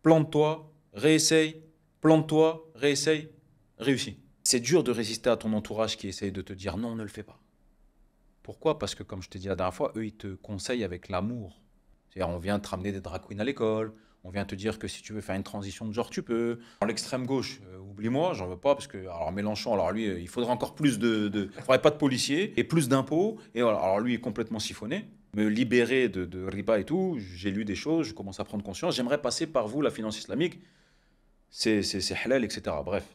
Plante-toi, réessaye, plante-toi, réessaye, réussis. C'est dur de résister à ton entourage qui essaye de te dire non, ne le fais pas. Pourquoi? Parce que comme je t'ai dit la dernière fois, eux, ils te conseillent avec l'amour. C'est-à-dire, on vient te ramener des drag queens à l'école, on vient te dire que si tu veux faire une transition de genre, tu peux. Dans l'extrême gauche, oublie-moi, j'en veux pas, parce que alors Mélenchon, alors lui, il faudrait encore plus il faudrait pas de policiers et plus d'impôts. Et voilà, alors lui est complètement siphonné. Me libérer de riba et tout, j'ai lu des choses, je commence à prendre conscience. J'aimerais passer par vous, la finance islamique, c'est halal, etc. Bref.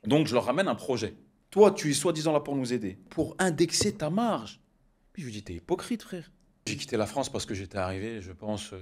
Donc je leur ramène un projet. Toi, tu es soi-disant là pour nous aider, pour indexer ta marge. Puis je lui dis, t'es hypocrite, frère. J'ai quitté la France parce que j'étais arrivé, je pense,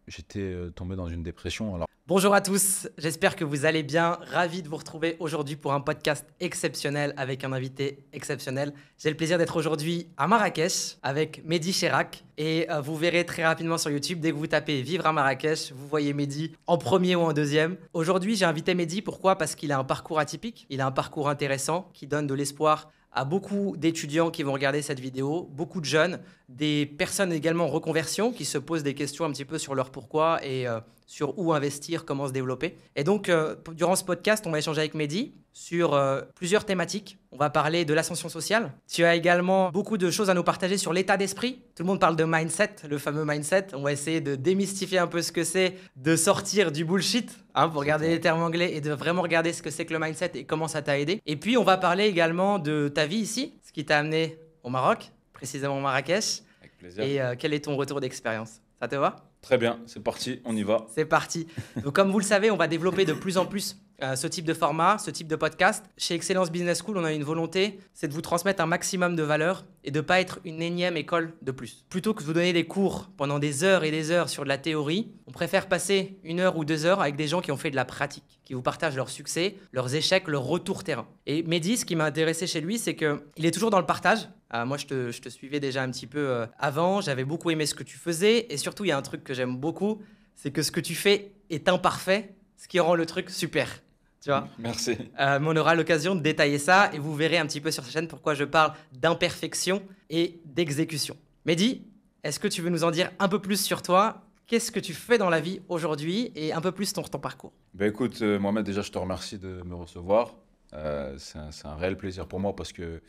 j'étais tombé dans une dépression. Alors, Bonjour à tous, j'espère que vous allez bien. Ravi de vous retrouver aujourd'hui pour un podcast exceptionnel avec un invité exceptionnel. J'ai le plaisir d'être aujourd'hui à Marrakech avec Mehdi Cherac et vous verrez très rapidement sur YouTube, dès que vous tapez Vivre à Marrakech, vous voyez Mehdi en premier ou en deuxième. Aujourd'hui, j'ai invité Mehdi, pourquoi? Parce qu'il a un parcours atypique, il a un parcours intéressant qui donne de l'espoir à beaucoup d'étudiants qui vont regarder cette vidéo, beaucoup de jeunes, des personnes également en reconversion qui se posent des questions un petit peu sur leur pourquoi et sur où investir, comment se développer. Et donc, durant ce podcast, on va échanger avec Mehdi sur plusieurs thématiques. On va parler de l'ascension sociale. Tu as également beaucoup de choses à nous partager sur l'état d'esprit. Tout le monde parle de mindset, le fameux mindset. On va essayer de démystifier un peu ce que c'est, de sortir du bullshit, pour regarder les termes anglais et de vraiment regarder ce que c'est que le mindset et comment ça t'a aidé. Et puis, on va parler également de ta vie ici, ce qui t'a amené au Maroc, précisément Marrakech. avec plaisir. Et quel est ton retour d'expérience? Ça te va? Très bien, c'est parti, on y va. C'est parti. Donc, comme vous le savez, on va développer de plus en plus ce type de format, ce type de podcast. Chez Excellence Business School, on a une volonté, c'est de vous transmettre un maximum de valeur et de ne pas être une énième école de plus. Plutôt que de vous donner des cours pendant des heures et des heures sur de la théorie, on préfère passer 1 heure ou 2 heures avec des gens qui ont fait de la pratique, qui vous partagent leurs succès, leurs échecs, leurs retours terrain. Et Mehdi, ce qui m'a intéressé chez lui, c'est qu'il est toujours dans le partage. Moi, je te suivais déjà un petit peu avant, j'avais beaucoup aimé ce que tu faisais, et surtout, il y a un truc que j'aime beaucoup, c'est que ce que tu fais est imparfait, ce qui rend le truc super. Tu vois? Merci. Mais on aura l'occasion de détailler ça, et vous verrez un petit peu sur sa chaîne pourquoi je parle d'imperfection et d'exécution. Mehdi, est-ce que tu veux nous en dire un peu plus sur toi? Qu'est-ce que tu fais dans la vie aujourd'hui, et un peu plus ton parcours? Ben écoute, Mohamed, déjà, je te remercie de me recevoir. C'est un réel plaisir pour moi parce que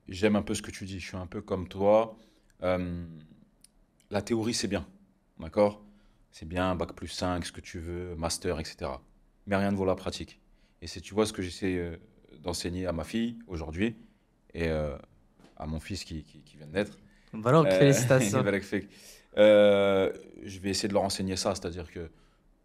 j'aime un peu ce que tu dis. Je suis un peu comme toi. Euh, la théorie, c'est bien, d'accord? C'est bien, bac plus 5, ce que tu veux, master, etc. Mais rien ne vaut la pratique. Et c'est, tu vois, ce que j'essaie d'enseigner à ma fille aujourd'hui et à mon fils qui vient de naître. Voilà, félicitations. Barak fik. Je vais essayer de leur enseigner ça, c'est-à-dire que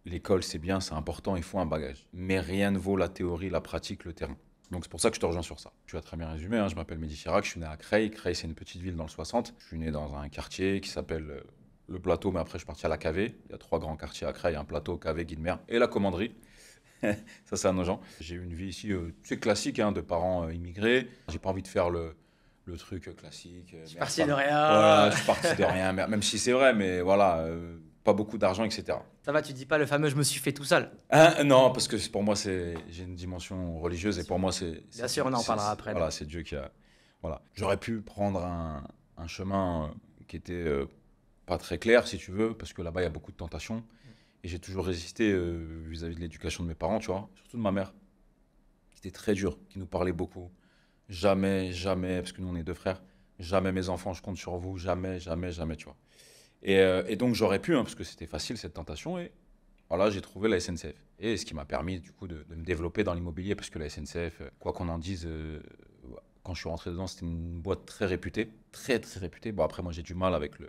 l'école, c'est bien, c'est important, il faut un bagage. Mais rien ne vaut la théorie, la pratique, le terrain. Donc c'est pour ça que je te rejoins sur ça. Tu as très bien résumé, hein, je m'appelle Mehdi Chirac, je suis né à Creil. Creil, c'est une petite ville dans le 60. Je suis né dans un quartier qui s'appelle le Plateau, mais après je suis parti à la Cavé. Il y a 3 grands quartiers à Creil, un Plateau, Cavé, Guilmer et la Commanderie. Ça, c'est à nos gens. J'ai eu une vie ici, c'est classique, hein, de parents immigrés. J'ai pas envie de faire le truc classique. Je suis Mère, parti de femme. rien. Voilà, je suis parti de rien, même si c'est vrai, mais voilà, pas beaucoup d'argent, etc. Ça va, tu dis pas le fameux je me suis fait tout seul. Hein, non, parce que pour moi, j'ai une dimension religieuse et pour moi, Bien sûr, on en parlera après. Voilà, c'est Dieu qui a. Voilà. J'aurais pu prendre un chemin qui était pas très clair, si tu veux, parce que là-bas, il y a beaucoup de tentations. Et j'ai toujours résisté vis-à-vis de l'éducation de mes parents, tu vois, surtout de ma mère, qui était très dure, qui nous parlait beaucoup. Jamais, jamais, parce que nous, on est 2 frères, jamais mes enfants, je compte sur vous, jamais, jamais, jamais, tu vois. Et donc, j'aurais pu, hein, parce que c'était facile, cette tentation, et voilà, j'ai trouvé la SNCF. Et ce qui m'a permis, du coup, de me développer dans l'immobilier, parce que la SNCF, quoi qu'on en dise, quand je suis rentré dedans, c'était une boîte très réputée, très, très réputée. Bon, après, moi, j'ai du mal avec le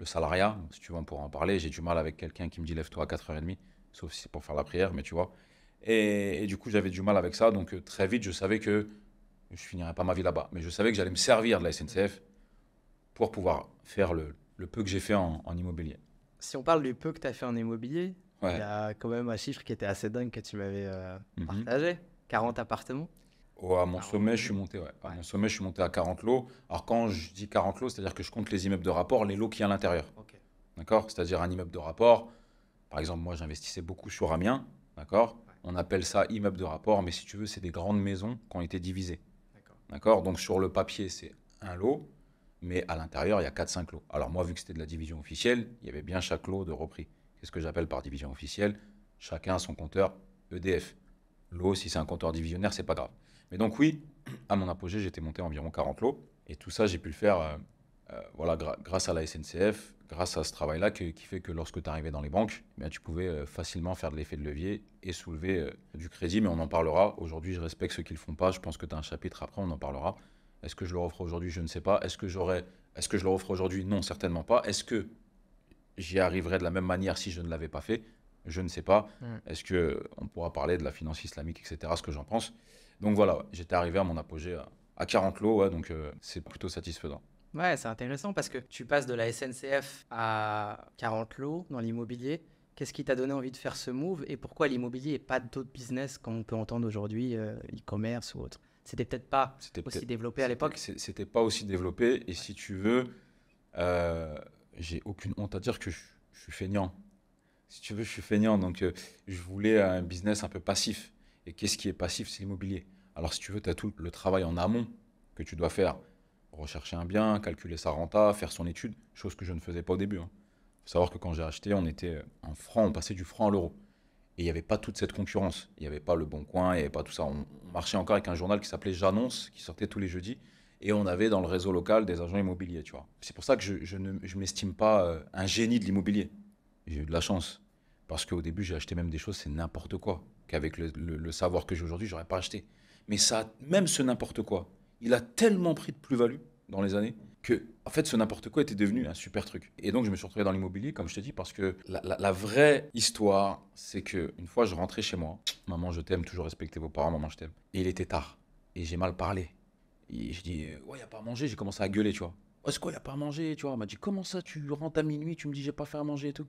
salariat, si tu veux, on pourra en parler. J'ai du mal avec quelqu'un qui me dit lève-toi à 4h30, sauf si c'est pour faire la prière, mais tu vois. Et du coup, j'avais du mal avec ça, donc très vite, je savais que je finirais pas ma vie là-bas. Mais je savais que j'allais me servir de la SNCF pour pouvoir faire le peu que j'ai fait en immobilier. Si on parle du peu que tu as fait en immobilier, il Ouais. y a quand même un chiffre qui était assez dingue que tu m'avais Mhm. partagé. 40 appartements. Oh, à mon Ah, sommet, je suis monté, ouais. À ouais. mon sommet, je suis monté à 40 lots. Alors, quand je dis 40 lots, c'est-à-dire que je compte les immeubles de rapport, les lots qui y a à l'intérieur. Ok. D'accord? C'est-à-dire un immeuble de rapport. Par exemple, moi, j'investissais beaucoup sur Amiens. D'accord? Ouais. On appelle ça immeuble de rapport, mais si tu veux, c'est des grandes maisons qui ont été divisées. D'accord. D'accord? Donc, sur le papier, c'est un lot, mais à l'intérieur, il y a 4-5 lots. Alors, moi, vu que c'était de la division officielle, il y avait bien chaque lot de repris. Qu'est-ce que j'appelle par division officielle? Chacun a son compteur EDF. Lot, si c'est un compteur divisionnaire, c'est pas grave. Mais donc oui, à mon apogée, j'étais monté à environ 40 lots. Et tout ça, j'ai pu le faire voilà, grâce à la SNCF, grâce à ce travail-là qui fait que lorsque tu arrivais dans les banques, eh bien, tu pouvais facilement faire de l'effet de levier et soulever du crédit. Mais on en parlera. Aujourd'hui, je respecte ceux qui ne le font pas. Je pense que tu as un chapitre après, on en parlera. Est-ce que je leur offre aujourd'hui? Je ne sais pas. Est-ce que je leur offre aujourd'hui? Non, certainement pas. Est-ce que j'y arriverai de la même manière si je ne l'avais pas fait? Je ne sais pas. Est-ce qu'on pourra parler de la finance islamique, etc., ce que j'en pense. Donc voilà, ouais, j'étais arrivé à mon apogée à 40 lots, ouais, donc c'est plutôt satisfaisant. Ouais, c'est intéressant parce que tu passes de la SNCF à 40 lots dans l'immobilier. Qu'est-ce qui t'a donné envie de faire ce move et pourquoi l'immobilier et pas d'autres business comme on peut entendre aujourd'hui, e-commerce ou autre? C'était peut-être pas aussi développé à l'époque. C'était pas aussi développé et si tu veux, euh, j'ai aucune honte à dire que je suis feignant. Si tu veux, je suis feignant, donc je voulais un business un peu passif. Et qu'est-ce qui est passif? C'est l'immobilier. Alors si tu veux, tu as tout le travail en amont que tu dois faire. Rechercher un bien, calculer sa renta, faire son étude, chose que je ne faisais pas au début. Il faut savoir que quand j'ai acheté, on était en franc, on passait du franc à l'euro. Et il n'y avait pas toute cette concurrence. Il n'y avait pas le Bon Coin, il n'y avait pas tout ça. On marchait encore avec un journal qui s'appelait J'annonce, qui sortait tous les jeudis. Et on avait dans le réseau local des agents immobiliers, tu vois. C'est pour ça que je ne m'estime pas un génie de l'immobilier. J'ai eu de la chance. Parce qu'au début, j'ai acheté même des choses, c'est n'importe quoi. Qu'avec le savoir que j'ai aujourd'hui, j'aurais pas acheté. Mais ça, même ce n'importe quoi, il a tellement pris de plus-value dans les années que, en fait, ce n'importe quoi était devenu un super truc. Et donc, je me suis retrouvé dans l'immobilier, comme je t'ai dit, parce que la vraie histoire, c'est que une fois, je rentrais chez moi. Maman, je t'aime, toujours respecter vos parents, maman, je t'aime. Et il était tard. Et j'ai mal parlé. Et je dis, ouais, il n'y a pas à manger. J'ai commencé à gueuler, tu vois. Est-ce qu'il n'y a pas à manger, tu vois? Elle m'a dit, comment ça, tu rentres à minuit, tu me dis, j'ai pas fait à manger et tout.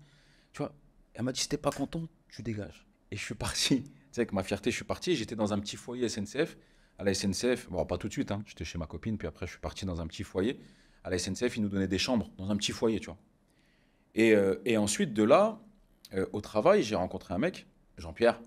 Tu vois? Elle m'a dit, si t'es pas content, tu dégages. Et je suis parti. Tu sais, avec ma fierté, je suis parti. J'étais dans un petit foyer SNCF. À la SNCF, bon, pas tout de suite, hein. J'étais chez ma copine, puis après, je suis parti dans un petit foyer. À la SNCF, ils nous donnaient des chambres dans un petit foyer, tu vois. Et ensuite, de là, au travail, j'ai rencontré un mec, Jean-Pierre,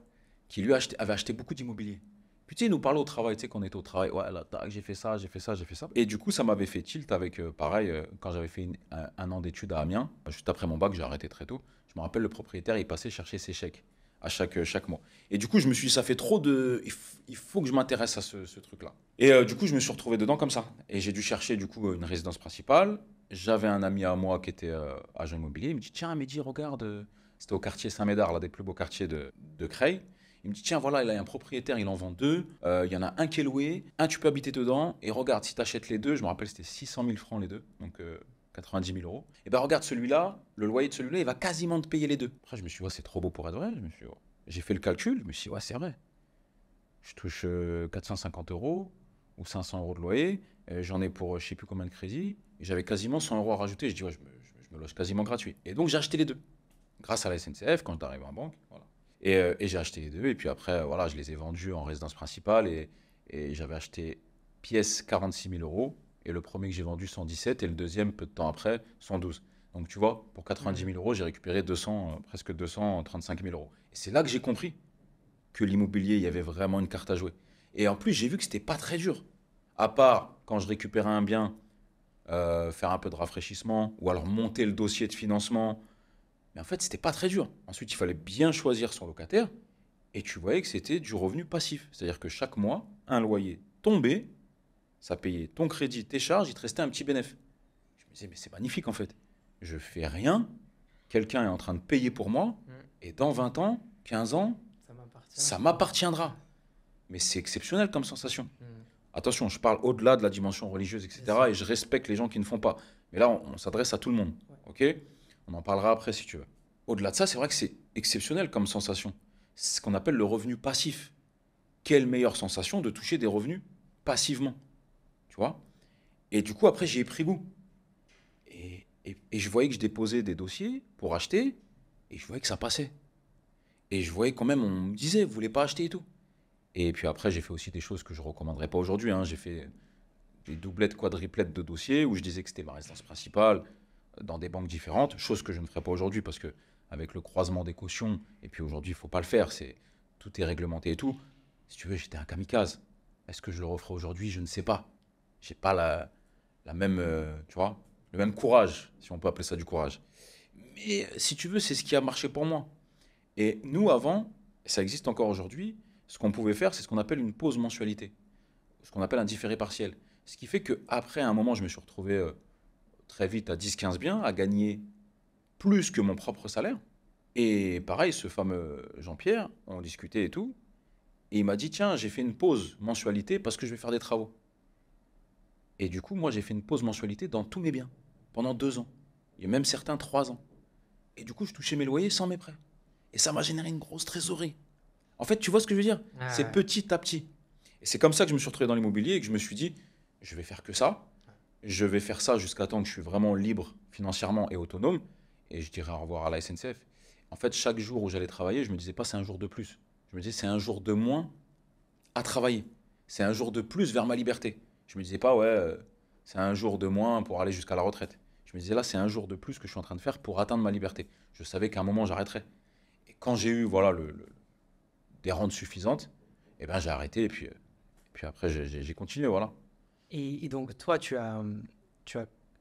qui lui avait acheté beaucoup d'immobilier. Puis tu sais, il nous parlait au travail, tu sais, qu'on était au travail. Ouais, là, tac, j'ai fait ça, j'ai fait ça, j'ai fait ça. Et du coup, ça m'avait fait tilt avec, pareil, quand j'avais fait un an d'études à Amiens, juste après mon bac, j'ai arrêté très tôt. Je me rappelle, le propriétaire, il passait chercher ses chèques à chaque mois. Et du coup, je me suis dit, ça fait trop de. Il faut que je m'intéresse à ce truc-là. Et du coup, je me suis retrouvé dedans comme ça. Et j'ai dû chercher, du coup, une résidence principale. J'avais un ami à moi qui était agent immobilier. Il me dit, tiens, Mehdi, regarde. C'était au quartier Saint-Médard, l'un des plus beaux quartiers de Creil. Il me dit, tiens, voilà, il a un propriétaire, il en vend deux. Il y en a un qui est loué, un tu peux habiter dedans. Et regarde, si tu achètes les deux, je me rappelle, c'était 600 000 francs les deux. Donc 90 000 euros. Et ben regarde celui-là, le loyer de celui-là, il va quasiment te payer les deux. Après, je me suis dit, ouais, c'est trop beau pour être vrai. J'ai fait le calcul, je me suis dit, ouais, c'est vrai. Je touche 450 euros ou 500 euros de loyer. J'en ai pour je sais plus combien de crédit. Et j'avais quasiment 100 euros à rajouter. Je dis, ouais, je me loge quasiment gratuit. Et donc, j'ai acheté les deux. Grâce à la SNCF, quand j'arrive en banque. Voilà. Et j'ai acheté les deux. Et puis après, voilà, je les ai vendus en résidence principale. Et j'avais acheté pièce 46 000 euros. Et le premier que j'ai vendu, 117. Et le deuxième, peu de temps après, 112. Donc, tu vois, pour 90 000 euros, j'ai récupéré presque 235 000 euros. Et c'est là que j'ai compris que l'immobilier, il y avait vraiment une carte à jouer. Et en plus, j'ai vu que c'était pas très dur. À part quand je récupérais un bien, faire un peu de rafraîchissement ou alors monter le dossier de financement. Mais en fait, c'était pas très dur. Ensuite, il fallait bien choisir son locataire et tu voyais que c'était du revenu passif. C'est-à-dire que chaque mois, un loyer tombait, ça payait ton crédit, tes charges, il te restait un petit bénéfice. Je me disais, mais c'est magnifique en fait. Je fais rien, quelqu'un est en train de payer pour moi et dans 20 ans, 15 ans, ça m'appartiendra. Mais c'est exceptionnel comme sensation. Attention, je parle au-delà de la dimension religieuse, etc. Et je respecte les gens qui ne font pas. Mais là, on s'adresse à tout le monde. Ok? On en parlera après si tu veux. Au-delà de ça, c'est vrai que c'est exceptionnel comme sensation. C'est ce qu'on appelle le revenu passif. Quelle meilleure sensation de toucher des revenus passivement. Tu vois? Et du coup, après, j'y ai pris goût. Et je voyais que je déposais des dossiers pour acheter. Et je voyais que ça passait. Et je voyais quand même, on me disait, vous voulez pas acheter et tout. Et puis après, j'ai fait aussi des choses que je ne recommanderais pas aujourd'hui. Hein. J'ai fait des doublettes, quadriplettes de dossiers où je disais que c'était ma résidence principale dans des banques différentes, chose que je ne ferais pas aujourd'hui parce que avec le croisement des cautions, et puis aujourd'hui, il ne faut pas le faire, tout est réglementé et tout. Si tu veux, j'étais un kamikaze. Est-ce que je le referai aujourd'hui? Je ne sais pas. J'ai pas la même, tu vois, le même courage, si on peut appeler ça du courage. Mais si tu veux, c'est ce qui a marché pour moi. Et nous, avant, et ça existe encore aujourd'hui, ce qu'on pouvait faire, c'est ce qu'on appelle une pause mensualité, ce qu'on appelle un différé partiel. Ce qui fait qu'après, à un moment, je me suis retrouvé très vite à 10-15 biens, à gagner plus que mon propre salaire. Et pareil, ce fameux Jean-Pierre, on discutait et tout, et il m'a dit, tiens, j'ai fait une pause mensualité parce que je vais faire des travaux. Et du coup, moi, j'ai fait une pause mensualité dans tous mes biens, pendant 2 ans. Il y a même certains 3 ans. Et du coup, je touchais mes loyers sans mes prêts. Et ça m'a généré une grosse trésorerie. En fait, tu vois ce que je veux dire? C'est Ah, petit à petit. Et c'est comme ça que je me suis retrouvé dans l'immobilier et que je me suis dit, je vais faire que ça. Je vais faire ça jusqu'à temps que je suis vraiment libre financièrement et autonome. Et je dirai au revoir à la SNCF. En fait, chaque jour où j'allais travailler, je me disais pas c'est un jour de plus. Je me disais c'est un jour de moins à travailler. C'est un jour de plus vers ma liberté. Je me disais pas ouais, c'est un jour de moins pour aller jusqu'à la retraite. Je me disais là, c'est un jour de plus que je suis en train de faire pour atteindre ma liberté. Je savais qu'à un moment j'arrêterais. Et quand j'ai eu voilà des rentes suffisantes, eh ben j'ai arrêté et puis après j'ai continué voilà. et donc, toi, tu as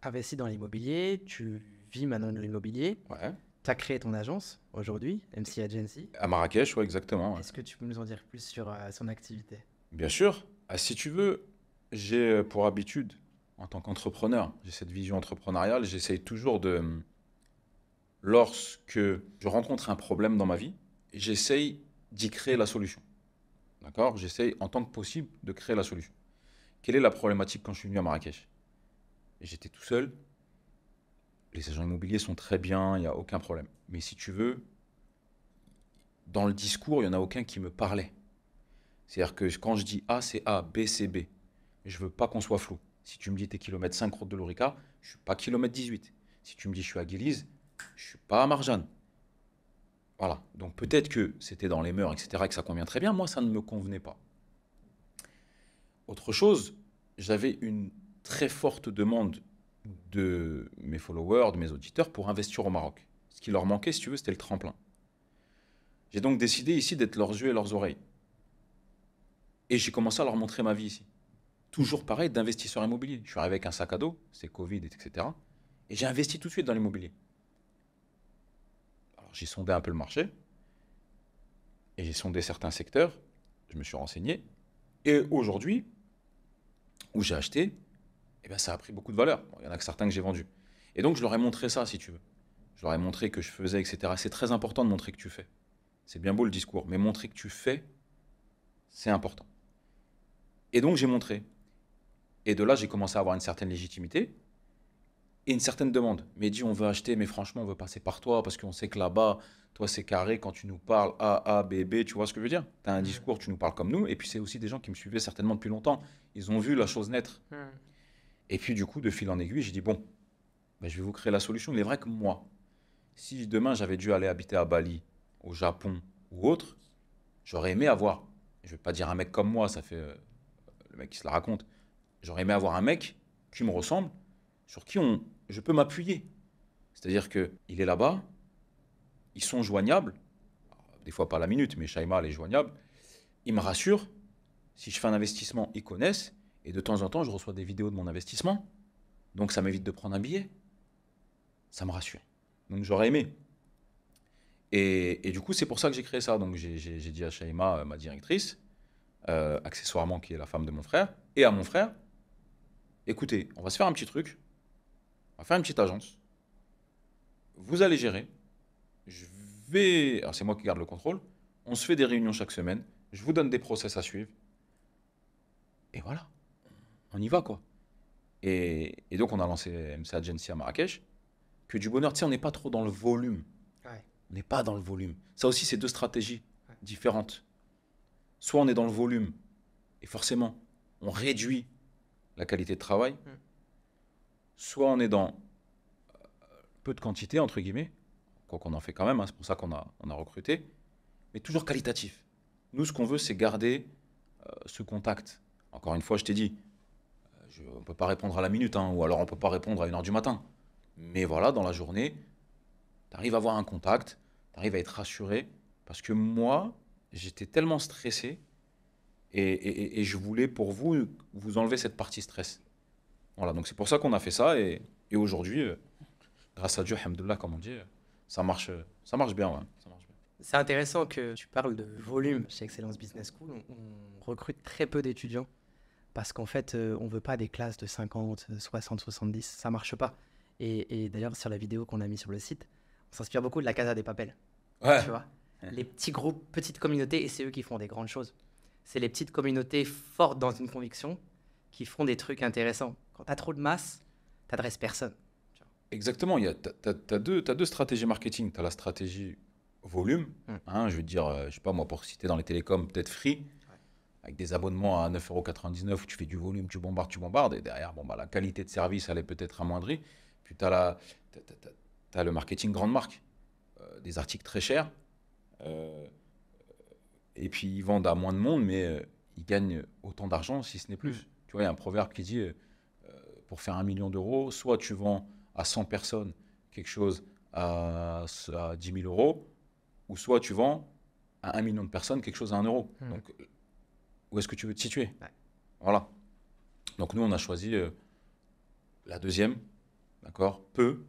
investi dans l'immobilier, tu vis maintenant de l'immobilier, Ouais. tu as créé ton agence aujourd'hui, MC Agency. À Marrakech, ouais, exactement. Ouais. Est-ce que tu peux nous en dire plus sur son activité? Bien sûr. Ah, si tu veux, j'ai pour habitude, en tant qu'entrepreneur, j'ai cette vision entrepreneuriale, j'essaye toujours lorsque je rencontre un problème dans ma vie, j'essaye d'y créer la solution. D'accord? J'essaye, en tant que possible, de créer la solution. Quelle est la problématique quand je suis venu à Marrakech? J'étais tout seul, les agents immobiliers sont très bien, il n'y a aucun problème. Mais si tu veux, dans le discours, il n'y en a aucun qui me parlait. C'est-à-dire que quand je dis A, c'est A, B, c'est B. Je veux pas qu'on soit flou. Si tu me dis t'es kilomètre 5 route de l'Orica, je suis pas kilomètre 18. Si tu me dis je suis à Guilise, je suis pas à Marjane. Voilà. Donc peut-être que c'était dans les mœurs, etc., que ça convient très bien. Moi, ça ne me convenait pas. Autre chose, j'avais une très forte demande de mes followers, de mes auditeurs, pour investir au Maroc. Ce qui leur manquait, si tu veux, c'était le tremplin. J'ai donc décidé ici d'être leurs yeux et leurs oreilles. Et j'ai commencé à leur montrer ma vie ici. Toujours pareil, d'investisseur immobilier. Je suis arrivé avec un sac à dos, c'est Covid, etc. Et j'ai investi tout de suite dans l'immobilier. Alors j'ai sondé un peu le marché, et j'ai sondé certains secteurs, je me suis renseigné, et aujourd'hui, où j'ai acheté, eh ben, ça a pris beaucoup de valeur. Bon, il y en a que certains que j'ai vendus. Et donc je leur ai montré ça, si tu veux. Je leur ai montré que je faisais, etc. C'est très important de montrer que tu fais. C'est bien beau le discours, mais montrer que tu fais, c'est important. Et donc j'ai montré. Et de là, j'ai commencé à avoir une certaine légitimité et une certaine demande. Mais dit, on veut acheter, mais franchement, on veut passer par toi parce qu'on sait que là-bas, toi, c'est carré quand tu nous parles A, A, B, B, tu vois ce que je veux dire? Tu as un Hmm. discours, tu nous parles comme nous. Et puis, c'est aussi des gens qui me suivaient certainement depuis longtemps. Ils ont vu la chose naître. Hmm. Et puis, du coup, de fil en aiguille, j'ai dit, bon, ben, je vais vous créer la solution. Il est vrai que moi, si demain, j'avais dû aller habiter à Bali, au Japon ou autre, j'aurais aimé avoir, je ne vais pas dire un mec comme moi, ça fait le mec qui se la raconte. J'aurais aimé avoir un mec qui me ressemble, sur qui je peux m'appuyer. C'est-à-dire qu'il est là-bas, ils sont joignables, des fois pas à la minute, mais Shaima, elle est joignable. Ils me rassurent, si je fais un investissement, ils connaissent, et de temps en temps, je reçois des vidéos de mon investissement, donc ça m'évite de prendre un billet, ça me rassure. Donc j'aurais aimé. Et du coup, c'est pour ça que j'ai créé ça. Donc j'ai dit à Shaima, ma directrice, accessoirement qui est la femme de mon frère, et à mon frère, écoutez, on va se faire un petit truc, on va faire une petite agence, vous allez gérer, je vais, alors c'est moi qui garde le contrôle, on se fait des réunions chaque semaine, je vous donne des process à suivre, et voilà, on y va quoi. Et donc on a lancé MC Agency à Marrakech, que du bonheur, tu sais, on n'est pas trop dans le volume, Ouais. on n'est pas dans le volume. Ça aussi, c'est deux stratégies Ouais. différentes. Soit on est dans le volume, et forcément, on réduit la qualité de travail, Hmm. soit on est dans peu de quantité, entre guillemets, quoi qu'on en fait quand même, hein, c'est pour ça qu'on a recruté, mais toujours qualitatif. Nous, ce qu'on veut, c'est garder ce contact. Encore une fois, je t'ai dit, on ne peut pas répondre à la minute, hein, ou alors on ne peut pas répondre à 1 heure du matin. Mais voilà, dans la journée, tu arrives à avoir un contact, tu arrives à être rassuré, parce que moi, j'étais tellement stressé, et je voulais pour vous enlever cette partie stress. Voilà, donc c'est pour ça qu'on a fait ça, et aujourd'hui, grâce à Dieu, alhamdoulilah, comme on dit, ça marche bien. Ouais. Ça marche bien. C'est intéressant que tu parles de volume chez Excellence Business School. On recrute très peu d'étudiants parce qu'en fait, on veut pas des classes de 50, 60, 70. Ça marche pas. Et d'ailleurs, sur la vidéo qu'on a mis sur le site, on s'inspire beaucoup de la Casa des Papel. Ouais. Tu vois, les petits groupes, petites communautés, et c'est eux qui font des grandes choses. C'est les petites communautés fortes dans une conviction qui font des trucs intéressants. Quand tu as trop de masse, tu n'adresses personne. Exactement, t'as deux stratégies marketing. Tu as la stratégie volume, hein, je veux dire, je sais pas moi, pour citer dans les télécoms, peut-être free, avec des abonnements à 9,99 € où tu fais du volume, tu bombardes, et derrière, bon, bah, la qualité de service, elle est peut-être amoindrie. Puis t'as le marketing grande marque, des articles très chers, euh, et puis ils vendent à moins de monde, mais ils gagnent autant d'argent, si ce n'est plus. Tu vois, il y a un proverbe qui dit, pour faire 1 million d'euros, soit tu vends à 100 personnes quelque chose à 10 000 euros, ou soit tu vends à 1 million de personnes quelque chose à 1 euro. Donc, où est-ce que tu veux te situer? Ouais. Voilà. Donc, nous, on a choisi la deuxième, d'accord? Peu,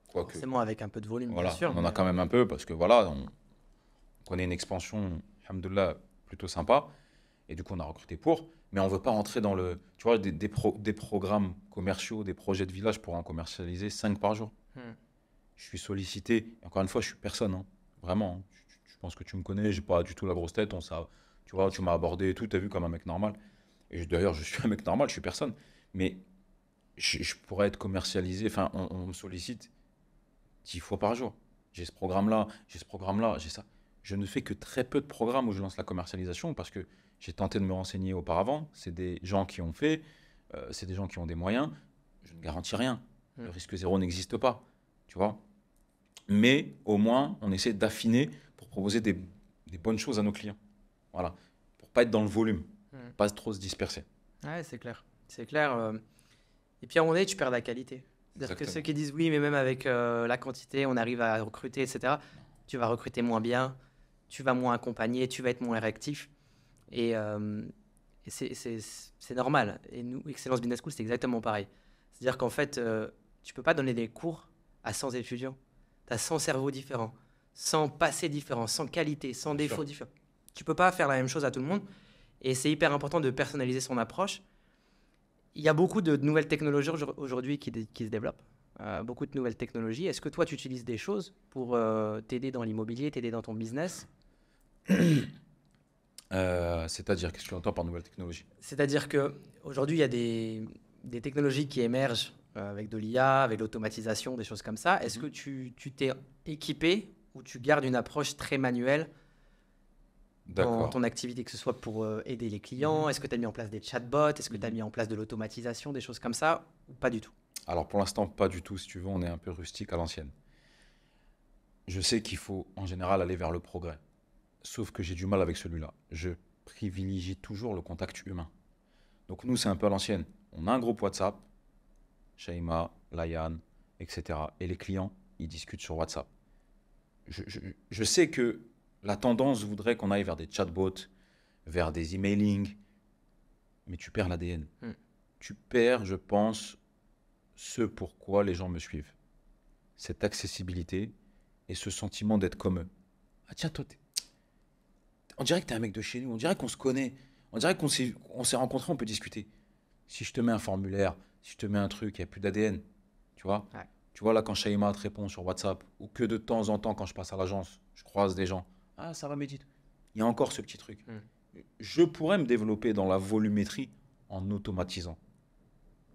quoique. Forcément avec un peu de volume, Voilà, bien sûr. on en a quand même un peu parce que voilà, on connaît une expansion, alhamdoulilah, plutôt sympa. Et du coup, on a recruté pour. Mais on ne veut pas rentrer dans le. Tu vois, des programmes commerciaux, des projets de village pour en commercialiser 5 par jour. Je suis sollicité. Et encore une fois, je suis personne. Hein. Vraiment. Hein. Je pense que tu me connais. J'ai pas du tout la grosse tête. Tu vois, tu m'as abordé et tout. Tu as vu comme un mec normal. Et d'ailleurs, je suis un mec normal. Je suis personne. Mais je pourrais être commercialisé. Enfin, on me sollicite 10 fois par jour. J'ai ce programme-là. J'ai ce programme-là. J'ai ça. Je ne fais que très peu de programmes où je lance la commercialisation parce que j'ai tenté de me renseigner auparavant. C'est des gens qui ont fait. C'est des gens qui ont des moyens. Je ne garantis rien. Le risque zéro n'existe pas. Tu vois? Mais au moins, on essaie d'affiner pour proposer des bonnes choses à nos clients. Voilà. Pour pas être dans le volume, pas trop se disperser. Ouais, c'est clair. C'est clair. Et puis à un moment donné, tu perds la qualité. C'est-à-dire que Exactement. ceux qui disent oui, mais même avec la quantité, on arrive à recruter, etc., tu vas recruter moins bien, tu vas moins accompagner, tu vas être moins réactif. Et, c'est normal. Et nous, Excellence Business School, c'est exactement pareil. C'est-à-dire qu'en fait, tu peux pas donner des cours à 100 étudiants. Tu as 100 cerveaux différents, 100 passés différents, 100 qualités, 100 Bien sûr. défauts différents. Tu peux pas faire la même chose à tout le monde. Et c'est hyper important de personnaliser son approche. Il y a beaucoup de nouvelles technologies aujourd'hui qui se développent. Beaucoup de nouvelles technologies. Est-ce que toi, tu utilises des choses pour t'aider dans l'immobilier, t'aider dans ton business? C'est-à-dire, qu'est-ce que tu entends par nouvelle technologie? C'est-à-dire qu'aujourd'hui, il y a des technologies qui émergent avec de l'IA, avec l'automatisation, des choses comme ça. Est-ce que tu t'es équipé ou tu gardes une approche très manuelle dans D'accord. ton activité, que ce soit pour aider les clients? Est-ce que tu as mis en place des chatbots? Est-ce que tu as mis en place de l'automatisation, des choses comme ça? Ou pas du tout? Alors pour l'instant, pas du tout. Si tu veux, on est un peu rustique à l'ancienne. Je sais qu'il faut en général aller vers le progrès. Sauf que j'ai du mal avec celui-là. Je privilégie toujours le contact humain. Donc nous, c'est un peu à l'ancienne. On a un groupe WhatsApp, Shaima, Layan, etc. Et les clients, ils discutent sur WhatsApp. Je sais que la tendance voudrait qu'on aille vers des chatbots, vers des emailing, mais tu perds l'ADN. Tu perds, je pense, ce pourquoi les gens me suivent. Cette accessibilité et ce sentiment d'être comme eux. Ah tiens, toi, on dirait que t'es un mec de chez nous, on dirait qu'on se connaît, on dirait qu'on s'est rencontrés, on peut discuter. Si je te mets un formulaire, si je te mets un truc, il n'y a plus d'ADN. Tu vois? Ouais. Tu vois, là, quand Shaima te répond sur WhatsApp, ou que de temps en temps, quand je passe à l'agence, je croise des gens. Ah, ça va, Médite. Il y a encore ce petit truc. Je pourrais me développer dans la volumétrie en automatisant.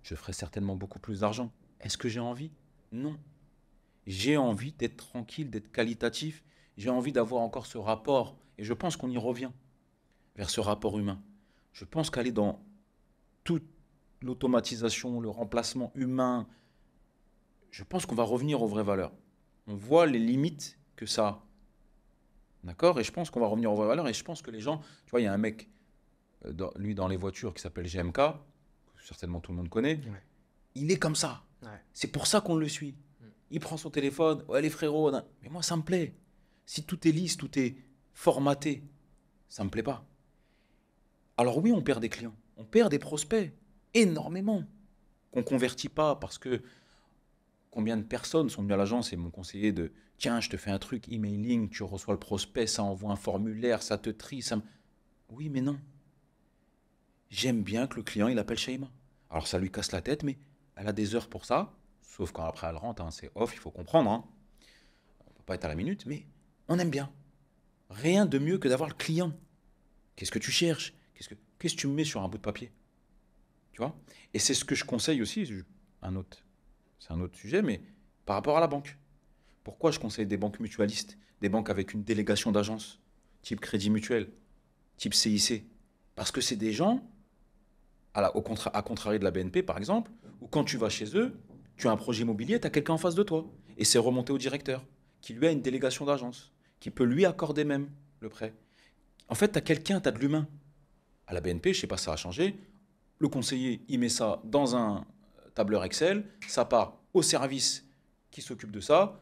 Je ferais certainement beaucoup plus d'argent. Est-ce que j'ai envie? Non. J'ai envie d'être tranquille, d'être qualitatif. J'ai envie d'avoir encore ce rapport. Et je pense qu'on y revient vers ce rapport humain. Je pense qu'aller dans toute l'automatisation, le remplacement humain, je pense qu'on va revenir aux vraies valeurs. On voit les limites que ça a. D'accord? Et je pense qu'on va revenir aux vraies valeurs. Et je pense que les gens, tu vois, il y a un mec, lui, dans les voitures, qui s'appelle GMK, que certainement tout le monde connaît. Ouais. Il est comme ça. Ouais. C'est pour ça qu'on le suit. Il prend son téléphone. Ouais, les frérots. Mais moi, ça me plaît. Si tout est lisse, tout est formaté, ça me plaît pas. Alors oui, on perd des clients. On perd des prospects. Énormément. Qu'on convertit pas parce que Combien de personnes sont venues à l'agence et m'ont conseillé de tiens, je te fais un truc, emailing, tu reçois le prospect, ça envoie un formulaire, ça te trie, ça me... Oui, mais non. J'aime bien que le client, il appelle Shaima. Alors, ça lui casse la tête, mais elle a des heures pour ça. Sauf quand après elle rentre, hein, c'est off, il faut comprendre. Hein. On ne peut pas être à la minute, mais on aime bien. Rien de mieux que d'avoir le client. Qu'est-ce que tu cherches? Qu'est-ce que tu me mets sur un bout de papier? Tu vois? Et c'est ce que je conseille aussi, c'est un autre sujet, mais par rapport à la banque. Pourquoi je conseille des banques mutualistes, des banques avec une délégation d'agence, type Crédit Mutuel, type CIC? Parce que c'est des gens, à contrario de la BNP par exemple, où quand tu vas chez eux, tu as un projet immobilier, tu as quelqu'un en face de toi. Et c'est remonté au directeur, qui lui a une délégation d'agence, qui peut lui accorder même le prêt. En fait, tu as quelqu'un, tu as de l'humain. À la BNP, je ne sais pas si ça a changé, le conseiller, il met ça dans un tableur Excel, ça part au service qui s'occupe de ça.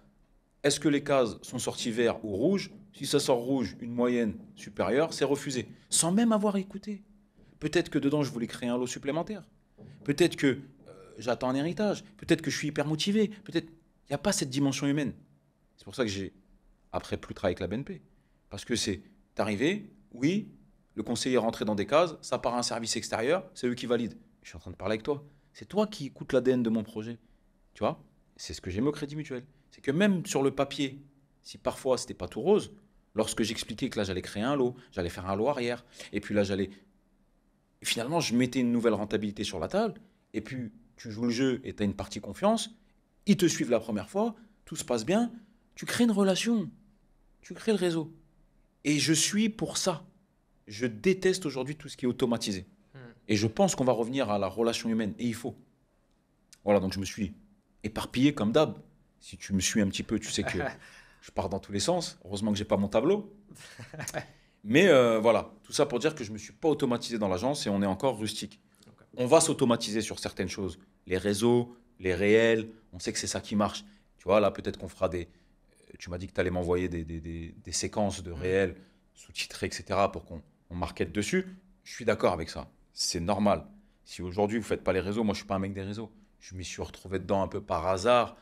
Est-ce que les cases sont sorties vert ou rouge? Si ça sort rouge, une moyenne supérieure, c'est refusé. Sans même avoir écouté. Peut-être que dedans, je voulais créer un lot supplémentaire. Peut-être que j'attends un héritage. Peut-être que je suis hyper motivé. Peut-être il n'y a pas cette dimension humaine. C'est pour ça que j'ai, après, plus travaillé avec la BNP. Parce que c'est arrivé, oui, le conseiller est rentré dans des cases, ça part à un service extérieur, c'est eux qui valident. Je suis en train de parler avec toi. C'est toi qui écoutes l'ADN de mon projet. Tu vois? C'est ce que j'aime au Crédit Mutuel. C'est que même sur le papier, si parfois c'était pas tout rose, lorsque j'expliquais que là j'allais créer un lot, j'allais faire un lot arrière, et puis là j'allais... Et finalement, je mettais une nouvelle rentabilité sur la table, et puis tu joues le jeu et tu as une partie confiance, ils te suivent la première fois, tout se passe bien, tu crées une relation, tu crées le réseau. Et je suis pour ça. Je déteste aujourd'hui tout ce qui est automatisé. Et je pense qu'on va revenir à la relation humaine, et il faut. Voilà, donc je me suis éparpillé comme d'hab. Si tu me suis un petit peu, tu sais que je pars dans tous les sens. Heureusement que j'ai pas mon tableau. Mais voilà, tout ça pour dire que je ne me suis pas automatisé dans l'agence et on est encore rustique. Okay. On va s'automatiser sur certaines choses. Les réseaux, les réels, on sait que c'est ça qui marche. Tu vois, là, peut-être qu'on fera des... Tu m'as dit que tu allais m'envoyer des séquences de réels sous-titrés, etc. pour qu'on market dessus. Je suis d'accord avec ça. C'est normal. Si aujourd'hui, vous ne faites pas les réseaux, moi, je ne suis pas un mec des réseaux. Je m'y suis retrouvé dedans un peu par hasard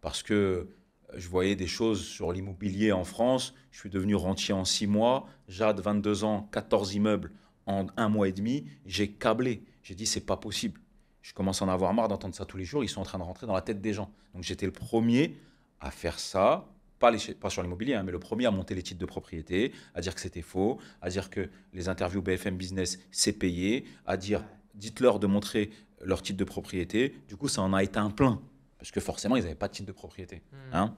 parce que je voyais des choses sur l'immobilier en France. Je suis devenu rentier en 6 mois. Jade, 22 ans, 14 immeubles en 1 mois et demi. J'ai câblé. J'ai dit, c'est pas possible. Je commence à en avoir marre d'entendre ça tous les jours. Ils sont en train de rentrer dans la tête des gens. Donc j'étais le premier à faire ça. Pas sur l'immobilier, hein, mais le premier à monter les titres de propriété, à dire que c'était faux, à dire que les interviews BFM Business, c'est payé, à dire, dites-leur de montrer leur titre de propriété. Du coup, ça en a été un plein. Parce que forcément, ils n'avaient pas de titre de propriété. Hein.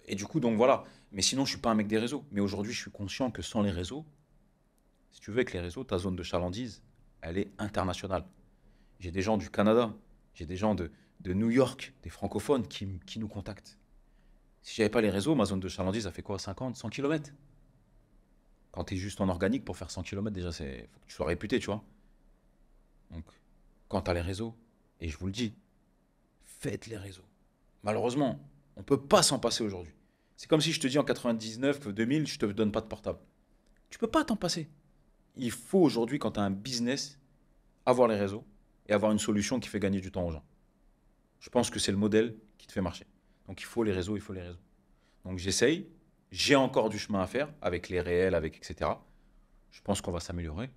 Et du coup, donc voilà. Mais sinon, je ne suis pas un mec des réseaux. Mais aujourd'hui, je suis conscient que sans les réseaux, si tu veux, avec les réseaux, ta zone de chalandise, elle est internationale. J'ai des gens du Canada, j'ai des gens de New York, des francophones qui nous contactent. Si je n'avais pas les réseaux, ma zone de chalandise, ça fait quoi? 50, 100 km? Quand tu es juste en organique, pour faire 100 km, déjà, faut que tu sois réputé, tu vois. Donc, quand tu as les réseaux, et je vous le dis, faites les réseaux. Malheureusement, on ne peut pas s'en passer aujourd'hui. C'est comme si je te dis en 99, 2000, je ne te donne pas de portable. Tu ne peux pas t'en passer. Il faut aujourd'hui, quand tu as un business, avoir les réseaux et avoir une solution qui fait gagner du temps aux gens. Je pense que c'est le modèle qui te fait marcher. Donc il faut les réseaux, il faut les réseaux. Donc j'essaye, j'ai encore du chemin à faire avec les réels, avec etc. Je pense qu'on va s'améliorer.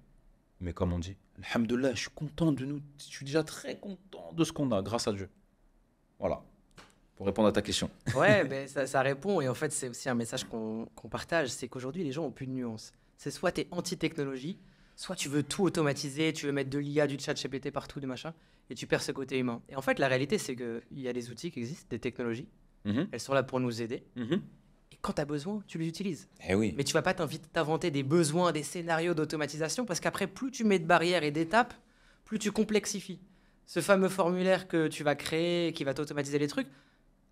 Mais comme on dit, alhamdoulilah, je suis content de nous. Je suis déjà très content de ce qu'on a, grâce à Dieu. Voilà, pour répondre à ta question. Ouais, mais ça répond. Et en fait, c'est aussi un message qu'on partage, c'est qu'aujourd'hui, les gens n'ont plus de nuances. C'est soit tu es anti-technologie, soit tu veux tout automatiser, tu veux mettre de l'IA, du chat GPT partout, du machin, et tu perds ce côté humain. Et en fait, la réalité, c'est qu'il y a des outils qui existent, des technologies. Elles sont là pour nous aider. Et quand tu as besoin, tu les utilises. Eh oui. Mais tu vas pas t'inventer des besoins, des scénarios d'automatisation, parce qu'après, plus tu mets de barrières et d'étapes, plus tu complexifies. Ce fameux formulaire que tu vas créer, qui va t'automatiser les trucs,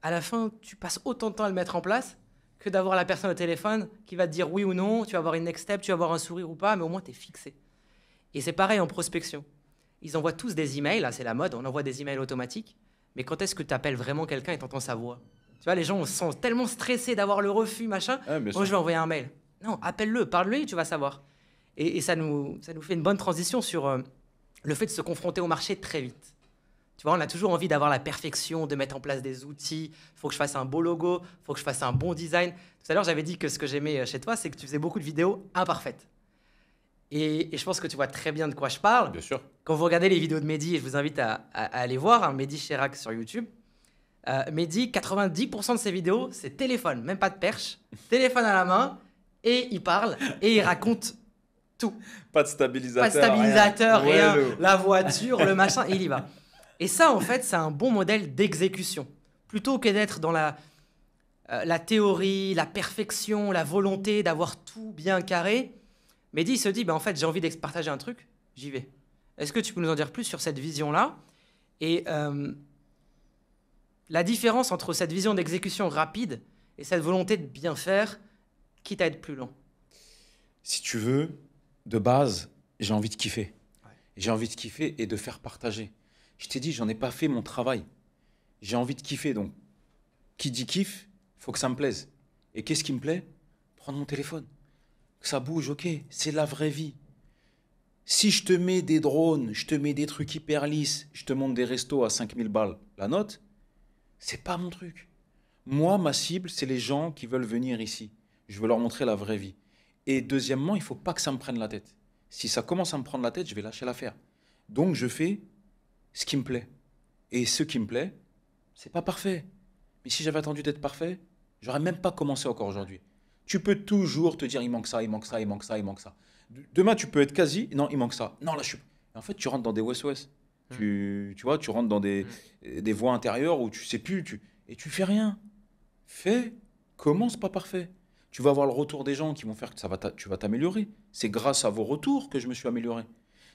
à la fin, tu passes autant de temps à le mettre en place que d'avoir la personne au téléphone qui va te dire oui ou non, tu vas avoir une next step, tu vas avoir un sourire ou pas, mais au moins, tu es fixé. Et c'est pareil en prospection. Ils envoient tous des emails, là c'est la mode, on envoie des emails automatiques, mais quand est-ce que tu appelles vraiment quelqu'un et tu entends sa voix? Tu vois, les gens sont tellement stressés d'avoir le refus, machin. Moi, je vais envoyer un mail. Non, appelle-le, parle-lui, tu vas savoir. Et ça nous fait une bonne transition sur le fait de se confronter au marché très vite. Tu vois, on a toujours envie d'avoir la perfection, de mettre en place des outils. Il faut que je fasse un beau logo, il faut que je fasse un bon design. Tout à l'heure, j'avais dit que ce que j'aimais chez toi, c'est que tu faisais beaucoup de vidéos imparfaites. Et je pense que tu vois très bien de quoi je parle. Bien sûr. Quand vous regardez les vidéos de Mehdi, et je vous invite à aller voir, hein, Mehdi Chirac sur YouTube, Mehdi, 90% de ses vidéos, c'est téléphone, même pas de perche, téléphone à la main, et il parle, et il raconte tout. Pas de stabilisateur. Pas de stabilisateur, rien, Ouais, la voiture, le machin, et il y va. Et ça, en fait, c'est un bon modèle d'exécution. Plutôt que d'être dans la théorie, la perfection, la volonté d'avoir tout bien carré, Mehdi, il se dit, en fait, j'ai envie de partager un truc, j'y vais. Est-ce que tu peux nous en dire plus sur cette vision-là? Et la différence entre cette vision d'exécution rapide et cette volonté de bien faire, quitte à être plus lent. Si tu veux, de base, j'ai envie de kiffer. Ouais. J'ai envie de kiffer et de faire partager. Je t'ai dit, j'en ai pas fait mon travail. J'ai envie de kiffer, donc qui dit kiff, faut que ça me plaise. Et qu'est-ce qui me plaît? Prendre mon téléphone. Que ça bouge, ok, c'est la vraie vie. Si je te mets des drones, je te mets des trucs hyper lisses, je te montre des restos à 5000 balles, la note, c'est pas mon truc. Moi, ma cible, c'est les gens qui veulent venir ici. Je veux leur montrer la vraie vie. Et deuxièmement, il faut pas que ça me prenne la tête. Si ça commence à me prendre la tête, je vais lâcher l'affaire. Donc, je fais ce qui me plaît. Et ce qui me plaît, c'est pas parfait. Mais si j'avais attendu d'être parfait, j'aurais même pas commencé encore aujourd'hui. Tu peux toujours te dire, il manque ça, il manque ça, il manque ça, il manque ça. Demain, tu peux être quasi, non, il manque ça. Non, là, je suis... En fait, tu rentres dans des OS. Tu vois, tu rentres dans des voies intérieures où tu sais plus, et tu fais rien. Fais, commence pas parfait. Tu vas avoir le retour des gens qui vont faire que tu vas t'améliorer. C'est grâce à vos retours que je me suis amélioré.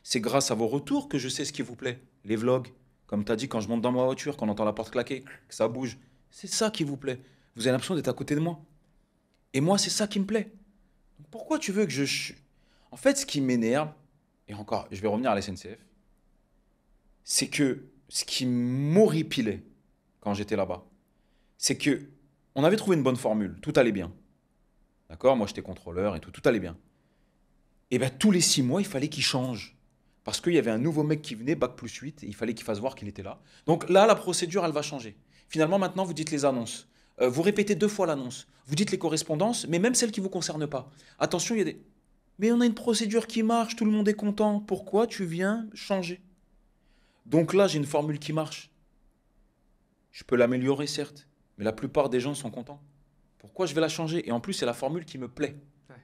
C'est grâce à vos retours que je sais ce qui vous plaît. Les vlogs, comme tu as dit, quand je monte dans ma voiture, quand on entend la porte claquer, que ça bouge. C'est ça qui vous plaît. Vous avez l'impression d'être à côté de moi. Et moi, c'est ça qui me plaît. Donc, pourquoi tu veux que je... En fait, ce qui m'énerve, et encore, je vais revenir à la SNCF, c'est que ce qui m'horripilait quand j'étais là-bas, c'est que on avait trouvé une bonne formule, tout allait bien. D'accord? Moi, j'étais contrôleur et tout allait bien. Et bien, tous les 6 mois, il fallait qu'il change. Parce qu'il y avait un nouveau mec qui venait, bac+8, et il fallait qu'il fasse voir qu'il était là. Donc là, la procédure, elle va changer. Finalement, maintenant, vous dites les annonces. Vous répétez 2 fois l'annonce. Vous dites les correspondances, mais même celles qui ne vous concernent pas. Attention, il y a des... Mais on a une procédure qui marche, tout le monde est content. Pourquoi tu viens changer? Donc là, j'ai une formule qui marche. Je peux l'améliorer, certes, mais la plupart des gens sont contents. Pourquoi je vais la changer? Et en plus, c'est la formule qui me plaît. Ouais.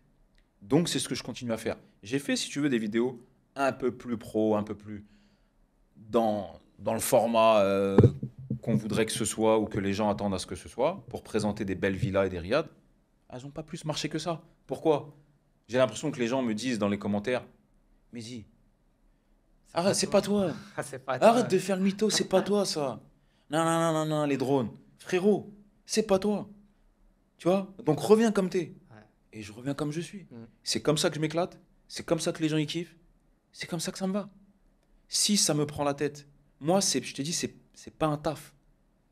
Donc, c'est ce que je continue à faire. J'ai fait, si tu veux, des vidéos un peu plus pro, un peu plus dans le format qu'on voudrait que ce soit ou que les gens attendent à ce que ce soit, pour présenter des belles villas et des riads. Elles n'ont pas plus marché que ça. Pourquoi? J'ai l'impression que les gens me disent dans les commentaires, mais dis, arrête, c'est pas toi. Arrête de faire le mytho, c'est pas toi ça. Non, les drones. Frérot, c'est pas toi. Tu vois? Donc reviens comme t'es. Ouais. Et je reviens comme je suis. C'est comme ça que je m'éclate. C'est comme ça que les gens y kiffent. C'est comme ça que ça me va. Si ça me prend la tête, moi, je te dis, c'est pas un taf.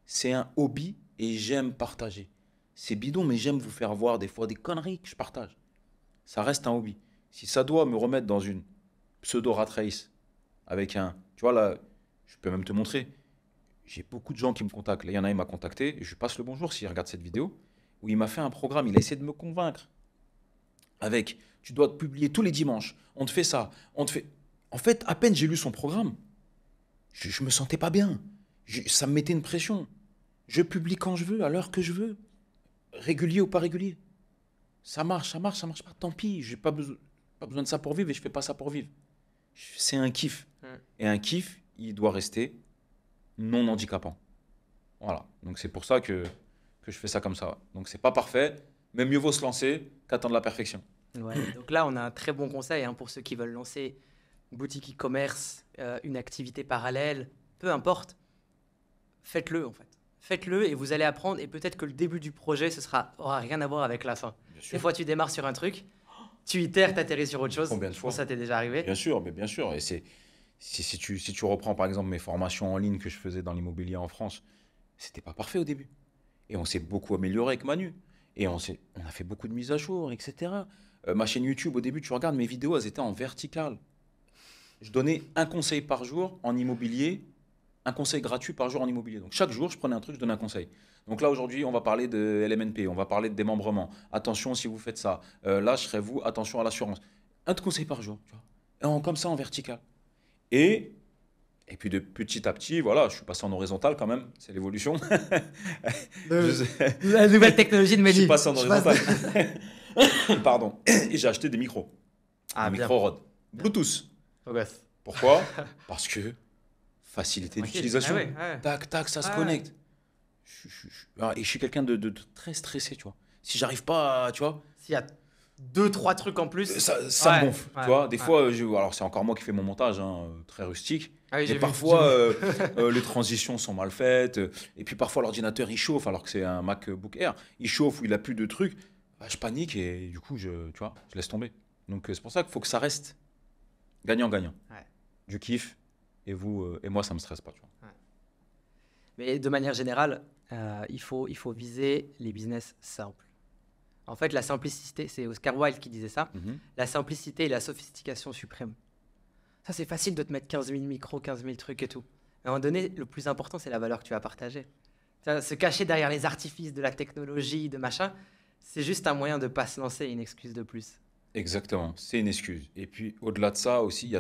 C'est un hobby et j'aime partager. C'est bidon, mais j'aime vous faire voir des fois des conneries que je partage. Ça reste un hobby. Si ça doit me remettre dans une pseudo rat race avec un... Tu vois là, je peux même te montrer. J'ai beaucoup de gens qui me contactent. Là, il y en a un, il m'a contacté. Et je lui passe le bonjour s'il regarde cette vidéo. Où il m'a fait un programme. Il a essayé de me convaincre. Avec, tu dois te publier tous les dimanches. On te fait ça. On te fait... En fait, à peine j'ai lu son programme, je me sentais pas bien. Ça me mettait une pression. Je publie quand je veux, à l'heure que je veux. Régulier ou pas régulier. Ça marche pas. Tant pis, j'ai pas besoin de ça pour vivre et je fais pas ça pour vivre. C'est un kiff. Et un kiff, il doit rester non handicapant. Voilà. Donc c'est pour ça que je fais ça comme ça. Donc c'est pas parfait, mais mieux vaut se lancer qu'attendre la perfection. Ouais, donc là, on a un très bon conseil pour ceux qui veulent lancer une boutique e-commerce, une activité parallèle, peu importe. Faites-le en fait. Faites-le et vous allez apprendre. Et peut-être que le début du projet, aura rien à voir avec la fin. Des fois, tu démarres sur un truc, tu itères, tu atterris sur autre chose. Combien de fois? Ça t'est déjà arrivé? Bien sûr, mais bien sûr. Et si tu reprends par exemple mes formations en ligne que je faisais dans l'immobilier en France, c'était pas parfait au début. Et on s'est beaucoup amélioré avec Manu. Et on a fait beaucoup de mises à jour, etc. Ma chaîne YouTube, au début, tu regardes mes vidéos, elles étaient en vertical. Je donnais un conseil par jour en immobilier un conseil gratuit par jour en immobilier. Donc chaque jour, je prenais un truc, je donnais un conseil. Donc là, aujourd'hui, on va parler de LMNP, on va parler de démembrement. Attention si vous faites ça. Là, je serai vous, attention à l'assurance. Un conseil par jour, tu vois. Comme ça, en vertical. Et, et puis de petit à petit, voilà, je suis passé en horizontal quand même, c'est l'évolution. La nouvelle technologie de Je Mehdi. suis passé en horizontal. Pardon. Et j'ai acheté des micros. Ah, Des bien. micros Rode. Bluetooth. Beau gosse. Pourquoi? Parce que facilité Tranquille. d'utilisation. Ah ouais, ouais. Tac, tac, ça se Ah. connecte. Et je suis quelqu'un de très stressé, tu vois. Si j'arrive pas, tu vois, S'il y a 2-3 trucs en plus. ça Ouais, me gonfle. ouais, Tu vois, des ouais. fois, alors c'est encore moi qui fais mon montage, hein, très rustique. Ah oui, j'ai Mais vu, parfois, j'ai vu. les transitions sont mal faites. Et puis parfois, l'ordinateur, il chauffe, alors que c'est un MacBook Air. Il chauffe ou il a plus de trucs. Bah, je panique et du coup, tu vois, je laisse tomber. Donc c'est pour ça qu'il faut que ça reste gagnant-gagnant. Ouais. Du kiff. Et vous et moi, ça me stresse pas. Tu vois. Mais de manière générale, il faut viser les business simples. En fait, la simplicité, c'est Oscar Wilde qui disait ça. La simplicité et la sophistication suprême. Ça, c'est facile de te mettre 15 000 micros, 15 000 trucs et tout. À un moment donné, le plus important, c'est la valeur que tu vas partager. Ça, se cacher derrière les artifices de la technologie, de machin, c'est juste un moyen de ne pas se lancer, une excuse de plus. Exactement, c'est une excuse. Et puis au-delà de ça aussi, il y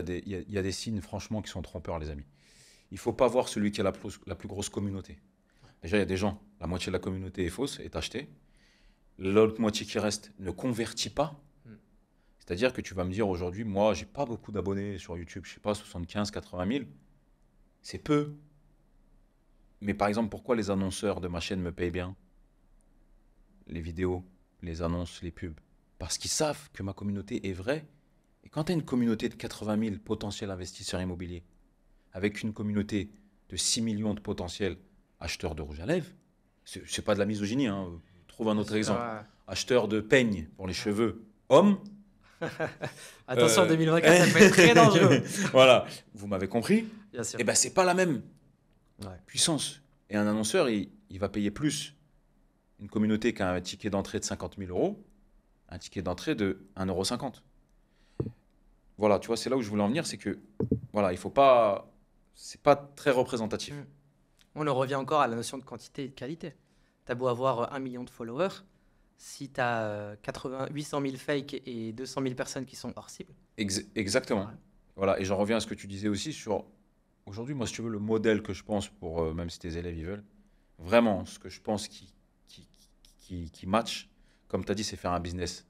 a des signes franchement qui sont trompeurs, les amis. Il faut pas voir celui qui a la plus grosse communauté. Déjà, il y a des gens, la moitié de la communauté est fausse, est achetée. L'autre moitié qui reste ne convertit pas. Mm. C'est-à-dire que tu vas me dire aujourd'hui, moi, j'ai pas beaucoup d'abonnés sur YouTube, je sais pas, 75, 80 000. C'est peu. Mais par exemple, pourquoi les annonceurs de ma chaîne me payent bien? Les vidéos, les annonces, les pubs. Parce qu'ils savent que ma communauté est vraie. Et quand tu as une communauté de 80 000 potentiels investisseurs immobiliers, avec une communauté de 6 millions de potentiels acheteurs de rouge à lèvres, c'est pas de la misogynie, hein. Trouve un autre exemple. Ouais. Acheteurs de peigne pour les cheveux, hommes. Attention, Euh, 2024, ça peut être très dangereux. Voilà, vous m'avez compris. Bien sûr. Et ben c'est pas la même Ouais. puissance. Et un annonceur, il va payer plus une communauté qui a un ticket d'entrée de 50 000 euros, un ticket d'entrée de 1,50 €. Voilà, tu vois, c'est là où je voulais en venir, c'est que, voilà, il faut pas, c'est pas très représentatif. Mm. On en revient encore à la notion de quantité et de qualité. Tu as beau avoir 1 million de followers, si tu as 800 000 fakes et 200 000 personnes qui sont hors cible. Exactement. Ouais. Voilà, et j'en reviens à ce que tu disais aussi sur, aujourd'hui, moi, si tu veux, le modèle que je pense pour, même si tes élèves, ils veulent, vraiment, ce que je pense qui match, comme tu as dit, c'est faire un business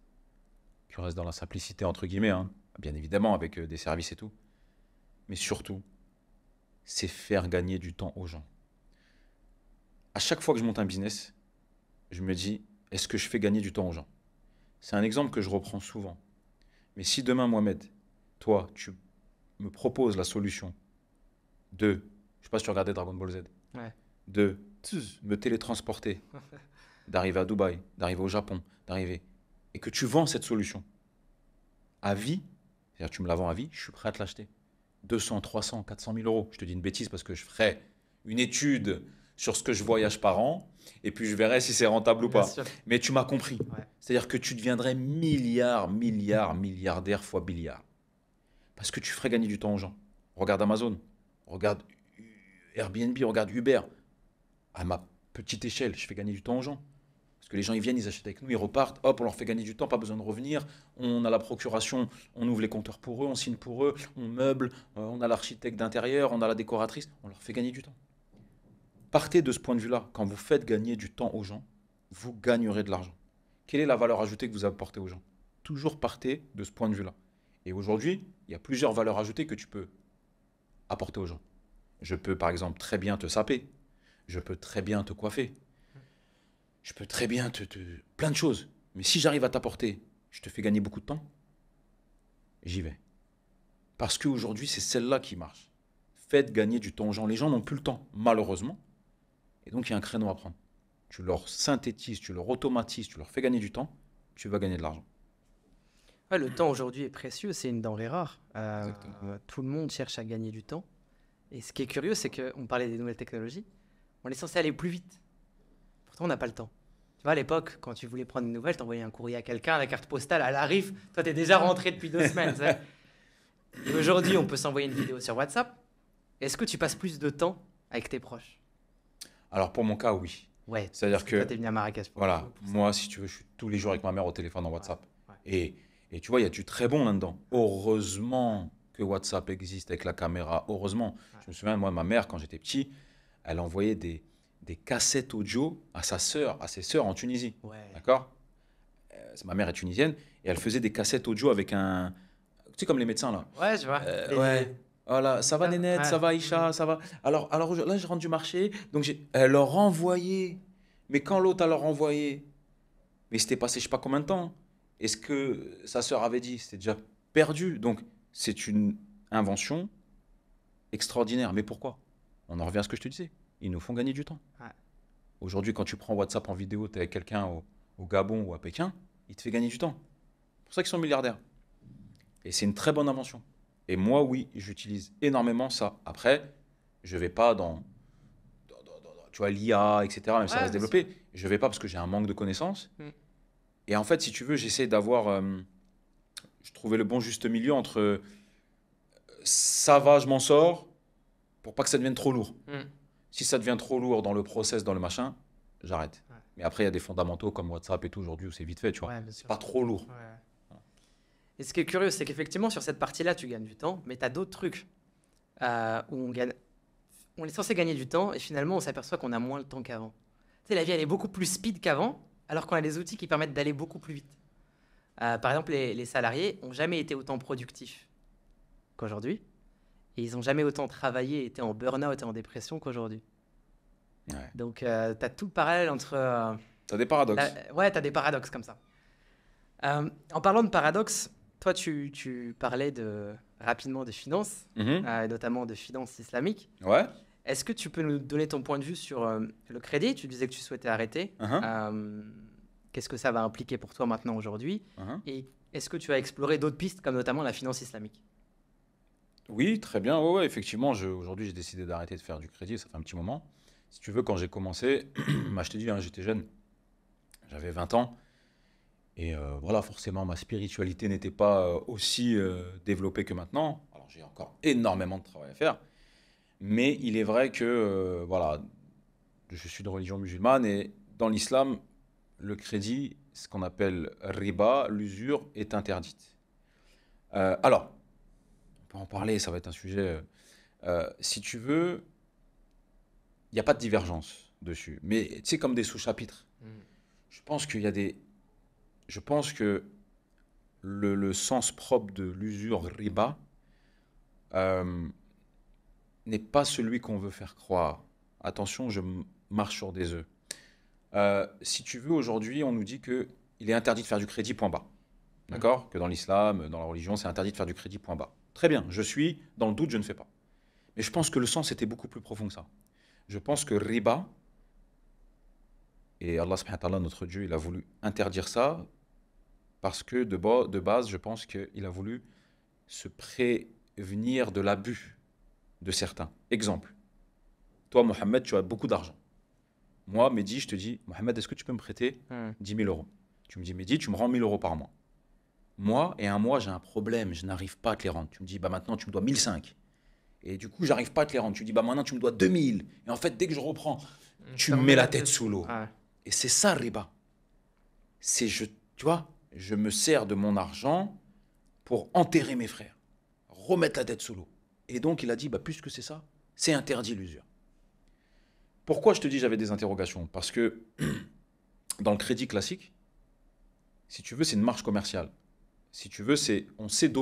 qui reste dans la simplicité, entre guillemets, hein, bien évidemment, avec des services et tout. Mais surtout, c'est faire gagner du temps aux gens. À chaque fois que je monte un business, je me dis, est-ce que je fais gagner du temps aux gens? C'est un exemple que je reprends souvent. Mais si demain, Mohamed, toi, tu me proposes la solution de, je sais pas si tu regardais Dragon Ball Z, Ouais. de me télétransporter, d'arriver à Dubaï, d'arriver au Japon, d'arriver, et que tu vends cette solution à vie, c'est-à-dire tu me la vends à vie, je suis prêt à te l'acheter. 200, 300, 400 000 euros. Je te dis une bêtise parce que je ferai une étude sur ce que je voyage par an et puis je verrai si c'est rentable ou Bien pas. sûr. Mais tu m'as compris. Ouais. C'est-à-dire que tu deviendrais milliardaire fois billiard. Parce que tu ferais gagner du temps aux gens. Regarde Amazon, regarde Airbnb, regarde Uber. À ma petite échelle, je fais gagner du temps aux gens. Parce que les gens, ils viennent, ils achètent avec nous, ils repartent, hop, on leur fait gagner du temps, pas besoin de revenir. On a la procuration, on ouvre les compteurs pour eux, on signe pour eux, on meuble, on a l'architecte d'intérieur, on a la décoratrice, on leur fait gagner du temps. Partez de ce point de vue-là. Quand vous faites gagner du temps aux gens, vous gagnerez de l'argent. Quelle est la valeur ajoutée que vous apportez aux gens? Toujours partez de ce point de vue-là. Et aujourd'hui, il y a plusieurs valeurs ajoutées que tu peux apporter aux gens. Je peux, par exemple, très bien te saper. Je peux très bien te coiffer. Je peux très bien plein de choses. Mais si j'arrive à t'apporter, je te fais gagner beaucoup de temps, j'y vais. Parce qu'aujourd'hui, c'est celle-là qui marche. Faites gagner du temps aux gens. Les gens n'ont plus le temps, malheureusement. Et donc, il y a un créneau à prendre. Tu leur synthétises, tu leur automatises, tu leur fais gagner du temps, tu vas gagner de l'argent. Ouais, le temps aujourd'hui est précieux, c'est une denrée rare. Exactement. Tout le monde cherche à gagner du temps. Et ce qui est curieux, c'est qu'on parlait des nouvelles technologies. On est censé aller plus vite. Pourtant, on n'a pas le temps. Tu vois, à l'époque, quand tu voulais prendre une nouvelle, tu envoyais un courrier à quelqu'un, la carte postale, elle arrive. Toi, tu es déjà rentré depuis 2 semaines. Et aujourd'hui, on peut s'envoyer une vidéo sur WhatsApp. Est-ce que tu passes plus de temps avec tes proches? Alors, pour mon cas, oui. Ouais, C'est-à-dire parce que toi, que, t'es venu à Marrakech pour, voilà, pour ça. moi, si tu veux, je suis tous les jours avec ma mère au téléphone en Ouais, WhatsApp. ouais, Et, et tu vois, il y a du très bon là-dedans. Heureusement que WhatsApp existe avec la caméra. Heureusement. ouais. Je me souviens, moi, ma mère, quand j'étais petit, elle envoyait des cassettes audio à sa sœur, à ses sœurs en Tunisie. Ouais, D'accord? Ma mère est tunisienne et elle faisait des cassettes audio avec un. Tu sais, comme les médecins là. ouais, je vois. Ouais. Voilà, ça va Nénette, Ouais. ça va Aïcha, ça va. Alors là, je rentre du marché, donc elle leur envoyait. Mais quand l'autre a leur envoyé, mais c'était passé je sais pas combien de temps. Et ce que sa sœur avait dit, c'était déjà perdu. Donc c'est une invention extraordinaire. Mais pourquoi? On en revient à ce que je te disais. Ils nous font gagner du temps. Ouais. Aujourd'hui, quand tu prends WhatsApp en vidéo, tu es avec quelqu'un au Gabon ou à Pékin, il te fait gagner du temps. C'est pour ça qu'ils sont milliardaires. Et c'est une très bonne invention. Et moi, oui, j'utilise énormément ça. Après, je vais pas tu vois, l'IA, etc., même si ça va Ouais, se bien sûr. développer. Je vais pas parce que j'ai un manque de connaissances. Mm. Et en fait, si tu veux, j'essaie d'avoir, je trouvais le bon juste milieu entre ça va, je m'en sors, pour pas que ça devienne trop lourd. Mm. Si ça devient trop lourd dans le process, dans le machin, j'arrête. Ouais. Mais après, il y a des fondamentaux comme WhatsApp et tout aujourd'hui où c'est vite fait, tu vois. Ouais, bien C'est sûr. pas trop lourd. Ouais. Et ce qui est curieux, c'est qu'effectivement, sur cette partie-là, tu gagnes du temps, mais tu as d'autres trucs où on gagne. On est censé gagner du temps et finalement, on s'aperçoit qu'on a moins le temps qu'avant. Tu sais, la vie, elle est beaucoup plus speed qu'avant, alors qu'on a des outils qui permettent d'aller beaucoup plus vite. Par exemple, les salariés n'ont jamais été autant productifs qu'aujourd'hui et ils n'ont jamais autant travaillé, été en burn-out et en dépression qu'aujourd'hui. Ouais. Donc, tu as tout le parallèle entre. T'as des paradoxes. Ouais, tu as des paradoxes comme ça. En parlant de paradoxes, toi, tu parlais rapidement de finances, Mhm. et notamment de finances islamiques. Ouais. Est-ce que tu peux nous donner ton point de vue sur le crédit? Tu disais que tu souhaitais arrêter. Mhm. Qu'est-ce que ça va impliquer pour toi maintenant aujourd'hui? Mhm. Et est-ce que tu as exploré d'autres pistes, comme notamment la finance islamique? Oui, très bien. Ouais, ouais, effectivement, aujourd'hui, j'ai décidé d'arrêter de faire du crédit. Ça fait un petit moment. Si tu veux, quand j'ai commencé, bah, je t'ai dit, hein, j'étais jeune. J'avais 20 ans. Et voilà, forcément, ma spiritualité n'était pas aussi développée que maintenant. Alors, j'ai encore énormément de travail à faire. Mais il est vrai que, voilà, je suis de religion musulmane et dans l'islam, le crédit, ce qu'on appelle riba, l'usure, est interdite. Alors, on peut en parler, ça va être un sujet. Si tu veux, il n'y a pas de divergence dessus. Mais tu sais, comme des sous-chapitres, je pense qu'il y a des. Je pense que le sens propre de l'usure riba euh, n'est pas celui qu'on veut faire croire. Attention, marche sur des œufs. Si tu veux, aujourd'hui, on nous dit que il est interdit de faire du crédit, point bas. D'accord? Que dans l'islam, dans la religion, c'est interdit de faire du crédit, point bas. Très bien, je suis dans le doute, je ne fais pas. Mais je pense que le sens était beaucoup plus profond que ça. Je pense que riba, et Allah subhanahu wa ta'ala, notre Dieu, il a voulu interdire ça parce que de base, je pense qu'il a voulu se prévenir de l'abus de certains. Exemple, toi, Mohamed, tu as beaucoup d'argent. Moi, Mehdi, je te dis, Mohamed, est-ce que tu peux me prêter 10 000 euros? Tu me dis, Mehdi, tu me rends 1 000 euros par mois. Moi, et un mois, j'ai un problème, je n'arrive pas à te les rendre. Tu me dis, bah maintenant, tu me dois 1 500. Et du coup, j'arrive pas à te les rendre. Tu dis, bah maintenant, tu me dois 2 000. Et en fait, dès que je reprends, tu me mets la tête sous l'eau. Ouais. Et c'est ça, riba. Tu vois, je me sers de mon argent pour enterrer mes frères, remettre la tête sous l'eau. Et donc, il a dit, bah, puisque c'est ça, c'est interdit l'usure. Pourquoi je te dis j'avais des interrogations? Parce que dans le crédit classique, si tu veux, c'est une marge commerciale. Si tu veux, on sait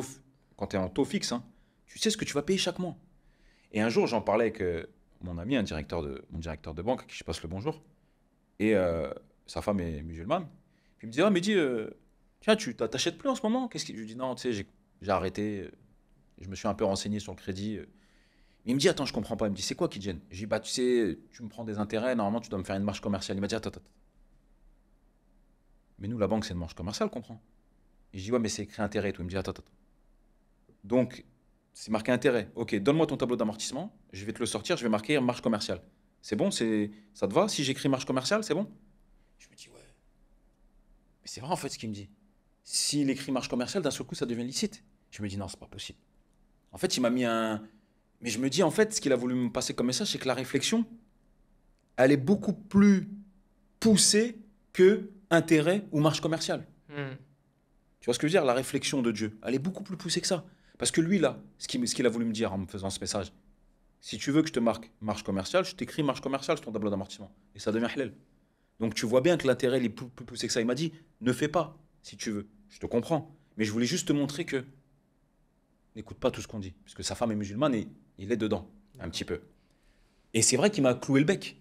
quand tu es en taux fixe, hein, tu sais ce que tu vas payer chaque mois. Et un jour, j'en parlais avec mon ami, mon directeur de banque, à qui je passe le bonjour, et sa femme est musulmane. Puis il me dit, ah, mais dis, tiens, tu t'achètes plus en ce moment? Je lui dis, non, tu sais, j'ai arrêté, je me suis un peu renseigné sur le crédit. Il me dit, attends, je comprends pas. Il me dit, c'est quoi qui te gêne? Je dis, bah, tu sais, tu me prends des intérêts, normalement, tu dois me faire une marge commerciale. Il m'a dit, attends. Mais nous, la banque, c'est une marge commerciale qu'on prend. Et je dis, ouais, mais c'est écrit intérêt et tout. Il me dit, attends. Donc, c'est marqué intérêt. Ok, donne-moi ton tableau d'amortissement, je vais te le sortir, je vais marquer marge commerciale. C'est bon, ça te va? Si j'écris marge commerciale, c'est bon? Je me dis, ouais. Mais c'est vrai, en fait, ce qu'il me dit. S'il écrit marge commerciale, d'un seul coup, ça devient licite. Je me dis, non, c'est pas possible. En fait, il m'a mis Mais je me dis, en fait, ce qu'il a voulu me passer comme message, c'est que la réflexion, elle est beaucoup plus poussée que intérêt ou marge commerciale. Tu vois ce que je veux dire? La réflexion de Dieu, elle est beaucoup plus poussée que ça. Parce que lui, là, ce qu'il a voulu me dire en me faisant ce message, si tu veux que je te marque marge commerciale, je t'écris marge commerciale sur ton tableau d'amortissement. Et ça devient halal. Donc tu vois bien que l'intérêt il est plus poussé que ça. Il m'a dit, ne fais pas, si tu veux. Je te comprends. Mais je voulais juste te montrer que n'écoute pas tout ce qu'on dit. Parce que sa femme est musulmane et il est dedans, un petit peu. Et c'est vrai qu'il m'a cloué le bec.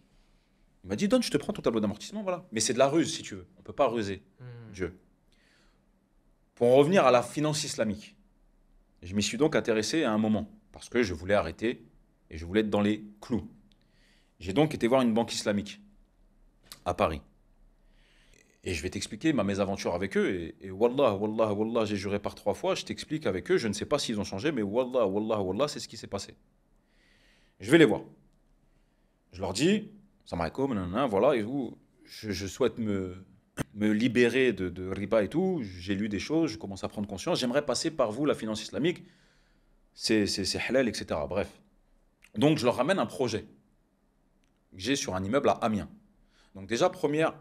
Il m'a dit, donne, je te prends ton tableau d'amortissement, voilà. Mais c'est de la ruse, si tu veux. On ne peut pas ruser Dieu. Pour en revenir à la finance islamique, je m'y suis donc intéressé à un moment. Parce que je voulais arrêter et je voulais être dans les clous. J'ai donc été voir une banque islamique à Paris. Et je vais t'expliquer ma mésaventure avec eux. Et wallah, wallah, wallah, j'ai juré par 3 fois, je t'explique avec eux, je ne sais pas s'ils ont changé, mais wallah, wallah, wallah, c'est ce qui s'est passé. Je vais les voir. Je leur dis, salam alaikum, nanana, voilà, et tout, je souhaite me libérer de riba et tout, j'ai lu des choses, je commence à prendre conscience, j'aimerais passer par vous, la finance islamique, c'est halal, etc. Bref. Donc je leur ramène un projet que j'ai sur un immeuble à Amiens. Donc déjà, première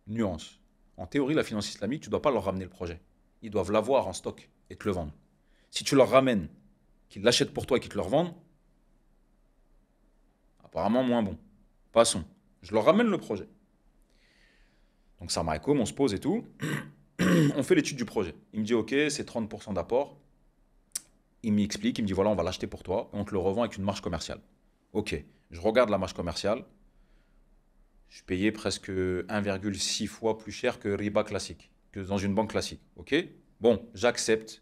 nuance. En théorie, la finance islamique, tu ne dois pas leur ramener le projet. Ils doivent l'avoir en stock et te le vendre. Si tu leur ramènes, qu'ils l'achètent pour toi et qu'ils te le revendent, apparemment moins bon. Passons. Je leur ramène le projet. Donc ça m'a on se pose et tout. On fait l'étude du projet. Il me dit, ok, c'est 30% d'apport. Il m'explique, il me dit, voilà, on va l'acheter pour toi et on te le revend avec une marge commerciale. Ok, je regarde la marge commerciale. Je payais presque 1,6 fois plus cher que riba classique, que dans une banque classique. Ok? Bon, j'accepte.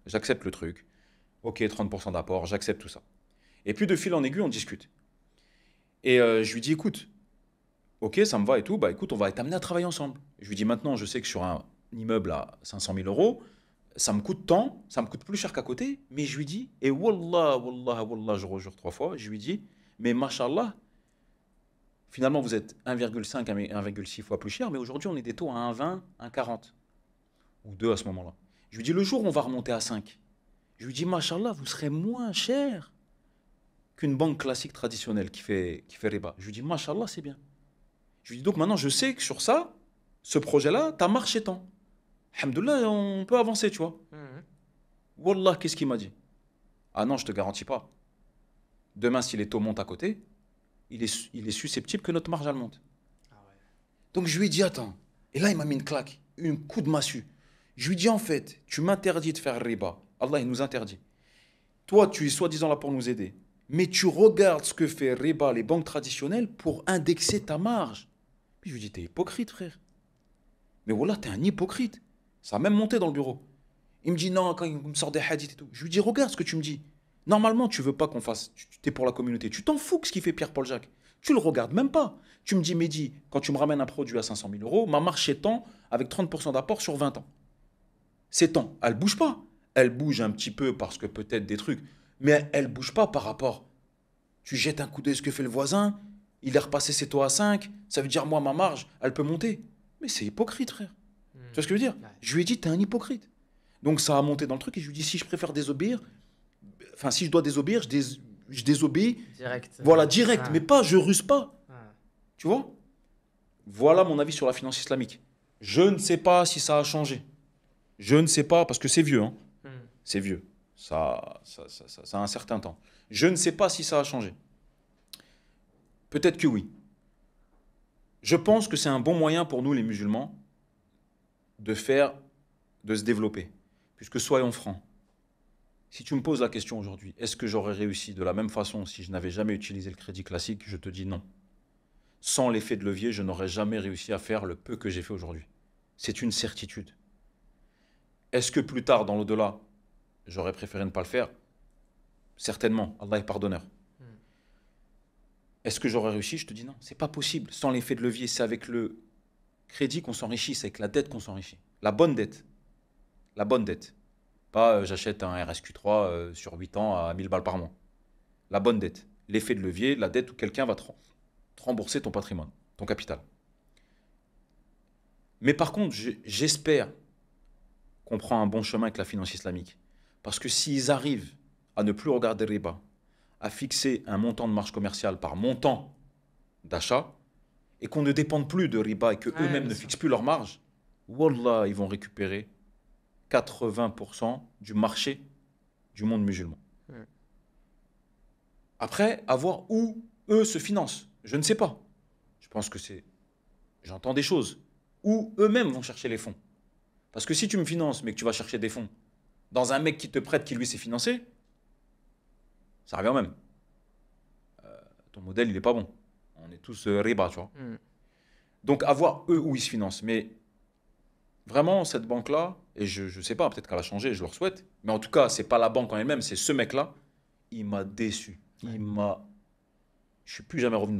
J'accepte le truc. Ok, 30% d'apport, j'accepte tout ça. Et puis de fil en aiguille, on discute. Et je lui dis, écoute, ok, ça me va et tout, bah écoute, on va être amené à travailler ensemble. Je lui dis, maintenant, je sais que sur un immeuble à 500 000 euros, ça me coûte tant, ça me coûte plus cher qu'à côté, mais je lui dis, et wallah, wallah, wallah, je rejure 3 fois, je lui dis, mais mashallah, finalement, vous êtes 1,5 à 1,6 fois plus cher, mais aujourd'hui, on est des taux à 1,20, 1,40. Ou 2 à ce moment-là. Je lui dis, le jour où on va remonter à 5, je lui dis, machallah, vous serez moins cher qu'une banque classique traditionnelle qui fait riba. Je lui dis, machallah, c'est bien. Je lui dis, donc maintenant, je sais que sur ça, ce projet-là, ta marche est tant. Alhamdoulilah, on peut avancer, tu vois. Wallah, qu'est-ce qu'il m'a dit? Ah non, je te garantis pas. Demain, si les taux montent à côté, il est susceptible que notre marge, elle monte. Ah ouais. Donc je lui ai dit, attends. Et là, il m'a mis une claque, un coup de massue. Je lui ai dit, en fait, tu m'interdis de faire riba. Allah, il nous interdit. Toi, tu es soi-disant là pour nous aider. Mais tu regardes ce que fait riba, les banques traditionnelles, pour indexer ta marge. Puis je lui ai dit, t'es hypocrite, frère. Mais voilà, t'es un hypocrite. Ça a même monté dans le bureau. Il me dit, non, quand il me sort des hadiths et tout. Je lui dis, regarde ce que tu me dis. Normalement, tu veux pas qu'on fasse. Tu es pour la communauté. Tu t'en fous de ce qu'il fait Pierre-Paul Jacques. Tu le regardes même pas. Tu me dis, Mehdi, quand tu me ramènes un produit à 500 000 euros, ma marche est tant avec 30% d'apport sur 20 ans. C'est tant. Elle bouge pas. Elle bouge un petit peu parce que peut-être des trucs. Mais elle bouge pas par rapport. Tu jettes un coup d'œil ce que fait le voisin. Il est repassé ses taux à 5. Ça veut dire, moi, ma marge, elle peut monter. Mais c'est hypocrite, frère. Tu vois ce que je veux dire? Je lui ai dit, t'es un hypocrite. Donc ça a monté dans le truc et je lui ai dit, si je préfère désobéir, enfin, si je dois désobéir, je désobéis. Direct. Voilà, direct, mais pas, je ruse pas. Ah. Tu vois? Voilà mon avis sur la finance islamique. Je ne sais pas si ça a changé. Je ne sais pas, parce que c'est vieux. Hein. C'est vieux. Ça a un certain temps. Je ne sais pas si ça a changé. Peut-être que oui. Je pense que c'est un bon moyen pour nous, les musulmans, de se développer. Puisque soyons francs. Si tu me poses la question aujourd'hui, est-ce que j'aurais réussi de la même façon si je n'avais jamais utilisé le crédit classique? Je te dis non. Sans l'effet de levier, je n'aurais jamais réussi à faire le peu que j'ai fait aujourd'hui. C'est une certitude. Est-ce que plus tard, dans l'au-delà, j'aurais préféré ne pas le faire? Certainement. Allah est pardonneur. Est-ce que j'aurais réussi? Je te dis non. C'est pas possible. Sans l'effet de levier, c'est avec le crédit qu'on s'enrichit, c'est avec la dette qu'on s'enrichit. La bonne dette. La bonne dette. Pas j'achète un RSQ3 sur 8 ans à 1000 balles par mois. La bonne dette. L'effet de levier, la dette où quelqu'un va te rembourser ton patrimoine, ton capital. Mais par contre, j'espère qu'on prend un bon chemin avec la finance islamique. Parce que s'ils arrivent à ne plus regarder le riba, à fixer un montant de marge commerciale par montant d'achat, et qu'on ne dépende plus de riba et qu'eux-mêmes ne fixent plus leur marge, wallah, ils vont récupérer 80% du marché du monde musulman. Ouais. Après, à voir où eux se financent. Je ne sais pas. Je pense que c'est... J'entends des choses. Où eux-mêmes vont chercher les fonds. Parce que si tu me finances, mais que tu vas chercher des fonds dans un mec qui te prête, qui lui s'est financé, ça revient au même. Ton modèle, il n'est pas bon. On est tous riba, tu vois. Donc, à voir eux où ils se financent. Mais vraiment, cette banque-là, et je ne sais pas, peut-être qu'elle a changé, je leur souhaite. Mais en tout cas, c'est pas la banque en elle-même, c'est ce mec-là. Il m'a déçu. Il m'a... Je ne suis plus jamais revenu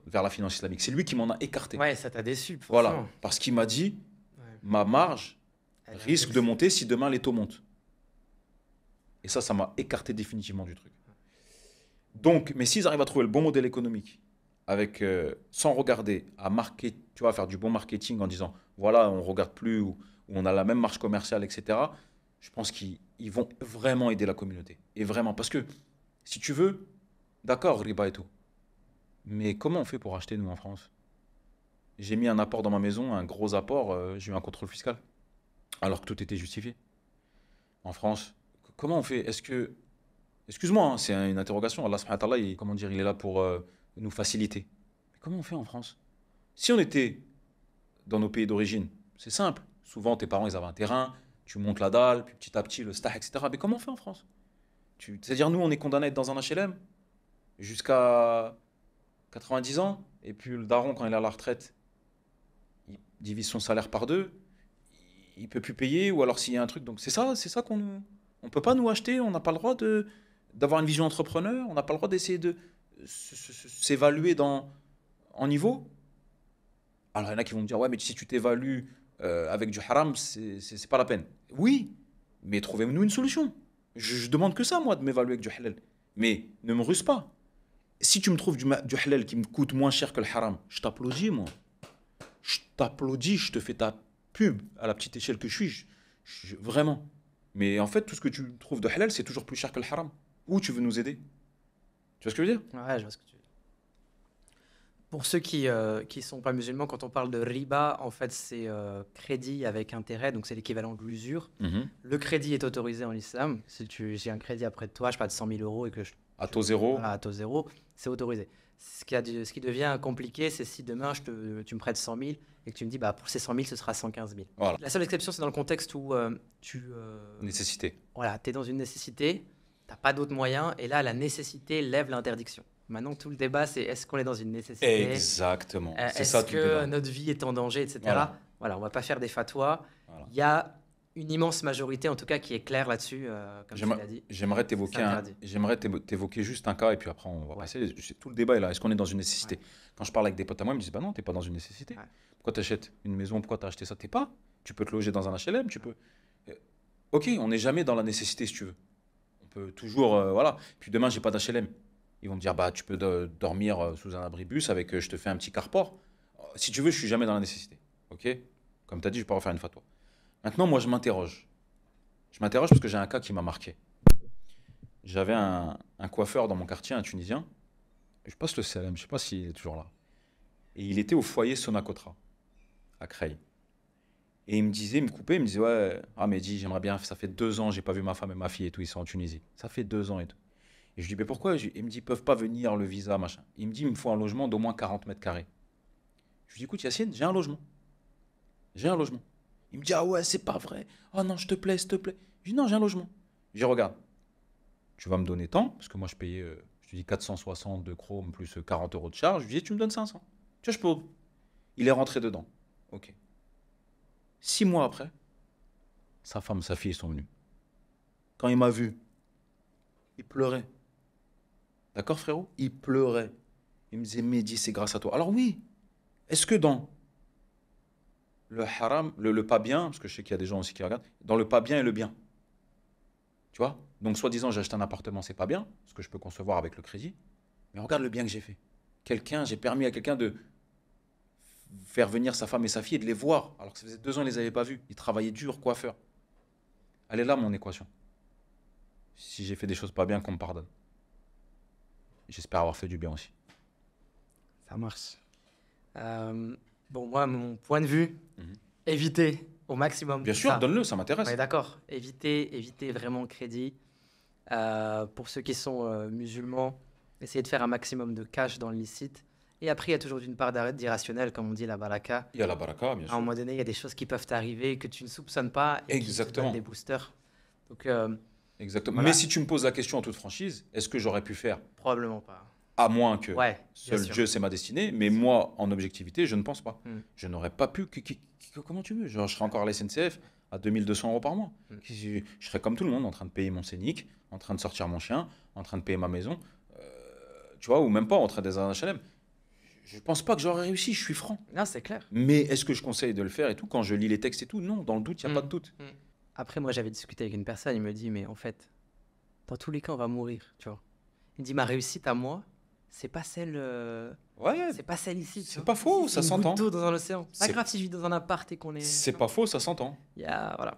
vers la finance islamique. C'est lui qui m'en a écarté. Ouais, ça t'a déçu. Voilà. Forcément. Parce qu'il m'a dit, Ouais. ma marge Elle a risque de baissé. monter si demain les taux montent. Et ça m'a écarté définitivement du truc. Donc, mais s'ils arrivent à trouver le bon modèle économique, avec, sans regarder, à marquer, tu vois, à faire du bon marketing en disant, voilà, on ne regarde plus, ou on a la même marge commerciale, etc., je pense qu'ils vont vraiment aider la communauté. Et vraiment, parce que, si tu veux, d'accord, riba et tout, mais comment on fait pour acheter, nous, en France? J'ai mis un apport dans ma maison, un gros apport, j'ai eu un contrôle fiscal, alors que tout était justifié. En France, comment on fait? Est-ce que... Excuse-moi, hein, c'est une interrogation. Allah subhanahu wa ta'ala, comment dire, il est là pour nous faciliter. Mais comment on fait en France? Si on était dans nos pays d'origine, c'est simple. Souvent, tes parents, ils avaient un terrain, tu montes la dalle, puis petit à petit, le stah, etc. Mais comment on fait en France? C'est-à-dire, nous, on est condamné à être dans un HLM jusqu'à 90 ans, et puis le daron, quand il est à la retraite, il divise son salaire par deux, il peut plus payer, ou alors s'il y a un truc. Donc c'est ça qu'on nous... On peut pas nous acheter, on n'a pas le droit d'avoir une vision entrepreneur, on n'a pas le droit d'essayer de s'évaluer en niveau. Alors il y en a qui vont me dire, ouais, mais si tu t'évalues avec du haram, c'est pas la peine. Oui, mais trouvez-nous une solution. Je demande que ça, moi, de m'évaluer avec du halal. Mais ne me ruse pas. Si tu me trouves du halal qui me coûte moins cher que le haram, je t'applaudis, moi. Je t'applaudis, je te fais ta pub à la petite échelle que je suis. Vraiment. Mais en fait, tout ce que tu trouves de halal, c'est toujours plus cher que le haram. Où tu veux nous aider? Tu vois ce que je veux dire? Ouais, je vois ce que tu veux dire. Pour ceux qui sont pas musulmans, quand on parle de riba, en fait, c'est crédit avec intérêt, donc c'est l'équivalent de l'usure. Mhm. Le crédit est autorisé en islam. Si j'ai un crédit après de toi, je sais pas, de 100 000 euros et que À taux zéro. voilà, à taux zéro, c'est autorisé. Ce qui devient compliqué, c'est si demain tu me prêtes 100 000 et que tu me dis, bah, pour ces 100 000, ce sera 115 000. Voilà. La seule exception, c'est dans le contexte où Nécessité. voilà, tu es dans une nécessité, tu n'as pas d'autre moyen, et là, la nécessité lève l'interdiction. Maintenant, tout le débat, c'est est-ce qu'on est dans une nécessité? Exactement. C'est Est-ce ça tout le que débat. notre vie est en danger, etc. Voilà. Voilà, on va pas faire des fatwas. Voilà. Il y a une immense majorité, en tout cas, qui est claire là-dessus, comme tu l'as dit. J'aimerais t'évoquer C'est interdit. t'évoquer juste un cas et puis après on va passer. Tout le débat est là. Est-ce qu'on est dans une nécessité? Ouais. Quand je parle avec des potes à moi, ils me disent bah non, t'es pas dans une nécessité. Ouais. Pourquoi t'achètes une maison? Pourquoi t'as acheté ça? T'es pas. Tu peux te loger dans un HLM. Tu peux. Ok, on n'est jamais dans la nécessité si tu veux. On peut toujours voilà. Puis demain j'ai pas d'HLM. Ils vont me dire bah tu peux dormir sous un abribus avec je te fais un petit carport. Si tu veux, je suis jamais dans la nécessité. Ok. Comme tu as dit, je peux pas refaire une fatwa. Maintenant, moi, je m'interroge. Je m'interroge parce que j'ai un cas qui m'a marqué. J'avais un coiffeur dans mon quartier, un Tunisien. Je passe le salam, je ne sais pas s'il est toujours là. Et il était au foyer Sonacotra, à Creil. Et il me disait, il me coupait, il me disait, ouais, ah Mehdi, j'aimerais bien, ça fait 2 ans, j'ai pas vu ma femme et ma fille et tout, ils sont en Tunisie. Ça fait 2 ans et tout. Et je lui dis, mais pourquoi? Il me dit, ils peuvent pas venir, le visa, machin. Il me dit, il me faut un logement d'au moins 40 mètres carrés. Je lui dis, écoute, Yacine, j'ai un logement. J'ai un logement. Il me dit, ah ouais, c'est pas vrai. Oh non, s'il te plaît, s'il te plaît. Je dis, non, j'ai un logement. Je dis, regarde, tu vas me donner tant, parce que moi je payais, je te dis 460 de Chrome plus 40 euros de charge. Je lui dis, tu me donnes 500. Tu vois, je peux. Il est rentré dedans. Ok. 6 mois après, sa femme, sa fille sont venues. Quand il m'a vu, il pleurait. D'accord, frérot? Il pleurait. Il me disait, Mehdi, c'est grâce à toi. Alors oui, est-ce que dans le haram, le pas bien, parce que je sais qu'il y a des gens aussi qui regardent, dans le pas bien et le bien. Tu vois? Donc, soi-disant, j'ai acheté un appartement, c'est pas bien, ce que je peux concevoir avec le crédit. Mais regarde le bien que j'ai fait. J'ai permis à quelqu'un de faire venir sa femme et sa fille et de les voir. Alors que ça faisait 2 ans, ils ne les avaient pas vus. Ils travaillaient dur, coiffeur. Elle est là, mon équation. Si j'ai fait des choses pas bien, qu'on me pardonne. J'espère avoir fait du bien aussi. Ça marche. Bon, moi, mon point de vue, Mhm. éviter au maximum Bien tout sûr, ça. donne-le, ça On m'intéresse. est d'accord. Éviter vraiment le crédit. Pour ceux qui sont musulmans, essayez de faire un maximum de cash dans le licite. Et après, il y a toujours une part d'irrationnel, comme on dit, la baraka. Il y a la baraka, bien À un sûr. moment donné, il y a des choses qui peuvent t'arriver que tu ne soupçonnes pas et qui te donnent Exactement. des boosters. Donc, Exactement. voilà. Mais si tu me poses la question en toute franchise, est-ce que j'aurais pu faire, Probablement pas. à moins que Ouais, bien seul sûr. Dieu c'est ma destinée, mais moi, en objectivité, je ne pense pas. Mm. Je n'aurais pas pu. Comment tu veux? Genre, je serais encore à la SNCF à 2200 euros par mois. Mm. Je serais comme tout le monde, en train de payer mon scénic, en train de sortir mon chien, en train de payer ma maison, tu vois, ou même pas en train d'être dans un HLM. Je pense pas que j'aurais réussi, je suis franc. Non, c'est clair. Mais est-ce que je conseille de le faire et tout quand je lis les textes et tout? Non, dans le doute, il n'y a Mm. pas de doute. Après, moi, j'avais discuté avec une personne, il me dit, mais en fait, dans tous les cas, on va mourir, tu vois. Il dit, ma réussite à moi, c'est pas celle, Ouais, c'est pas celle ici. tu c'est vois. pas faux, Ici, ça c'est une s'entend. goutte d'eau dans un océan. C'est pas C'est- grave si je vis dans un appart et qu'on est. c'est non. pas faux, ça s'entend. Voilà.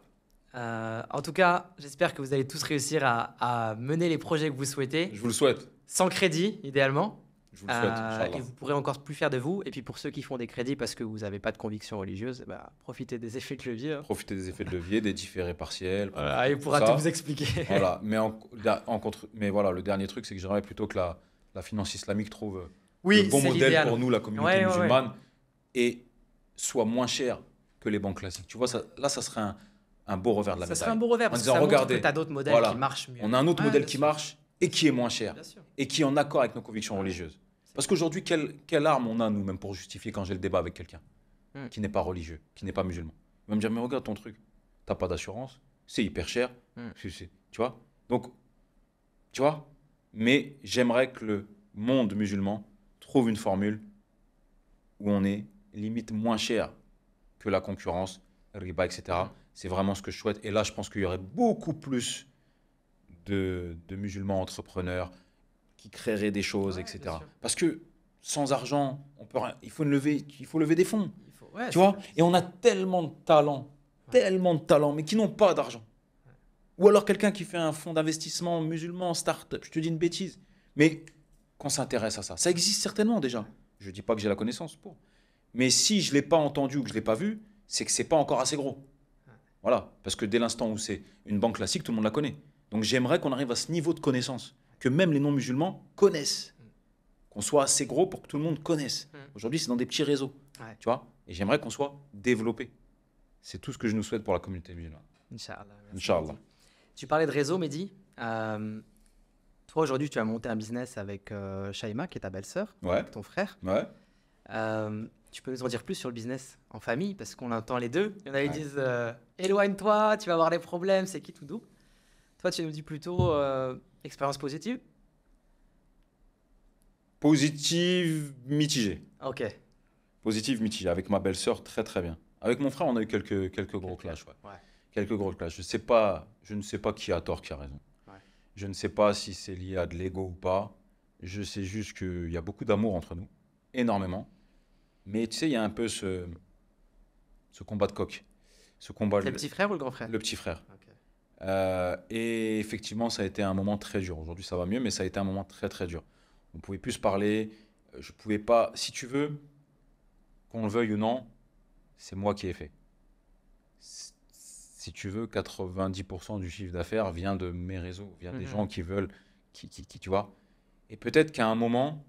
En tout cas, j'espère que vous allez tous réussir à mener les projets que vous souhaitez, Je vous le souhaite. sans crédit, idéalement. Je vous le souhaite, Inch'Allah. Et vous pourrez encore plus faire de vous. Et puis pour ceux qui font des crédits parce que vous n'avez pas de conviction religieuse, bah, profitez des effets de levier. Hein. Profiter des effets de levier, des différés partiels. Voilà, il pourra ça. tout vous expliquer. Voilà. Mais voilà, le dernier truc, c'est que j'aimerais plutôt que la finance islamique trouve Oui, le bon c'est modèle l'idéal. pour nous, la communauté Ouais. musulmane, et soit moins cher que les banques classiques. Tu vois, là, ça serait un beau revers de la Ça médaille. serait un beau revers parce que disant, ça montre regardez, que tu as d'autres modèles voilà, qui marchent mieux. On a un autre Ouais, modèle bien qui sûr. marche et qui est moins cher, Bien sûr. et qui est en accord avec nos convictions religieuses. Parce qu'aujourd'hui, quelle arme on a, nous-mêmes, pour justifier quand j'ai le débat avec quelqu'un qui n'est pas religieux, qui n'est pas musulman? Il va me dire, mais regarde ton truc, t'as pas d'assurance, c'est hyper cher, tu vois? Donc, tu vois? Mais j'aimerais que le monde musulman trouve une formule où on est limite moins cher que la concurrence, riba, etc. C'est vraiment ce que je souhaite. Et là, je pense qu'il y aurait beaucoup plus de musulmans entrepreneurs qui créeraient des choses, Ouais, etc. bien sûr. Parce que sans argent, on peut rien- il faut lever des fonds. Ouais, Tu vois? Et on a tellement de talents, mais qui n'ont pas d'argent. Ou alors quelqu'un qui fait un fonds d'investissement musulman, start-up, je te dis une bêtise. Mais qu'on s'intéresse à ça. Ça existe certainement déjà. Je ne dis pas que j'ai la connaissance pour. Mais si je ne l'ai pas entendu ou que je ne l'ai pas vu, c'est que ce n'est pas encore assez gros. Voilà. Parce que dès l'instant où c'est une banque classique, tout le monde la connaît. Donc j'aimerais qu'on arrive à ce niveau de connaissance, que même les non-musulmans connaissent. Qu'on soit assez gros pour que tout le monde connaisse. Aujourd'hui, c'est dans des petits réseaux. Ouais. Tu vois? Et j'aimerais qu'on soit développé. C'est tout ce que je nous souhaite pour la communauté musulmane. Inch'Allah. Merci. Inch'Allah. Tu parlais de réseau, Mehdi. Toi, aujourd'hui, tu as monté un business avec Shaima, qui est ta belle-sœur, Ouais, avec ton frère. ouais. Tu peux nous en dire plus sur le business en famille, parce qu'on entend les deux. Il y en a qui Ouais. disent éloigne-toi, tu vas avoir des problèmes, c'est qui tout doux. Toi, tu nous dis plutôt expérience positive. Positive, mitigée. Ok. Positive, mitigée. Avec ma belle-sœur, très très bien. Avec mon frère, on a eu quelques gros clashs. Ouais. Ouais. Quelques gros clashs. Je ne sais pas qui a tort, qui a raison. Ouais. Je ne sais pas si c'est lié à de l'ego ou pas. Je sais juste qu'il y a beaucoup d'amour entre nous. Énormément. Mais tu sais, il y a un peu ce combat de coq. Ce combat. C'est le petit frère ou le grand frère? Le petit frère. Ok. Et effectivement, ça a été un moment très dur. Aujourd'hui, ça va mieux, mais ça a été un moment très très dur. On ne pouvait plus se parler. Je pouvais pas. Si tu veux, qu'on le veuille ou non, c'est moi qui ai fait. Si tu veux, 90% du chiffre d'affaires vient de mes réseaux, vient des gens qui veulent, tu vois. Et peut-être qu'à un moment,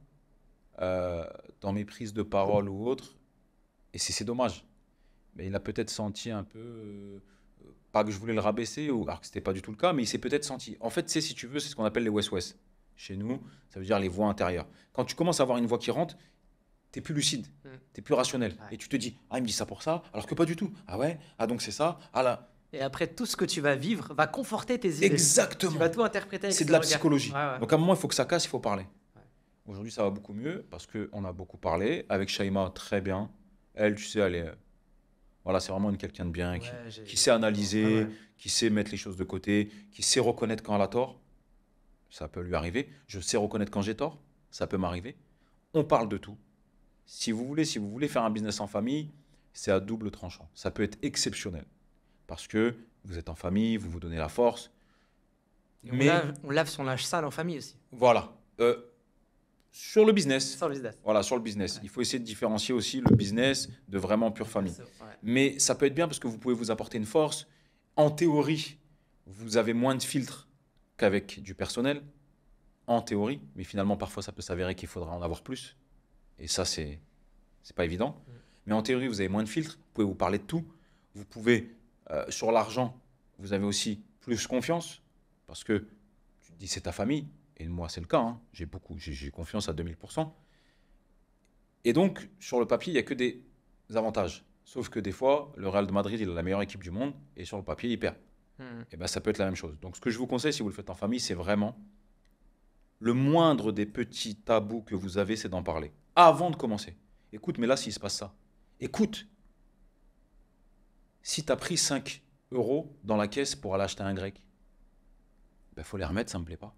dans mes prises de parole ou autres, et c'est dommage, mais il a peut-être senti un peu, pas que je voulais le rabaisser, alors que ce n'était pas du tout le cas, mais il s'est peut-être senti. En fait, si tu veux, c'est ce qu'on appelle les West-West. Chez nous, ça veut dire les voix intérieures. Quand tu commences à avoir une voix qui rentre, tu es plus lucide, tu es plus rationnel. Ouais. Et tu te dis, ah, il me dit ça pour ça, alors que pas du tout. Ah ouais, ah donc c'est ça, ah là. Et après, tout ce que tu vas vivre va conforter tes idées. Exactement. Tu vas tout interpréter avec C'est de ton la regard. psychologie. Ouais. Donc à un moment, il faut que ça casse, il faut parler. Aujourd'hui, ça va beaucoup mieux parce qu'on a beaucoup parlé. Avec Shaima, très bien. Elle, tu sais, elle est. Voilà, c'est vraiment quelqu'un de bien, qui sait analyser, qui sait mettre les choses de côté, qui sait reconnaître quand elle a tort. Ça peut lui arriver. Je sais reconnaître quand j'ai tort. Ça peut m'arriver. On parle de tout. Si vous voulez faire un business en famille, c'est à double tranchant. Ça peut être exceptionnel. Parce que vous êtes en famille, vous vous donnez la force. Et Mais on lave son linge sale en famille aussi. voilà. Sur le business, Sans le business. voilà, sur le business, Ouais. il faut essayer de différencier aussi le business de vraiment pure famille. Ouais. Mais ça peut être bien parce que vous pouvez vous apporter une force. En théorie, vous avez moins de filtres qu'avec du personnel. En théorie, mais finalement, parfois, ça peut s'avérer qu'il faudra en avoir plus. Et ça, c'est pas évident. Mais en théorie, vous avez moins de filtres. Vous pouvez vous parler de tout. Vous pouvez, sur l'argent, vous avez aussi plus confiance parce que tu te dis c'est ta famille. Et moi, c'est le cas. Hein. J'ai confiance à 2000%. Et donc, sur le papier, il n'y a que des avantages. Sauf que des fois, le Real de Madrid, il a la meilleure équipe du monde et sur le papier, il perd. Et ben, ça peut être la même chose. Donc, ce que je vous conseille, si vous le faites en famille, c'est vraiment le moindre des petits tabous que vous avez, c'est d'en parler. Avant de commencer. Écoute, mais là, s'il se passe ça. Écoute, si tu as pris 5 euros dans la caisse pour aller acheter un grec, ben, faut les remettre, ça me plaît pas.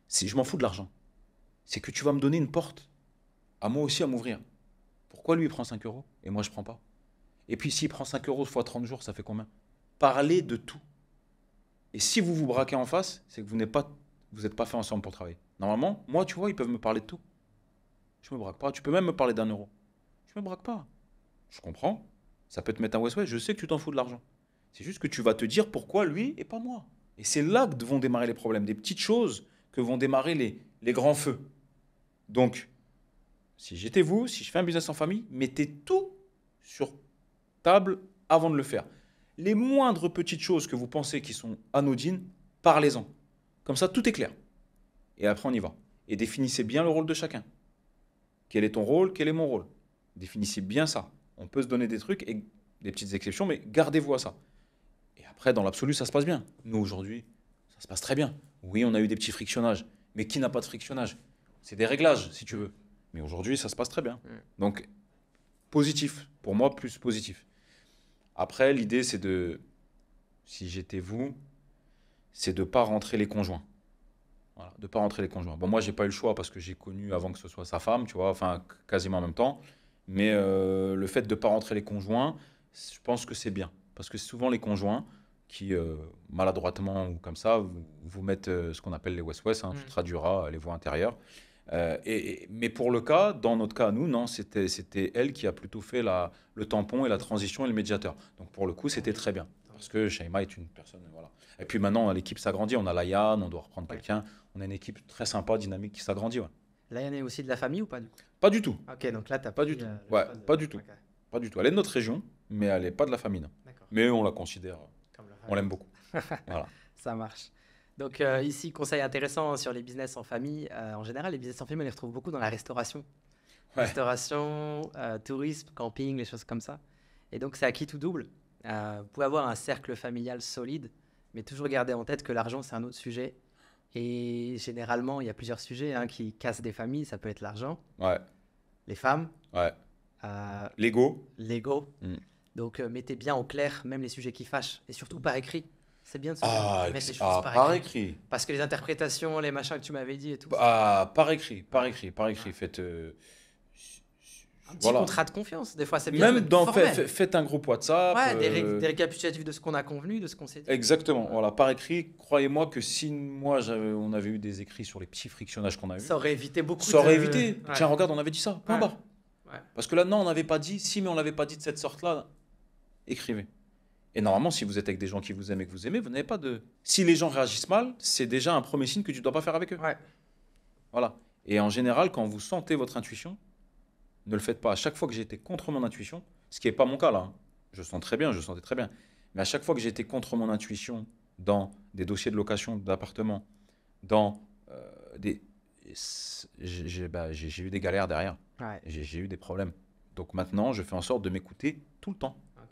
Je m'en fous de l'argent. C'est que tu vas me donner une porte, à moi aussi à m'ouvrir. Pourquoi lui, il prend 5 euros et moi, je prends pas? Et puis, s'il prend 5 euros fois 30 jours, ça fait combien? Parlez de tout. Et si vous vous braquez en face, c'est que vous n'êtes pas fait ensemble pour travailler. Normalement, moi, tu vois, ils peuvent me parler de tout. Je me braque pas. Tu peux même me parler d'un euro. Je me braque pas. Je comprends. Ça peut te mettre un ouais, je sais que tu t'en fous de l'argent. C'est juste que tu vas te dire pourquoi lui et pas moi. Et c'est là que vont démarrer les problèmes. Des petites choses que vont démarrer les grands feux. Donc, si j'étais vous, si je fais un business en famille, mettez tout sur table avant de le faire. Les moindres petites choses que vous pensez qui sont anodines, parlez-en. Comme ça, tout est clair. Et après, on y va. Et définissez bien le rôle de chacun. Quel est ton rôle? Quel est mon rôle? Définissez bien ça. On peut se donner des trucs et des petites exceptions, mais gardez-vous à ça. Et après, dans l'absolu, ça se passe bien. Nous, aujourd'hui, ça se passe très bien. Oui, on a eu des petits frictionnages. Mais qui n'a pas de frictionnage? C'est des réglages, si tu veux. Mais aujourd'hui, ça se passe très bien. Donc, positif. Pour moi, plus positif. Après, l'idée, c'est de, si j'étais vous, c'est de ne pas rentrer les conjoints. Voilà, de ne pas rentrer les conjoints. Bon, moi, j'ai pas eu le choix parce que j'ai connu avant que ce soit sa femme, tu vois, enfin, quasiment en même temps. Mais le fait de ne pas rentrer les conjoints, je pense que c'est bien. Parce que c'est souvent les conjoints qui, maladroitement ou comme ça, vous mettent ce qu'on appelle les West-West, hein, tu traduiras les voies intérieures. Mais pour le cas, dans notre cas, nous, non, c'était elle qui a plutôt fait le tampon et la transition et le médiateur. Donc pour le coup, c'était très bien. Parce que Shaima est une personne, voilà. Et puis maintenant, l'équipe s'agrandit. On a Layan, on doit reprendre quelqu'un. On a une équipe très sympa, dynamique qui s'agrandit. Ouais. Layan est aussi de la famille ou pas du coup? Pas du tout. Ok, donc là, t'as Pas pris, du tout. le Ouais, choix de- pas du tout. Ok, Pas du tout. Elle est de notre région, mais elle n'est pas de la famille. Non. d'accord. Mais on la considère, Comme la on famille. l'aime beaucoup. Voilà. Ça marche. Donc ici, conseil intéressant sur les business en famille. En général, les business en famille, on les retrouve beaucoup dans la restauration. Ouais. Restauration, tourisme, camping, les choses comme ça. Et donc, c'est acquis tout double. Vous pouvez avoir un cercle familial solide, mais toujours garder en tête que l'argent, c'est un autre sujet. Et généralement, il y a plusieurs sujets qui cassent des familles. Ça peut être l'argent, Ouais. les femmes, Ouais. euh, L'ego. l'ego. Mm. Donc, mettez bien au clair même les sujets qui fâchent. Et surtout par écrit. C'est bien de se Ah, mettre les choses par par écrit. écrit. Parce que les interprétations, les machins que tu m'avais dit et tout. Ah, par écrit. Faites. Un petit Voilà. contrat de confiance, des fois, c'est bien. Même faites un groupe WhatsApp. Ouais, des récapitulatifs de ce qu'on a convenu, de ce qu'on s'est dit. Exactement. Voilà, par écrit. Croyez-moi que si on avait eu des écrits sur les petits frictionnages qu'on a eu, Ça aurait évité beaucoup ça aurait de- évité. Ouais. Tiens, regarde, on avait dit ça. Point Ouais. barre. Ouais. Parce que là, non, on n'avait pas dit. Si, mais on l'avait pas dit de cette sorte-là. Écrivez. Et normalement, si vous êtes avec des gens qui vous aiment et que vous aimez, vous n'avez pas de. Si les gens réagissent mal, c'est déjà un premier signe que tu ne dois pas faire avec eux. Ouais. Voilà. Et en général, quand vous sentez votre intuition, ne le faites pas. À chaque fois que j'ai été contre mon intuition, ce qui n'est pas mon cas là, hein. Je sentais très bien. Mais à chaque fois que j'ai été contre mon intuition dans des dossiers de location d'appartements, dans des. J'ai eu des galères derrière. Ouais. J'ai eu des problèmes. Donc maintenant, je fais en sorte de m'écouter tout le temps. Ok.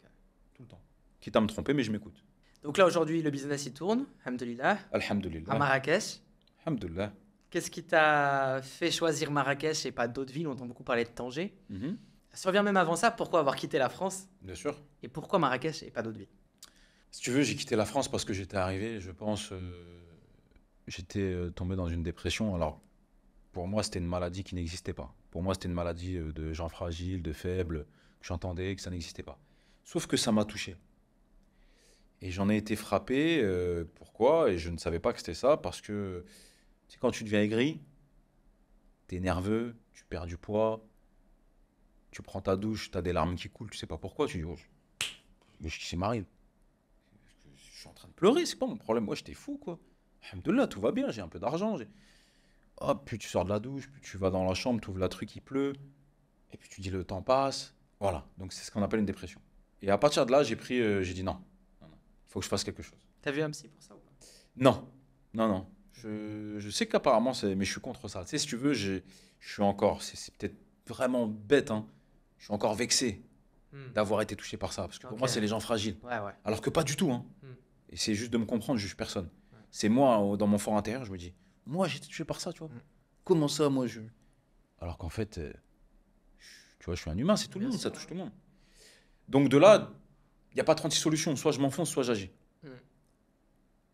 Tout le temps. Quitte à me tromper, mais je m'écoute. Donc là, aujourd'hui, le business, il tourne, alhamdoulilah, à Alhamdulillah. Marrakech. Alhamdulillah. Qu'est-ce qui t'a fait choisir Marrakech et pas d'autres villes? On entend beaucoup parler de Tanger. Mhm. Si on revient même avant ça, pourquoi avoir quitté la France? Bien sûr. Et pourquoi Marrakech et pas d'autres villes? Si tu veux, j'ai quitté la France parce que j'étais arrivé, je pense, j'étais tombé dans une dépression. Alors, pour moi, c'était une maladie qui n'existait pas. Pour moi, c'était une maladie de gens fragiles, de faibles, que j'entendais, que ça n'existait pas. Sauf que ça m'a touché. Et j'en ai été frappé. Pourquoi? Et je ne savais pas que c'était ça. Parce que tu sais, quand tu deviens aigri, tu es nerveux, tu perds du poids, tu prends ta douche, tu as des larmes qui coulent, tu sais pas pourquoi. Tu dis, oh, qu'est-ce qui m'arrive? Je suis en train de pleurer, c'est pas mon problème. Moi, j'étais fou, quoi. Alhamdoulilah, tout va bien, j'ai un peu d'argent. Hop, puis tu sors de la douche, puis tu vas dans la chambre, tu ouvres la truc, il pleut. Et puis tu dis, le temps passe. Voilà, donc c'est ce qu'on appelle une dépression. Et à partir de là, j'ai dit non, non, non, il faut que je fasse quelque chose. T'as vu un psy pour ça ou pas? Non, non, non. Je sais qu'apparemment, mais je suis contre ça. Tu sais, si tu veux, je suis encore, c'est peut-être vraiment bête, hein. Je suis encore vexé Hmm. d'avoir été touché par ça. Parce que pour Ok. moi, c'est les gens fragiles. Ouais, ouais. Alors que pas du tout, hein. Hmm. Et c'est juste de me comprendre, je juge personne. Ouais. C'est moi, dans mon fort intérieur, je me dis, moi, j'ai été touché par ça, tu vois. Hmm. Comment ça, moi, je. Alors qu'en fait, tu vois, je suis un humain, c'est tout le Bien monde, sûr, ça touche tout le monde. Donc de là, il n'y a pas 36 solutions. Soit je m'enfonce, soit j'agis. Hmm.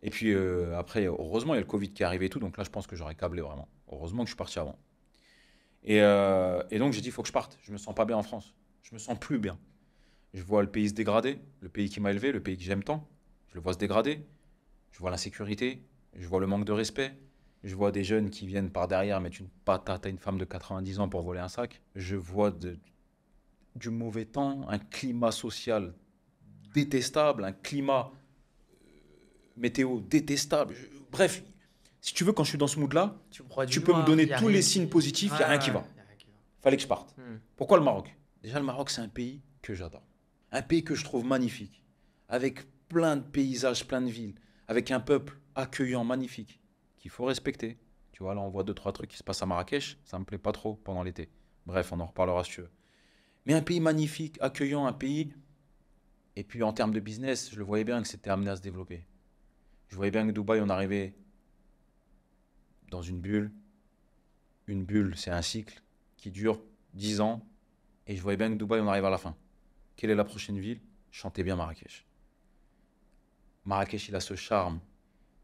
Et puis après, heureusement, il y a le Covid qui est arrivé et tout. Donc là, je pense que j'aurais câblé vraiment. Heureusement que je suis parti avant. Et donc, j'ai dit, il faut que je parte. Je me sens pas bien en France. Je me sens plus bien. Je vois le pays se dégrader, le pays qui m'a élevé, le pays que j'aime tant. Je le vois se dégrader. Je vois l'insécurité. Je vois le manque de respect. Je vois des jeunes qui viennent par derrière mettre une patate à une femme de 90 ans pour voler un sac. Je vois du mauvais temps, un climat social détestable, un climat météo détestable. Bref, si tu veux, quand je suis dans ce mood-là, Tu me crois du tu peux me noir, donner y a tous rien les qui- signes positifs, il n'y a Ouais, rien qui va. ouais, y a rien qui va. Fallait que je parte. Hmm. Pourquoi le Maroc? Déjà, le Maroc, c'est un pays que j'adore. Un pays que je trouve magnifique, avec plein de paysages, plein de villes, avec un peuple accueillant, magnifique, qu'il faut respecter. Tu vois, là, on voit deux, trois trucs qui se passent à Marrakech, ça me plaît pas trop pendant l'été. Bref, on en reparlera si tu veux. Mais un pays magnifique, accueillant, un pays. Et puis en termes de business, je le voyais bien que c'était amené à se développer. Je voyais bien que Dubaï, on arrivait dans une bulle. Une bulle, c'est un cycle qui dure 10 ans. Et je voyais bien que Dubaï, on arrive à la fin. Quelle est la prochaine ville? Chantez bien Marrakech. Marrakech, il a ce charme.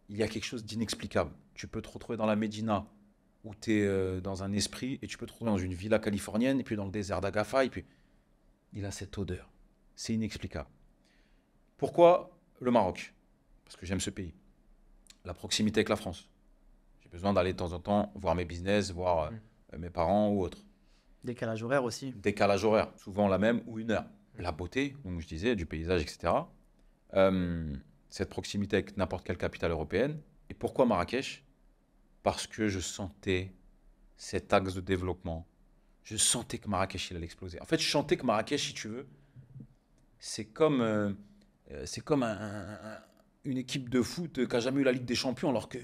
Il y a quelque chose d'inexplicable. Tu peux te retrouver dans la Médina, où tu es dans un esprit, et tu peux te retrouver dans une villa californienne, et puis dans le désert d'Agafay, et puis il a cette odeur. C'est inexplicable. Pourquoi le Maroc? Parce que j'aime ce pays. La proximité avec la France. J'ai besoin d'aller de temps en temps voir mes business, voir Hmm. mes parents ou autres. Décalage horaire aussi. Décalage horaire, souvent la même ou une heure. La beauté, donc je disais, du paysage, etc. Cette proximité avec n'importe quelle capitale européenne. Et pourquoi Marrakech? Parce que je sentais cet axe de développement. Je sentais que Marrakech, il allait exploser. En fait, je sentais que Marrakech, si tu veux, c'est comme une équipe de foot qui n'a jamais eu la Ligue des Champions, alors que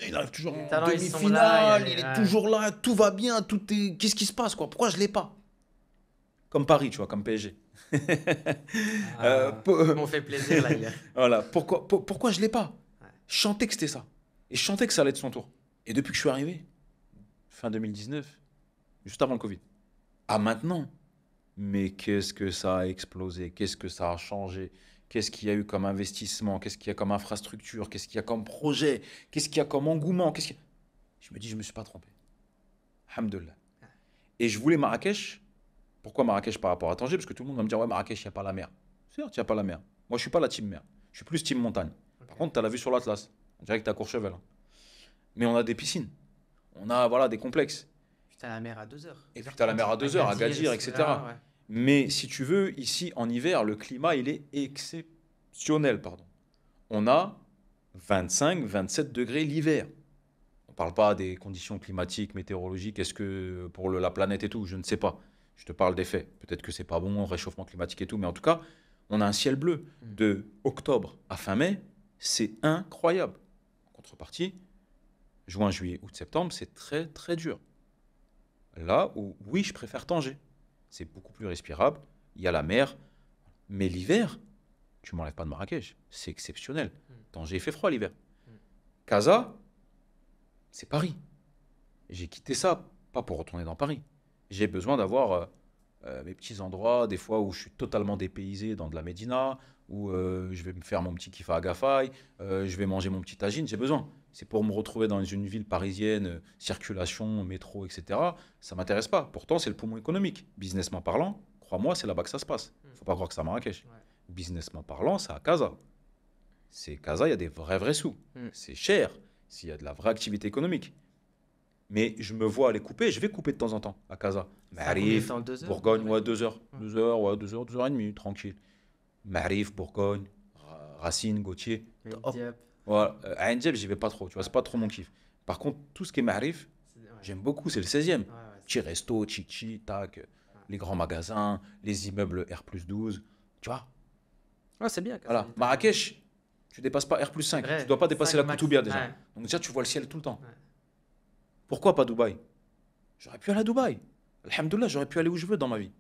il arrive toujours Les en talents, ils sont là, demi-finale, y a il est ouais. toujours là, tout va bien, tout est. Qu'est-ce qui se passe, quoi? Pourquoi je l'ai pas? Comme Paris, tu vois, comme PSG. Euh, Ah, po- ils m'ont fait plaisir là hier. voilà. Pourquoi je l'ai pas? Ouais. Je chantais que c'était ça. Et je chantais que ça allait être son tour. Et depuis que je suis arrivé, fin 2019, juste avant le Covid, à maintenant, mais qu'est-ce que ça a explosé? Qu'est-ce que ça a changé? Qu'est-ce qu'il y a eu comme investissement? Qu'est-ce qu'il y a comme infrastructure? Qu'est-ce qu'il y a comme projet? Qu'est-ce qu'il y a comme engouement? Je me dis, je me suis pas trompé. Alhamdoulilah. Et je voulais Marrakech. Pourquoi Marrakech par rapport à Tanger? Parce que tout le monde va me dire, ouais, Marrakech, il n'y a pas la mer. Certes, il n'y a pas la mer. Moi, je suis pas la team mer. Je suis plus team montagne. Par contre, tu as la vue sur l'Atlas. On dirait que tu à Courchevel, hein. Mais on a des piscines. On a voilà, des complexes. Puis t'as la mer à 2 heures. Et puis tu as la mer à 2 heures, à Gadir, etc. Ouais. Mais si tu veux, ici, en hiver, le climat, il est exceptionnel. Pardon. On a 25-27 degrés l'hiver. On ne parle pas des conditions climatiques, météorologiques, est-ce que pour la planète et tout, je ne sais pas. Je te parle des faits. Peut-être que c'est pas bon, réchauffement climatique et tout, mais en tout cas, on a un ciel bleu de octobre à fin mai, c'est incroyable. En contrepartie, juin, juillet, août, septembre, c'est très très dur. Là où, oui, je préfère Tanger. C'est beaucoup plus respirable, il y a la mer, mais l'hiver, tu m'enlèves pas de Marrakech, c'est exceptionnel. Tanger, il fait froid l'hiver. Casa, c'est Paris. J'ai quitté ça, pas pour retourner dans Paris. J'ai besoin d'avoir mes petits endroits, des fois où je suis totalement dépaysé dans de la Médina, où je vais me faire mon petit kiff à Agafay, je vais manger mon petit tagine, j'ai besoin. C'est pour me retrouver dans une ville parisienne, circulation, métro, etc. Ça m'intéresse pas. Pourtant, c'est le poumon économique. Businessment parlant, crois-moi, c'est là-bas que ça se passe. Faut pas croire que c'est à Marrakech. Ouais. Businessment parlant, c'est à Casa. c'est Casa, il y a des vrais sous. C'est cher s'il y a de la vraie activité économique. Mais je me vois aller couper, je vais couper de temps en temps à Casa. Marif, Bourgogne, ouais, 2 heures. 2 heures, ouais, 2 heures, 2 heures et demie, tranquille. Marif, Bourgogne, Racine, Gauthier. Voilà. À Ndjeb, j'y vais pas trop, tu vois, c'est pas trop mon kiff. Par contre, tout ce qui est Marif, j'aime beaucoup, c'est le 16e. Petit resto, chichi, tac, les grands magasins, les immeubles R+12, tu vois. Ouais, c'est bien. Voilà. Marrakech, tu dépasses pas R+5, tu dois pas dépasser la Koutoubia déjà. Ouais. Donc déjà, tu vois le ciel tout le temps. Ouais. Pourquoi pas Dubaï? J'aurais pu aller à Dubaï. Alhamdoulilah, j'aurais pu aller où je veux dans ma vie.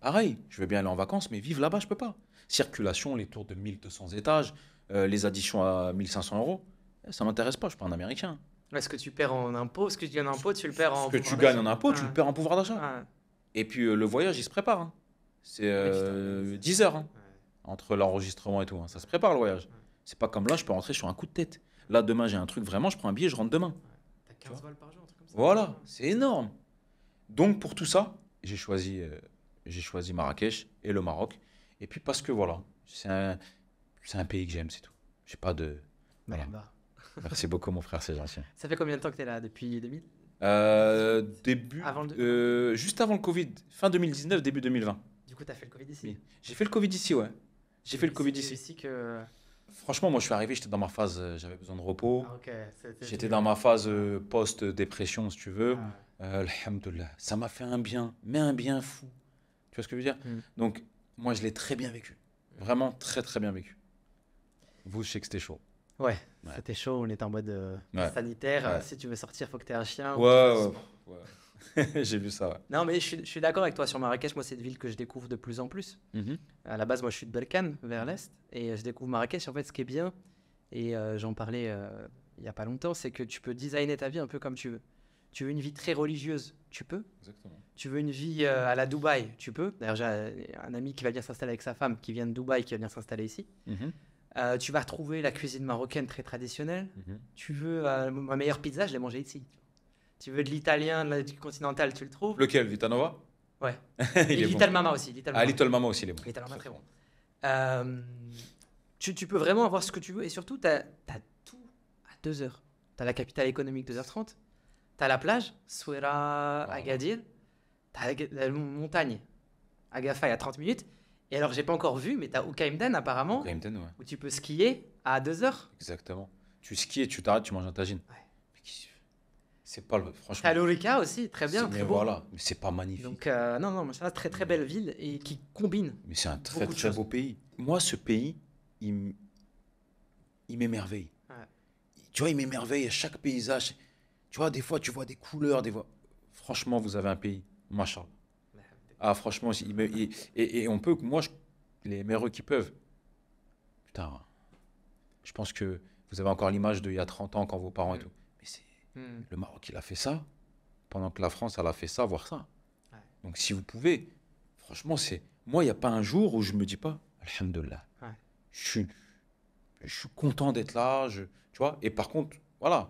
Pareil, je veux bien aller en vacances, mais vivre là-bas, je peux pas. Circulation, les tours de 1200 étages, les additions à 1500 euros, ça m'intéresse pas, je suis pas un Américain. Est-ce que tu perds en impôts? Ce que tu gagnes en impôts, tu le perds en Ce que pouvoir tu gagnes d'achat. en impôts, tu le perds en pouvoir d'achat. Ouais. Et puis le voyage, il se prépare. Hein. C'est Oui, putain, 10 heures hein, ouais. entre l'enregistrement et tout. Hein. Ça se prépare le voyage. C'est pas comme là, je peux rentrer sur un coup de tête. Là, demain, j'ai un truc, vraiment, je prends un billet, je rentre demain. T'as 15 vols par jour, un truc comme ça. Voilà, c'est énorme. Donc pour tout ça, j'ai choisi Marrakech et le Maroc. Et puis parce que voilà, c'est un pays que j'aime, c'est tout. J'ai pas de... Voilà. Bah. Merci beaucoup mon frère, c'est gentil. Ça fait combien de temps que tu es là? Depuis 2000? Juste avant le Covid, fin 2019, début 2020. Du coup, tu as fait le Covid ici? Oui. J'ai fait le Covid ici, ouais. J'ai fait le Covid C'est ici. que... Franchement, moi je suis arrivé, j'étais dans ma phase, j'avais besoin de repos. Ah, ok. J'étais dans ma phase post-dépression, si tu veux. Ah. Alhamdoulilah. Ça m'a fait un bien, mais un bien fou. Tu vois ce que je veux dire? Donc, moi, je l'ai très bien vécu. Vraiment très, très bien vécu. Vous, je sais que c'était chaud. Ouais, c'était chaud. On était en mode sanitaire. Ouais. Si tu veux sortir, il faut que tu aies un chien. Ouais. J'ai vu ça, ouais. Non, mais je suis d'accord avec toi sur Marrakech. Moi, c'est une ville que je découvre de plus en plus. À la base, moi, je suis de Berkane, vers l'est. Et je découvre Marrakech. En fait, ce qui est bien, et j'en parlais il n'y a pas longtemps, c'est que tu peux designer ta vie un peu comme tu veux. Tu veux une vie très religieuse, tu peux. Exactement. Tu veux une vie à la Dubaï, tu peux. D'ailleurs, j'ai un ami qui va venir s'installer avec sa femme, qui vient de Dubaï, qui va venir s'installer ici. Tu vas retrouver la cuisine marocaine très traditionnelle. Tu veux ma meilleure pizza, je l'ai mangée ici. Tu veux de l'italien, du continental, tu le trouves. Lequel, Vitanova? Ouais. Il est Little bon. Mama aussi. Little Mama aussi, il est bon. Little Mama, très bon. Tu peux vraiment avoir ce que tu veux. Et surtout, tu as tout à 2 heures. Tu as la capitale économique, 2h30. Tu as la plage, Souera, Agadir. Tu as la montagne, Agafay, à 30 minutes. Et alors, j'ai pas encore vu, mais tu as Oukaïmden apparemment, Oukaïmden, ouais. où tu peux skier à 2 heures. Exactement. Tu skis et tu t'arrêtes, tu manges un tagine. Ouais. C'est pas le... Franchement. Tu as l'Orica aussi, très bien, très mais beau. voilà, mais c'est pas magnifique. Donc, non, c'est une très très belle ville et qui combine. Mais c'est un très très beau pays. Moi, ce pays, il m'émerveille. Ouais. Tu vois, il m'émerveille à chaque paysage. Tu vois, des fois, tu vois des couleurs, des fois. Franchement, vous avez un pays, machallah. Ah, franchement, et on peut, moi, les MRE qui peuvent. Putain, je pense que vous avez encore l'image d'il y a 30 ans quand vos parents et tout. Mais c'est le Maroc, il a fait ça, pendant que la France, elle a fait ça, voire ça. Ouais. Donc, si vous pouvez, franchement, c'est. Moi, il n'y a pas un jour où je me dis pas, alhamdoulilah. Ouais. Je suis content d'être là, tu vois. Et par contre, voilà,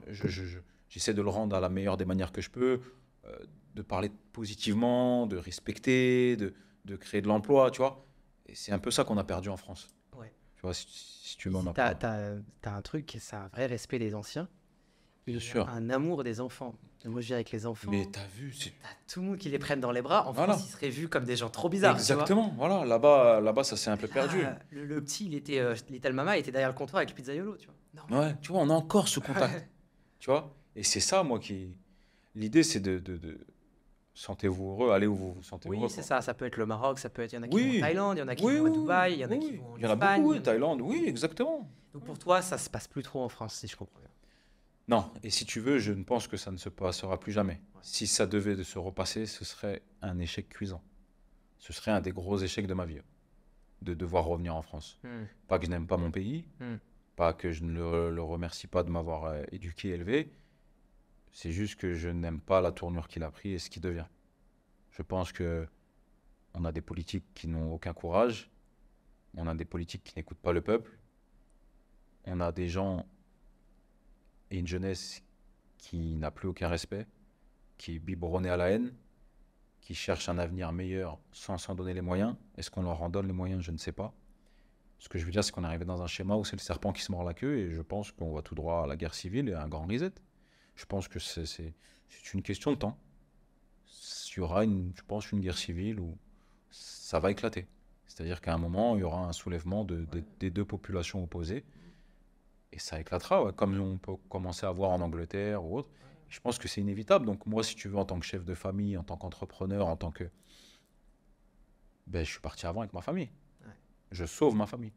j'essaie de le rendre à la meilleure des manières que je peux, de parler positivement, de respecter, de créer de l'emploi, tu vois. Et c'est un peu ça qu'on a perdu en France. Ouais. Tu vois, si tu m'en as t'as un truc, c'est un vrai respect des anciens. Bien sûr. Un amour des enfants. Et moi, je vis avec les enfants. Mais t'as vu, t'as tout le monde qui les prenne dans les bras. En voilà. France, ils seraient vus comme des gens trop bizarres. Exactement. Voilà, là-bas, ça s'est un peu perdu. Le petit, Little Mama, était derrière le comptoir avec le pizzaiolo, tu vois. Non. Ouais, tu vois, on a encore ce contact. Tu vois. Et c'est ça, moi, qui. L'idée, c'est de sentez-vous heureux, allez où vous vous sentez heureux. Oui, c'est ça. Ça peut être le Maroc, ça peut être. Il y en a qui Oui. vont en Thaïlande, il y en a qui Oui, vont à oui, Dubaï, il y en a oui, qui vont en il y en a Espagne. beaucoup, oui, Thaïlande, oui, exactement. Donc pour toi, ça se passe plus trop en France, si je comprends bien. Non, et si tu veux, je ne pense que ça ne se passera plus jamais. Ouais. Si ça devait de se repasser, ce serait un échec cuisant. Ce serait un des gros échecs de ma vie, de devoir revenir en France. Pas que je n'aime pas mon pays, pas que je ne le remercie pas de m'avoir éduqué, élevé. C'est juste que je n'aime pas la tournure qu'il a pris et ce qu'il devient. Je pense que on a des politiques qui n'ont aucun courage, on a des politiques qui n'écoutent pas le peuple, on a des gens et une jeunesse qui n'a plus aucun respect, qui est biberonnée à la haine, qui cherche un avenir meilleur sans s'en donner les moyens. Est-ce qu'on leur en donne les moyens? Je ne sais pas. Ce que je veux dire, c'est qu'on est arrivé dans un schéma où c'est le serpent qui se mord la queue et je pense qu'on va tout droit à la guerre civile et à un grand reset. Je pense que c'est une question de temps. Il y aura, je pense, une guerre civile où ça va éclater. C'est-à-dire qu'à un moment, il y aura un soulèvement des deux populations opposées et ça éclatera, ouais, comme on peut commencer à voir en Angleterre ou autre. Je pense que c'est inévitable. Donc moi, si tu veux, en tant que chef de famille, en tant qu'entrepreneur, en tant que... Ben, je suis parti avant avec ma famille. Ouais. Je sauve ma famille.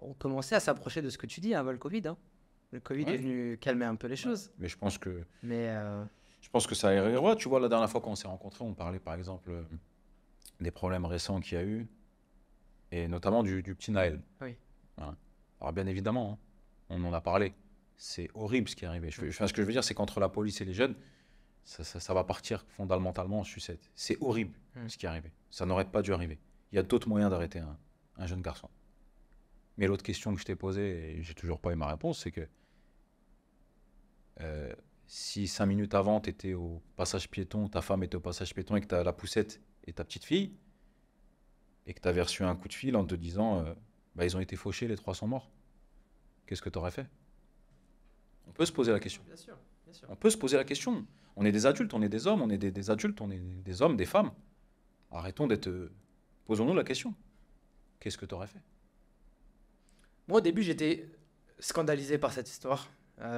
On commençait à s'approcher de ce que tu dis avant le Covid. Hein. Le Covid Ouais. est venu calmer un peu les choses. Mais je pense que, Mais ça ira. Tu vois, la dernière fois qu'on s'est rencontrés, on parlait par exemple des problèmes récents qu'il y a eu, et notamment du petit Naël. oui. Voilà. Alors bien évidemment, hein, on en a parlé. C'est horrible ce qui est arrivé. Enfin, ce que je veux dire, c'est qu'entre la police et les jeunes, ça va partir fondamentalement en sucette. C'est horrible ce qui est arrivé. Ça n'aurait pas dû arriver. Il y a d'autres moyens d'arrêter un jeune garçon. Mais l'autre question que je t'ai posée, et j'ai toujours pas eu ma réponse, c'est que si 5 minutes avant, tu étais au passage piéton, ta femme était au passage piéton et que tu as la poussette et ta petite fille, et que tu avais reçu un coup de fil en te disant bah, ils ont été fauchés, les 3 sont morts, qu'est-ce que tu aurais fait? On peut se poser la question. Bien sûr, bien sûr. On peut se poser la question. On est des adultes, on est des hommes, on est des adultes, on est des hommes, des femmes. Arrêtons d'être. Posons-nous la question. Qu'est-ce que tu aurais fait? Moi, au début, j'étais scandalisé par cette histoire.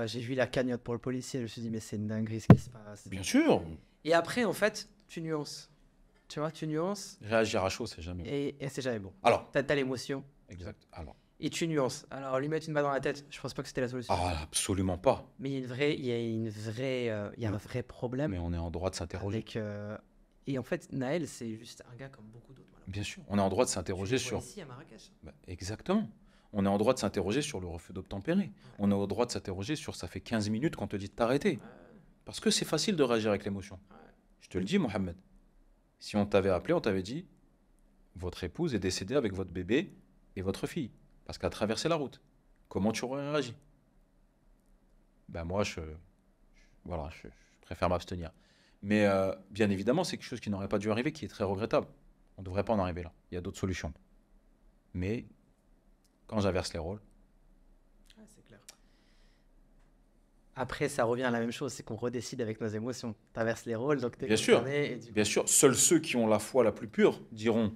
J'ai vu la cagnotte pour le policier. Je me suis dit, mais c'est une dinguerie ce qui se passe. Bien sûr. Et après, en fait, tu nuances. Tu vois, tu nuances. Réagir à chaud, c'est jamais bon. Et c'est jamais bon. Alors, T'as l'émotion. exact. Alors, Et tu nuances. Alors, lui mettre une balle dans la tête, je pense pas que c'était la solution. absolument pas. Mais il y a un vrai problème Mais on est en droit de s'interroger. avec. Et en fait, Naël, c'est juste un gars comme beaucoup d'autres. Bien sûr. On est en droit de s'interroger Tu le vois sur. ici à Marrakech. Bah, exactement. On est en droit de s'interroger sur le refus d'obtempérer. On est en droit de s'interroger sur ça fait 15 minutes qu'on te dit de t'arrêter. Parce que c'est facile de réagir avec l'émotion. Je te le dis, Mohamed. Si on t'avait appelé, on t'avait dit votre épouse est décédée avec votre bébé et votre fille. Parce qu'elle a traversé la route. Comment tu aurais réagi? Ben moi, voilà, je préfère m'abstenir. Mais bien évidemment, c'est quelque chose qui n'aurait pas dû arriver, qui est très regrettable. On ne devrait pas en arriver là. Il y a d'autres solutions. Mais quand j'inverse les rôles, C'est clair. Après, ça revient à la même chose, c'est qu'on redécide avec nos émotions. T'inverses les rôles, donc t'es Bien sûr. concerné. Et du coup, bien sûr, seuls ceux qui ont la foi la plus pure diront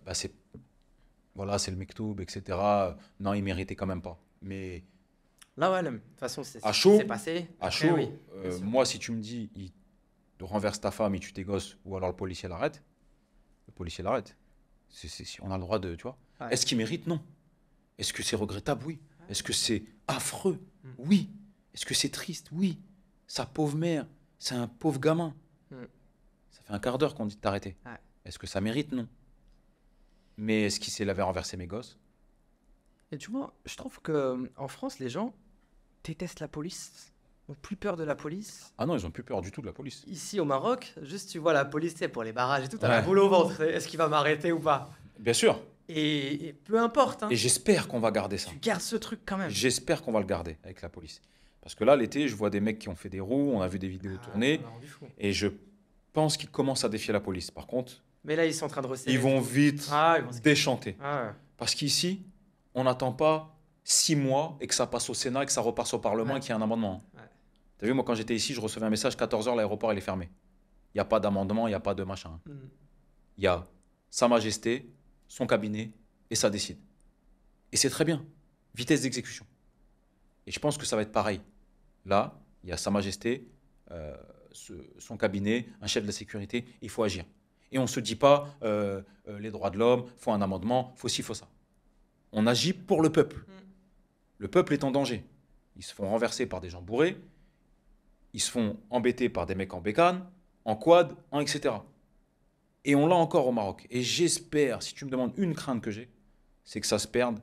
bah voilà, c'est le mektoub, etc. Non, il méritait quand même pas. Mais là, ouais, de toute façon, c'est À ce qui chaud, s'est passé. à Après, chaud, oui, bien sûr. moi, si tu me dis, il te renverse ta femme, il tue tes gosses, ou alors le policier l'arrête, le policier l'arrête. On a le droit de, tu vois. Ouais. Est-ce qu'il mérite? Non. Est-ce que c'est regrettable? Oui. Est-ce que c'est affreux? Mm. Oui. Est-ce que c'est triste? Oui. Sa pauvre mère, c'est un pauvre gamin. Mm. Ça fait un quart d'heure qu'on dit de t'arrêter. Ouais. Est-ce que ça mérite? Non. Mais est-ce qu'il s'est lavé renverser mes gosses? Et tu vois, je trouve que en France, les gens détestent la police, ont plus peur de la police. Ah non, ils ont plus peur du tout de la police. Ici, au Maroc, juste tu vois la police, tu sais, pour les barrages et tout, t'as Ouais. la boule au ventre. Est-ce qu'il va m'arrêter ou pas? Bien sûr. Et peu importe, hein, Et j'espère qu'on va garder ça. tu gardes ce truc quand même. J'espère qu'on va le garder avec la police. Parce que là, l'été, je vois des mecs qui ont fait des roues, on a vu des vidéos tournées, ça m'a rendu fou. et je pense qu'ils commencent à défier la police. Par contre, Mais là, ils sont en train de resserrer. ils vont vite Ils vont se... déchanter. Ah, ouais. Parce qu'ici, on n'attend pas 6 mois et que ça passe au Sénat et que ça repasse au Parlement Ouais. et qu'il y ait un amendement. Ouais. T'as vu, moi, quand j'étais ici, je recevais un message 14h, l'aéroport, il est fermé. Il n'y a pas d'amendement, il n'y a pas de machin. Mm. Il y a Sa Majesté, son cabinet, et ça décide. Et c'est très bien. Vitesse d'exécution. Et je pense que ça va être pareil. Là, il y a Sa Majesté, son cabinet, un chef de la sécurité, il faut agir. Et on ne se dit pas les droits de l'homme, faut un amendement, faut ci, faut ça. On agit pour le peuple. Le peuple est en danger. Ils se font renverser par des gens bourrés, ils se font embêter par des mecs en bécane, en quad, en etc. Et on l'a encore au Maroc. Et j'espère, si tu me demandes une crainte que j'ai, c'est que ça se perde.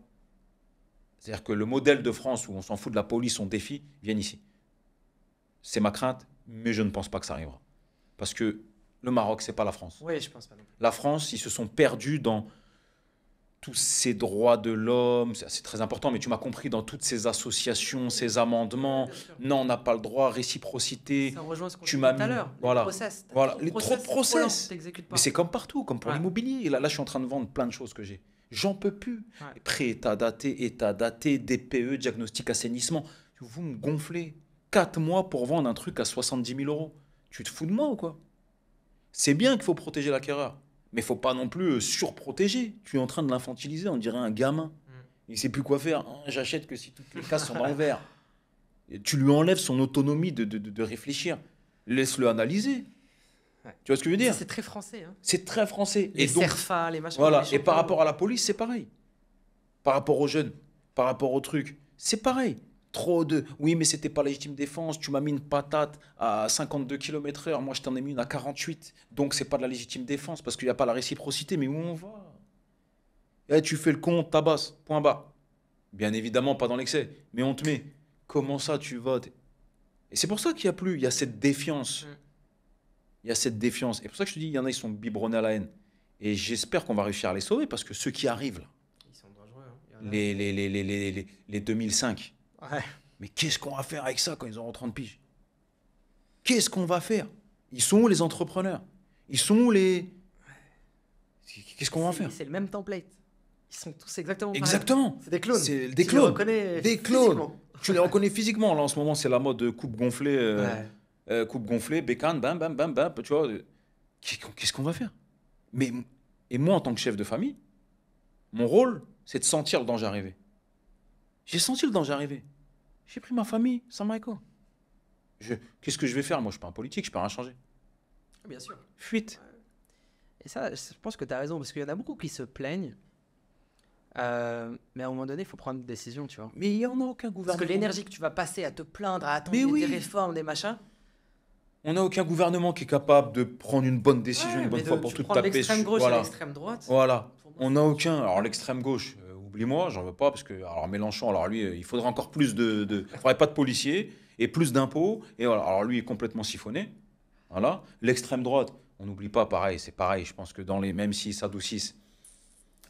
C'est-à-dire que le modèle de France où on s'en fout de la police, on défie, vienne ici. C'est ma crainte, mais je ne pense pas que ça arrivera. Parce que le Maroc, c'est pas la France. Oui, je pense pas non plus. La France, ils se sont perdus dans tous ces droits de l'homme, c'est très important, mais tu m'as compris, dans toutes ces associations, ces amendements. Bien sûr. Non, on n'a pas le droit, réciprocité. Ça rejoint ce qu'on Tu disait m'as tout à mis- l'heure. voilà. Les process. T'as Voilà, trop les trop de trop lent, process. t'exécutes pas. Mais c'est comme partout, comme pour Ouais. l'immobilier. Là, je suis en train de vendre plein de choses que j'ai. J'en peux plus. Ouais. État daté, DPE, diagnostic assainissement. Vous me gonflez. 4 mois pour vendre un truc à 70 000 euros. Tu te fous de moi ou quoi? C'est bien qu'il faut protéger l'acquéreur, mais il faut pas non plus surprotéger. Tu es en train de l'infantiliser, on dirait un gamin. Il sait plus quoi faire. Ah, j'achète que si toutes les cases sont dans le vert. Et tu lui enlèves son autonomie de réfléchir. Laisse-le analyser. Ouais. Tu vois ce que je veux dire? Ça, c'est très français. Hein. C'est très français. Les Et donc, CERFA, les machins. voilà. les Et par champions. rapport à la police, c'est pareil. Par rapport aux jeunes, par rapport aux trucs, c'est pareil. Trop de. Oui, mais c'était pas légitime défense. Tu m'as mis une patate à 52 km/h. Moi, je t'en ai mis une à 48. Donc, c'est pas de la légitime défense parce qu'il n'y a pas la réciprocité. Mais où on va? Eh, tu fais le con, on te tabasse. Point bas. Bien évidemment, pas dans l'excès. Mais on te met. Comment ça, tu votes? Et c'est pour ça qu'il y a plus. Il y a cette défiance. Il y a cette défiance. Et pour ça que je te dis, il y en a, ils sont biberonnés à la haine. Et j'espère qu'on va réussir à les sauver parce que ceux qui arrivent, là, Ils sont dangereux. Hein. Il y en a- les 2005, Ouais. mais qu'est-ce qu'on va faire avec ça quand ils auront 30 piges? Qu'est-ce qu'on va faire? Ils sont où les entrepreneurs? Ils sont où les... Qu'est-ce qu'on va faire? C'est le même template. Ils sont tous exactement pareils. Exactement. C'est des clones. C'est Tu des les clones. reconnais Des clones. physiquement. Tu les reconnais physiquement. Là, en ce moment, c'est la mode coupe gonflée. Ouais. Coupe gonflée, bécane, bam, bam, bam, bam. Tu vois, qu'est-ce qu'on va faire? Mais, et moi, en tant que chef de famille, mon rôle, c'est de sentir le danger arriver. J'ai senti le danger arriver. J'ai pris ma famille, sans Michael. Qu'est-ce que je vais faire? Moi, je ne suis pas un politique, je peux rien changer. Bien sûr. Fuite. Et ça, je pense que tu as raison, parce qu'il y en a beaucoup qui se plaignent. Mais à un moment donné, il faut prendre une décision, tu vois. Mais il n'y en a aucun Parce gouvernement. que l'énergie que tu vas passer à te plaindre, à attendre Mais oui. des réformes, des machins. On n'a aucun gouvernement qui est capable de prendre une bonne décision Ouais, une bonne mais fois pour tu toutes, prends taper l'extrême sur- gauche et Voilà. l'extrême droite. Voilà. Pour moi, On n'a aucun. Alors, l'extrême gauche, oublie-moi, j'en veux pas, parce que alors Mélenchon, alors lui, il faudrait encore plus il faudrait pas de policiers et plus d'impôts. Et voilà. Alors, lui est complètement siphonné. Voilà. L'extrême droite, on n'oublie pas, pareil, c'est pareil. Je pense que même s'ils s'adoucissent,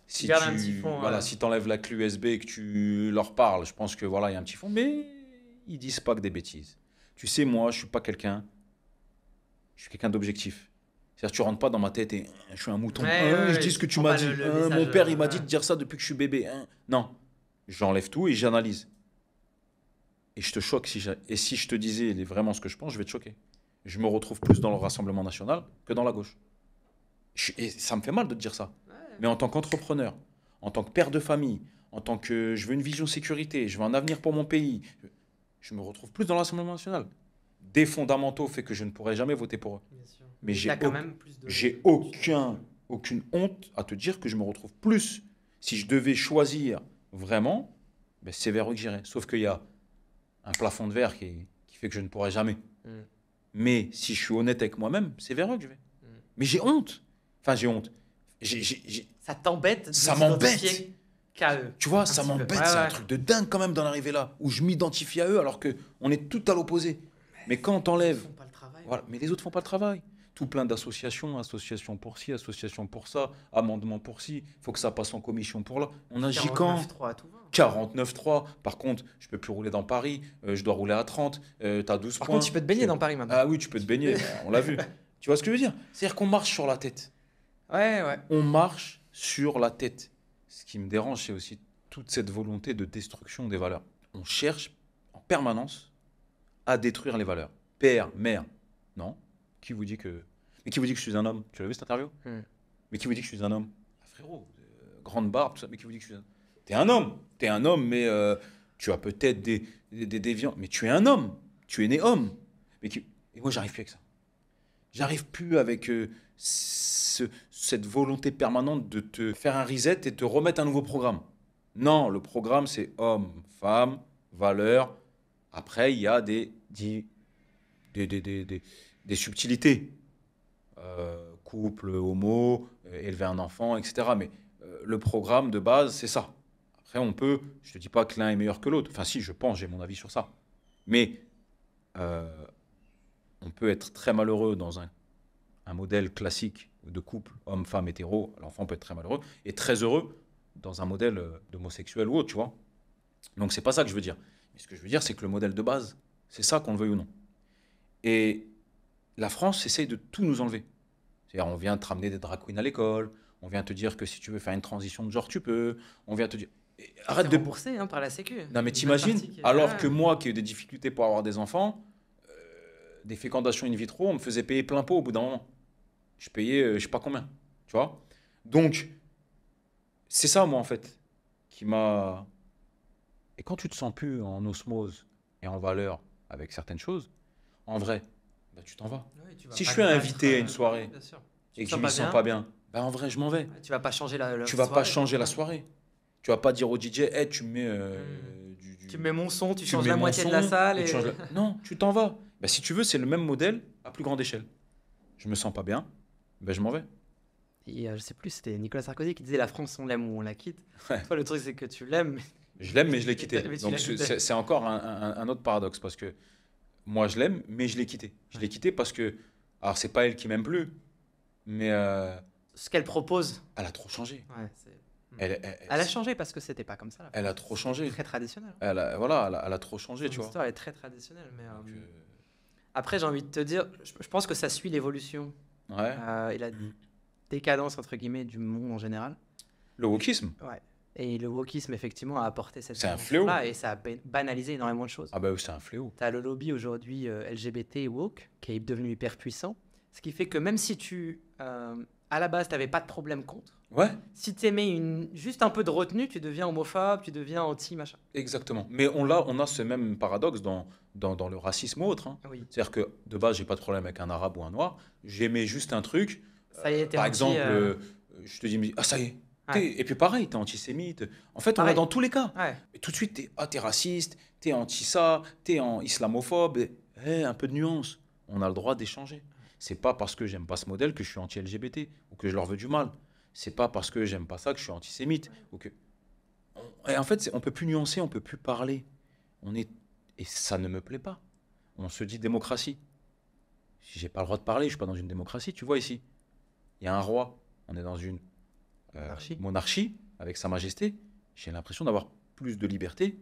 si Garde un petit fond, voilà, ouais. si t'enlèves la clé USB et que tu leur parles, je pense que voilà, il y a un petit fond. Mais ils disent pas que des bêtises. Tu sais, moi, je suis quelqu'un d'objectif. C'est-à-dire, tu rentres pas dans ma tête et je suis un mouton. Ouais, Je dis ce que tu tu prends m'as pas dit. le message, Mon père, il m'a ouais. dit de dire ça depuis que je suis bébé. Non, j'enlève tout et j'analyse. Et je te choque. Et si je te disais vraiment ce que je pense, je vais te choquer. Je me retrouve plus dans le Rassemblement national que dans la gauche. Et ça me fait mal de te dire ça. Mais en tant qu'entrepreneur, en tant que père de famille, en tant que je veux une vision sécurité, je veux un avenir pour mon pays, je me retrouve plus dans le Rassemblement national. Des fondamentaux fait que je ne pourrai jamais voter pour eux. Bien sûr. Mais t'as quand même plus de... j'ai aucune honte à te dire que je me retrouve plus. Si je devais choisir vraiment, ben c'est vers eux que j'irais. Sauf qu'il y a un plafond de verre qui fait que je ne pourrai jamais. Mm. Mais si je suis honnête avec moi-même, c'est vers eux que je vais. Mais j'ai honte. Enfin, j'ai honte. Ça t'embête de Ça m'embête. t'identifier qu'à eux. Tu vois, Un ça petit peu. m'embête. Ouais, C'est un ouais. truc de dingue quand même d'en arriver là, où je m'identifie à eux alors qu'on est tout à l'opposé. Mais quand on Ils t'enlève... font pas le travail. Voilà. Mais les autres font pas le travail. Tout plein d'associations, associations pour ci, associations pour ça, amendements pour ci, il faut que ça passe en commission pour là. On agit quand 49.3 à tout va. 49.3. Par contre, je peux plus rouler dans Paris, je dois rouler à 30, t'as 12 Par points. contre, tu peux te baigner dans Paris maintenant. Ah oui, tu peux te baigner, on l'a vu. Tu vois ce que je veux dire? C'est-à-dire qu'on marche sur la tête. Ouais, ouais. On marche sur la tête. Ce qui me dérange, c'est aussi toute cette volonté de destruction des valeurs. On cherche en permanence à détruire les valeurs. Père, mère, non. Qui vous dit que... Mais qui vous dit que je suis un homme? Tu l'as vu cette interview? Mais qui vous dit que je suis un homme? Ah, frérot, grande barbe, tout ça, mais qui vous dit que je suis un homme? T'es un homme, mais tu as peut-être des déviants. Mais tu es un homme. Tu es né homme. Et moi, j'arrive plus avec ça. J'arrive plus avec cette volonté permanente de te faire un reset et de te remettre un nouveau programme. Non, le programme, c'est homme, femme, valeurs. Après, il y a des subtilités. Couple, homo, élever un enfant, etc. Mais le programme de base, c'est ça. Après, je ne te dis pas que l'un est meilleur que l'autre. Enfin, si, je pense, j'ai mon avis sur ça. Mais on peut être très malheureux dans un modèle classique de couple, homme, femme, hétéro. L'enfant peut être très malheureux et très heureux dans un modèle d'homosexuel ou autre, tu vois. Donc, c'est pas ça que je veux dire. Mais ce que je veux dire, c'est que le modèle de base, c'est ça, qu'on le veuille ou non. Et la France essaye de tout nous enlever. C'est-à-dire, on vient te ramener des drag queens à l'école, On vient te dire que si tu veux faire une transition de genre, tu peux. On vient te dire. Arrête Arrête de de. remboursé hein, par la Sécu. Non, mais Une bonne t'imagines, partie alors que moi qui ai eu des difficultés pour avoir des enfants, des fécondations in vitro, on me faisait payer plein pot au bout d'un moment. Je payais, je sais pas combien. Tu vois? Donc, c'est ça, moi, en fait, qui m'a. Et quand tu te sens plus en osmose et en valeur avec certaines choses, en vrai, bah, tu t'en vas. Ouais, tu vas Si je pas suis te invité à battre, une soirée bien sûr. Tu et te que je sens m'y pas sens bien, pas bien, bah, en vrai, je m'en vais. tu vas pas changer la Tu vas pas soirée. changer la soirée. Tu vas pas dire au DJ, hey, tu me mets Tu mets mon son, tu tu me changes mets la mon moitié de la son salle et tu changes Non, tu t'en vas. Bah, si tu veux, c'est le même modèle à plus grande échelle. Je me sens pas bien, ben je m'en vais. Et je sais plus, c'était Nicolas Sarkozy qui disait la France, on l'aime ou on la quitte. Ouais. Toi, le truc, c'est que tu l'aimes, Je l'aime, mais je l'ai mais quitté. mais tu Donc l'as quitté. c'est encore un autre paradoxe parce que moi je l'aime, mais je l'ai quitté. Je l'ai quitté parce que, alors c'est pas elle qui m'aime plus, mais Ce qu'elle propose, elle a trop changé. ouais, Elle, elle a changé parce que c'était pas comme ça. La elle a France. trop C'était changé. très traditionnel. Voilà, elle a trop changé, Son tu vois. histoire est très traditionnelle. Mais Donc, après, j'ai envie de te dire, je pense que ça suit l'évolution ouais. et la décadence, entre guillemets, du monde en général. Le wokisme, Ouais. Et le wokisme, effectivement, a apporté cette c'est un dimension-là fléau. et ça a banalisé énormément de choses. Ah bah oui, c'est un fléau. Tu as le lobby aujourd'hui LGBT et woke qui est devenu hyper puissant. Ce qui fait que même si à la base, tu n'avais pas de problème contre, Ouais, si tu aimais juste un peu de retenue, tu deviens homophobe, tu deviens anti-machin. exactement. Mais on a ce même paradoxe dans le racisme ou autre, hein. Oui. C'est-à-dire que de base, j'ai pas de problème avec un arabe ou un noir. J'aimais juste un truc. Ça y est, t'es Par anti. exemple, je te dis, ah ça y est. Ouais. Et puis pareil, t'es antisémite. En fait, on Pareil. est dans tous les cas. Ouais. Et tout de suite, t'es raciste, t'es anti ça, t'es islamophobe. Un peu de nuance. On a le droit d'échanger. C'est pas parce que j'aime pas ce modèle que je suis anti-LGBT ou que je leur veux du mal. C'est pas parce que j'aime pas ça que je suis antisémite. Et en fait, on peut plus nuancer, on peut plus parler. Et ça ne me plaît pas. On se dit démocratie. Si j'ai pas le droit de parler, je suis pas dans une démocratie. Tu vois ici, il y a un roi. On est dans une monarchie avec Sa Majesté. J'ai l'impression d'avoir plus de liberté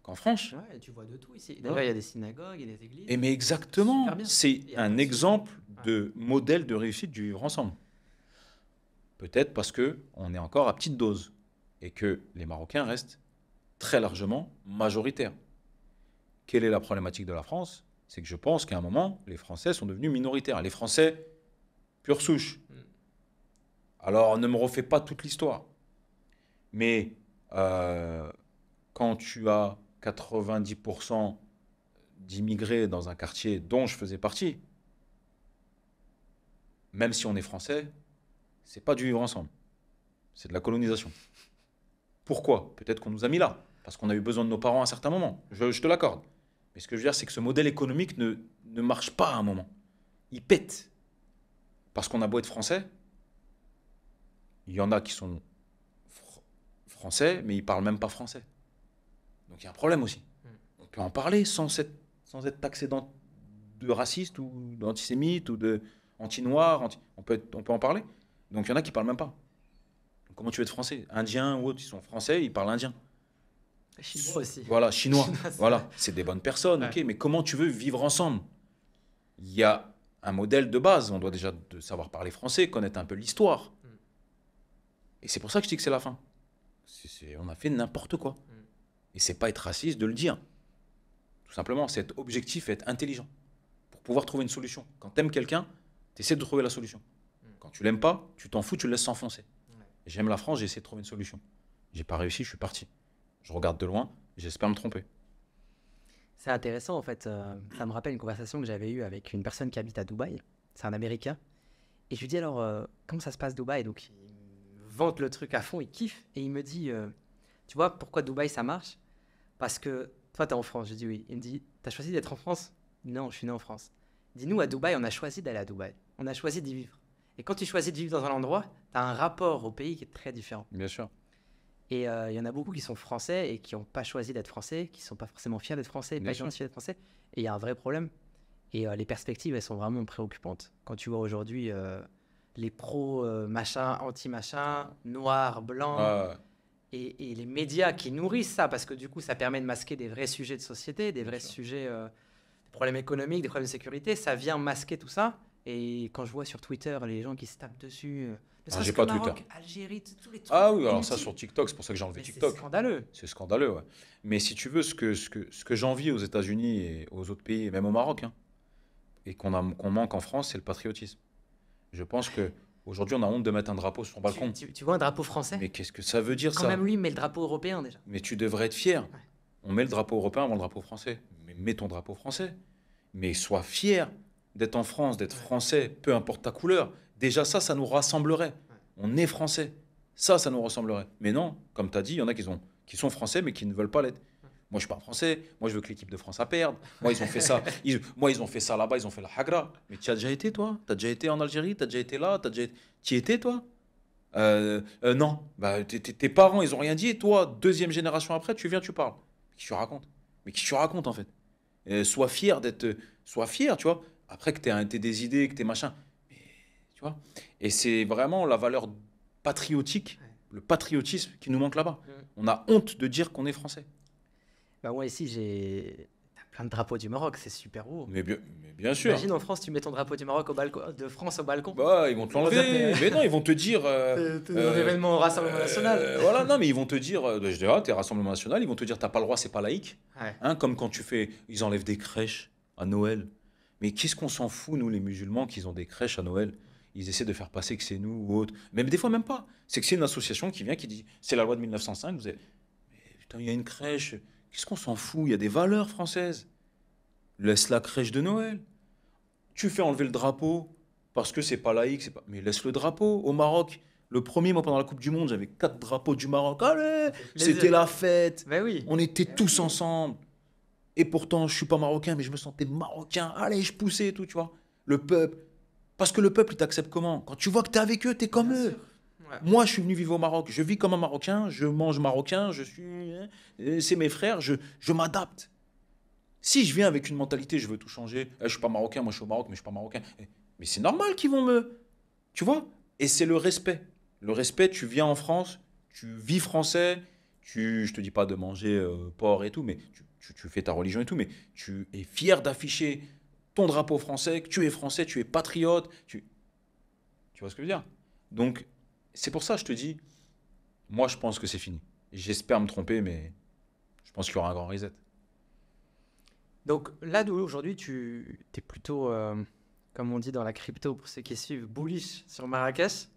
qu'en France. Ouais, tu vois de tout ici. D'ailleurs, il y a des synagogues, il y a des églises. Mais exactement, Super bien. c'est Il y a un pas de exemple de modèle de réussite du vivre ensemble. Peut-être parce que on est encore à petite dose et que les Marocains restent très largement majoritaires. Quelle est la problématique de la France? C'est que je pense qu'à un moment, les Français sont devenus minoritaires. Les Français, pure souche. Alors, ne me refais pas toute l'histoire. Mais quand tu as 90% d'immigrés dans un quartier dont je faisais partie, même si on est français, c'est pas du vivre ensemble. C'est de la colonisation. Pourquoi? Peut-être qu'on nous a mis là, parce qu'on a eu besoin de nos parents à un certain moment. Je te l'accorde. Mais ce que je veux dire, c'est que ce modèle économique ne marche pas à un moment. Il pète. Parce qu'on a beau être français, il y en a qui sont français, mais ils parlent même pas français. Donc il y a un problème aussi. On peut en parler sans être taxé de raciste ou d'antisémite ou d'anti-noir. On peut en parler. Donc il y en a qui parlent même pas. Donc, comment tu veux être français? Indien ou autre, ils sont français, ils parlent indien. Chinois aussi. Voilà, chinois. Chinois, Voilà, c'est des bonnes personnes, Ouais. ok, mais comment tu veux vivre ensemble? Il y a un modèle de base. On doit déjà savoir parler français, connaître un peu l'histoire. Et c'est pour ça que je dis que c'est la fin. On a fait n'importe quoi. Et c'est pas être raciste de le dire. Tout simplement, c'est être objectif et être intelligent. Pour pouvoir trouver une solution. Quand tu aimes quelqu'un, tu essaies de trouver la solution. Quand tu l'aimes pas, tu t'en fous, tu le laisses s'enfoncer. J'aime la France, j'ai essayé de trouver une solution. J'ai pas réussi, je suis parti. Je regarde de loin, j'espère me tromper. C'est intéressant en fait. Ça me rappelle une conversation que j'avais eue avec une personne qui habite à Dubaï. C'est un Américain. Et je lui dis alors, comment ça se passe Dubaï? Donc il me vante le truc à fond, il kiffe. Et il me dit, tu vois pourquoi Dubaï ça marche? Parce que toi, tu es en France. Je dis oui. Il me dit, tu as choisi d'être en France? Non, je suis né en France. Il dit, nous, à Dubaï, on a choisi d'aller à Dubaï. On a choisi d'y vivre. Et quand tu choisis de vivre dans un endroit, tu as un rapport au pays qui est très différent. Bien sûr. Et il y en a beaucoup qui sont français et qui n'ont pas choisi d'être français, qui ne sont pas forcément fiers d'être français, Bien pas sûr. identifiés d'être français. Et il y a un vrai problème. Et les perspectives, elles sont vraiment préoccupantes. Quand tu vois aujourd'hui les pros, machin, anti-machin, noirs, blancs, Ah, et les médias qui nourrissent ça, parce que du coup, ça permet de masquer des vrais sujets de société, des vrais sûr. sujets, des problèmes économiques, des problèmes de sécurité. Ça vient masquer tout ça. Et quand je vois sur Twitter les gens qui se tapent dessus, Ne Alors, serait-ce j'ai que pas Twitter. Maroc, Algérie, tous les trucs Ah oui, alors ça inutiles. sur TikTok, c'est pour ça que j'ai enlevé Mais c'est TikTok. scandaleux. C'est scandaleux, ouais. Mais si tu veux, ce que j'envie aux États-Unis et aux autres pays, et même au Maroc, hein, et qu'on manque en France, c'est le patriotisme. Je pense que aujourd'hui, on a honte de mettre un drapeau sur son Tu, balcon. tu- tu vois un drapeau français? Mais qu'est-ce que ça veut dire, Quand ça? même, lui, il met le drapeau européen déjà. Mais tu devrais être fier. Ouais. On met le drapeau européen avant le drapeau français. Mais mets ton drapeau français. Mais sois fier d'être en France, d'être Ouais. français, peu importe ta couleur. Déjà, ça nous rassemblerait. Ouais. On est français. Ça nous rassemblerait. Mais non, comme tu as dit, il y en a qui sont français, mais qui ne veulent pas l'être. Moi, je suis pas français. Moi, je veux que l'équipe de France a perde. Moi, ils ont fait ça. Ils ont fait ça là-bas. Ils ont fait la hagra. Mais tu as déjà été, toi? Tu as déjà été en Algérie? Tu as déjà été là? Tu y étais, toi? Non. Bah, tes parents, ils ont rien dit. Et toi, deuxième génération après, tu viens, tu parles. Qui tu racontes? Mais qui tu racontes, en fait? Sois fier d'être. Sois fier, tu vois. Après que t'aies des idées, que t'aies machin. Mais, tu vois. Et c'est vraiment la valeur patriotique, Ouais. le patriotisme qui nous manque là-bas. Mm. On a honte de dire qu'on est français. Bah moi ici, t'as plein de drapeaux du Maroc, c'est super beau. Mais bien sûr. Imagine en France, tu mets ton drapeau du Maroc au balcon, de France au balcon. Bah, ils vont te Ils vont dire, l'enlever. Mais non, ils vont te dire. T'es un événement au Rassemblement National. Voilà, non, mais ils vont te dire. Je dis, ah, t'es Rassemblement National. Ils vont te dire, t'as pas le droit, c'est pas laïque. Ouais. Hein, comme quand tu fais. Ils enlèvent des crèches à Noël. Mais qu'est-ce qu'on s'en fout, nous, les musulmans, qu'ils ont des crèches à Noël? Ils essaient de faire passer que c'est nous ou autre. Même des fois, même pas. C'est que c'est une association qui vient, qui dit c'est la loi de 1905. Vous avez... Mais putain, il y a une crèche. Qu'est-ce qu'on s'en fout? Il y a des valeurs françaises. Laisse la crèche de Noël. Tu fais enlever le drapeau parce que c'est pas laïque. C'est pas... Mais laisse le drapeau. Au Maroc, le premier, moi, pendant la Coupe du Monde, j'avais 4 drapeaux du Maroc. Allez, Plaisir. c'était la fête. Bah oui. On était tous ensemble. Et pourtant, je suis pas marocain, mais je me sentais marocain. Allez, je poussais et tout, tu vois. Le peuple. Parce que le peuple, il t'accepte comment? Quand tu vois que t'es avec eux, t'es comme Bien eux. sûr. Ouais. Moi, je suis venu vivre au Maroc. Je vis comme un Marocain. Je mange marocain. C'est mes frères. Je m'adapte. Si je viens avec une mentalité, je veux tout changer. Je suis pas marocain, moi je suis au Maroc, mais je suis pas marocain. Mais c'est normal qu'ils vont me. Tu vois? Et c'est le respect. Le respect, tu viens en France, tu vis français, je te dis pas de manger porc et tout, mais tu fais ta religion et tout, mais tu es fier d'afficher ton drapeau français, que tu es français, tu es patriote. Tu vois ce que je veux dire? Donc, c'est pour ça que je te dis, moi je pense que c'est fini. J'espère me tromper, mais je pense qu'il y aura un grand reset. Donc là d'où aujourd'hui, tu es plutôt, comme on dit dans la crypto, pour ceux qui suivent, bullish sur Marrakech.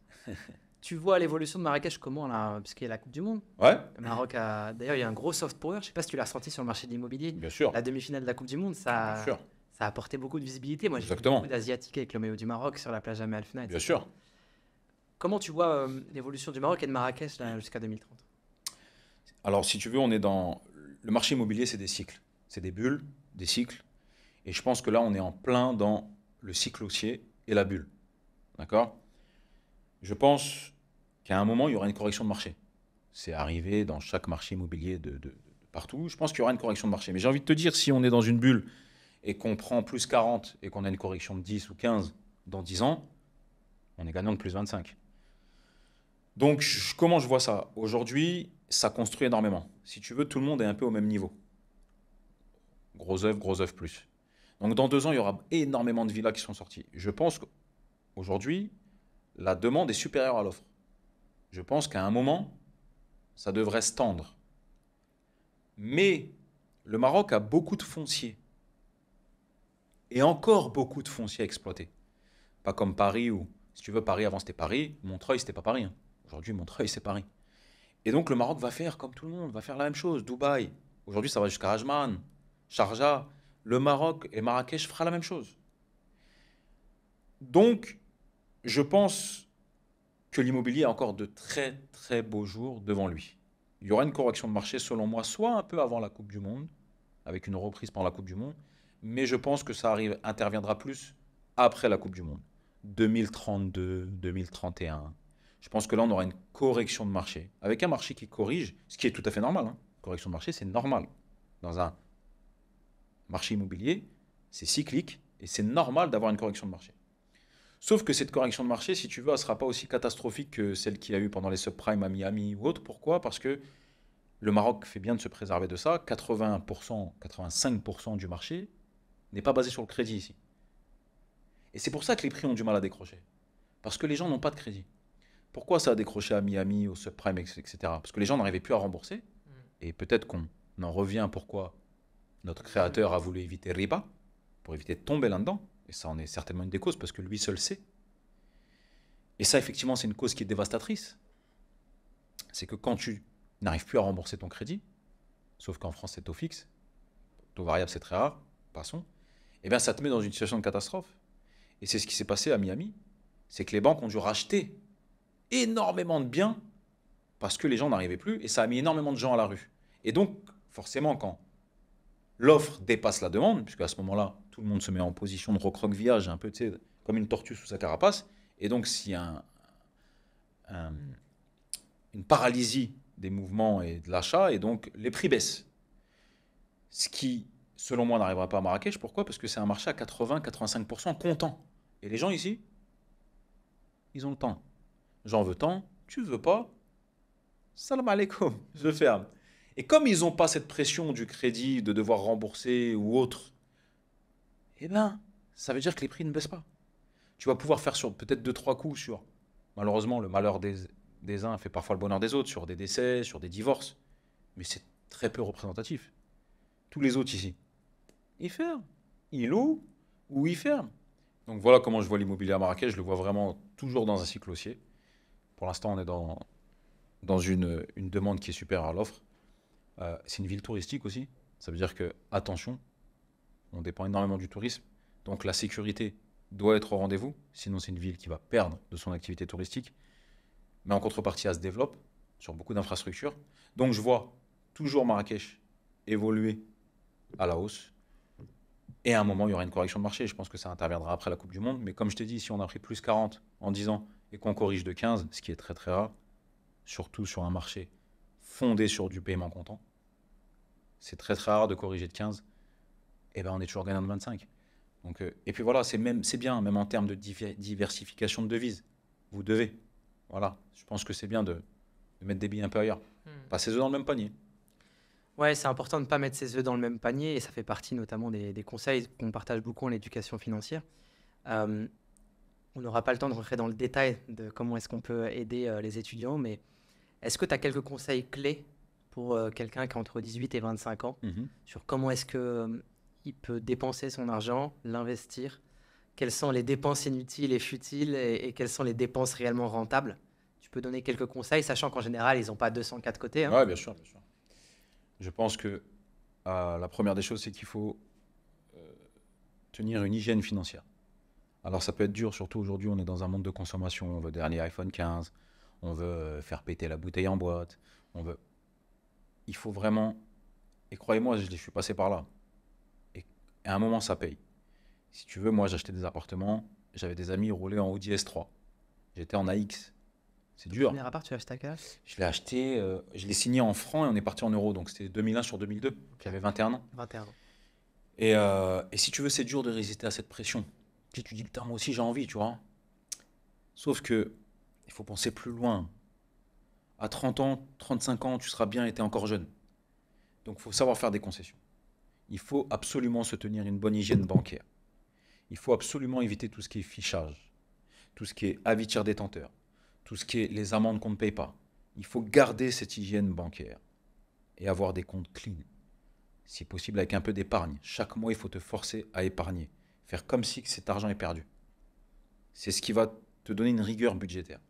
Tu vois l'évolution de Marrakech comment là? Parce qu'il y a la Coupe du Monde. Ouais, Le Maroc a. D'ailleurs, il y a un gros soft power. Je sais pas si tu l'as ressenti sur le marché de l'immobilier. bien sûr. La demi-finale de la Coupe du Monde, Bien sûr. ça a apporté beaucoup de visibilité. Moi, j'ai vu Exactement. beaucoup d'Asiatiques avec le maillot du Maroc sur la plage Hamel Fna, Bien etc. sûr. Comment tu vois l'évolution du Maroc et de Marrakech là, jusqu'à 2030? Alors, si tu veux, on est dans. Le marché immobilier, c'est des cycles. C'est des bulles, des cycles. Et je pense que là, on est en plein dans le cycle haussier et la bulle. D'accord? Je pense qu'à un moment, il y aura une correction de marché. C'est arrivé dans chaque marché immobilier de partout. Je pense qu'il y aura une correction de marché. Mais j'ai envie de te dire, si on est dans une bulle et qu'on prend plus 40 et qu'on a une correction de 10 ou 15 dans 10 ans, on est gagnant de plus 25. Donc, comment je vois ça? Aujourd'hui, ça construit énormément. Si tu veux, tout le monde est un peu au même niveau. Gros œuf plus. Donc, dans 2 ans, il y aura énormément de villas qui sont sorties. Je pense qu'aujourd'hui, la demande est supérieure à l'offre. Je pense qu'à un moment, ça devrait se tendre. Mais le Maroc a beaucoup de foncier. Et encore beaucoup de foncier à exploiter. Pas comme Paris où, si tu veux, Paris, avant c'était Paris, Montreuil, c'était pas Paris. Hein. Aujourd'hui, Montreuil, c'est Paris. Et donc, le Maroc va faire comme tout le monde, va faire la même chose. Dubaï. Aujourd'hui, ça va jusqu'à Ajman, Sharjah. Le Maroc et Marrakech fera la même chose. Donc, je pense que l'immobilier a encore de très, très beaux jours devant lui. Il y aura une correction de marché, selon moi, soit un peu avant la Coupe du Monde, avec une reprise pendant la Coupe du Monde, mais je pense que ça interviendra plus après la Coupe du Monde. 2032, 2031. Je pense que là, on aura une correction de marché, avec un marché qui corrige, ce qui est tout à fait normal. Hein. Correction de marché, c'est normal. Dans un marché immobilier, c'est cyclique, et c'est normal d'avoir une correction de marché. Sauf que cette correction de marché, si tu veux, elle ne sera pas aussi catastrophique que celle qu'il y a eu pendant les subprimes à Miami ou autre. Pourquoi? Parce que le Maroc fait bien de se préserver de ça. 80%, 85% du marché n'est pas basé sur le crédit ici. Et c'est pour ça que les prix ont du mal à décrocher. Parce que les gens n'ont pas de crédit. Pourquoi ça a décroché à Miami, au subprime, etc. Parce que les gens n'arrivaient plus à rembourser. Et peut-être qu'on en revient pourquoi notre créateur a voulu éviter riba, pour éviter de tomber là-dedans. Et ça en est certainement une des causes, parce que lui seul sait. Et ça, effectivement, c'est une cause qui est dévastatrice. C'est que quand tu n'arrives plus à rembourser ton crédit, sauf qu'en France, c'est taux fixe, taux variable, c'est très rare, passons, eh bien, ça te met dans une situation de catastrophe. Et c'est ce qui s'est passé à Miami. C'est que les banques ont dû racheter énormément de biens parce que les gens n'arrivaient plus et ça a mis énormément de gens à la rue. Et donc, forcément, quand l'offre dépasse la demande, puisque à ce moment-là, tout le monde se met en position de recroquevillage, un peu, tu sais, comme une tortue sous sa carapace, et donc s'il y a une paralysie des mouvements et de l'achat, et donc les prix baissent. Ce qui, selon moi, n'arrivera pas à Marrakech. Pourquoi? Parce que c'est un marché à 80-85% comptant. Et les gens ici, ils ont le temps. J'en veux tant, tu veux pas, salam alaikum, je ferme. Et comme ils n'ont pas cette pression du crédit de devoir rembourser ou autre, eh bien, ça veut dire que les prix ne baissent pas. Tu vas pouvoir faire sur peut-être 2-3 coups sur, malheureusement, le malheur des uns fait parfois le bonheur des autres, sur des décès, sur des divorces. Mais c'est très peu représentatif. Tous les autres ici, ils ferment. Ils louent ou ils ferment. Donc voilà comment je vois l'immobilier à Marrakech. Je le vois vraiment toujours dans un cycle haussier. Pour l'instant, on est dans une demande qui est supérieure à l'offre. C'est une ville touristique aussi. Ça veut dire que, attention, on dépend énormément du tourisme. Donc la sécurité doit être au rendez-vous. Sinon, c'est une ville qui va perdre de son activité touristique. Mais en contrepartie, elle se développe sur beaucoup d'infrastructures. Donc je vois toujours Marrakech évoluer à la hausse. Et à un moment, il y aura une correction de marché. Je pense que ça interviendra après la Coupe du Monde. Mais comme je t'ai dit, si on a pris plus 40 en 10 ans et qu'on corrige de 15, ce qui est très très rare, surtout sur un marché fondé sur du paiement comptant, c'est très très rare de corriger de 15, et ben on est toujours gagnant de 25. Donc, et puis voilà, c'est bien, même en termes de diversification de devises. Vous devez. Voilà, je pense que c'est bien de mettre des billes un peu ailleurs. Pas ses œufs dans le même panier. Ouais, c'est important de ne pas mettre ses œufs dans le même panier et ça fait partie notamment des conseils qu'on partage beaucoup en éducation financière. Euh, on n'aura pas le temps de rentrer dans le détail de comment est-ce qu'on peut aider les étudiants, mais est-ce que tu as quelques conseils clés pour quelqu'un qui a entre 18 et 25 ans sur comment est-ce que il peut dépenser son argent, l'investir, quelles sont les dépenses inutiles et futiles et quelles sont les dépenses réellement rentables? Tu peux donner quelques conseils, sachant qu'en général, ils n'ont pas 204 côtés, hein. Ouais, bien sûr, bien sûr. Je pense que la première des choses, c'est qu'il faut tenir une hygiène financière. Alors ça peut être dur, surtout aujourd'hui, on est dans un monde de consommation. On veut dernier iPhone 15, on veut faire péter la bouteille en boîte, on veut... Il faut vraiment... Et croyez-moi, je suis passé par là. Et à un moment, ça paye. Si tu veux, moi, j'achetais des appartements, j'avais des amis roulés en Audi S3. J'étais en AX. C'est dur. Premier appart, tu l'as acheté à quel âge? Je l'ai acheté, je l'ai signé en francs et on est parti en euros. Donc c'était 2001 sur 2002. J'avais 21 ans. 21 ans. Et si tu veux, c'est dur de résister à cette pression. Puis tu dis, putain, moi aussi j'ai envie, tu vois. Sauf que il faut penser plus loin. À 30 ans, 35 ans, tu seras bien et tu es encore jeune. Donc il faut savoir faire des concessions. Il faut absolument se tenir une bonne hygiène bancaire. Il faut absolument éviter tout ce qui est fichage, tout ce qui est avis tiers détenteur, tout ce qui est les amendes qu'on ne paye pas. Il faut garder cette hygiène bancaire et avoir des comptes clean. Si possible avec un peu d'épargne. Chaque mois, il faut te forcer à épargner. Faire comme si cet argent est perdu. C'est ce qui va te donner une rigueur budgétaire.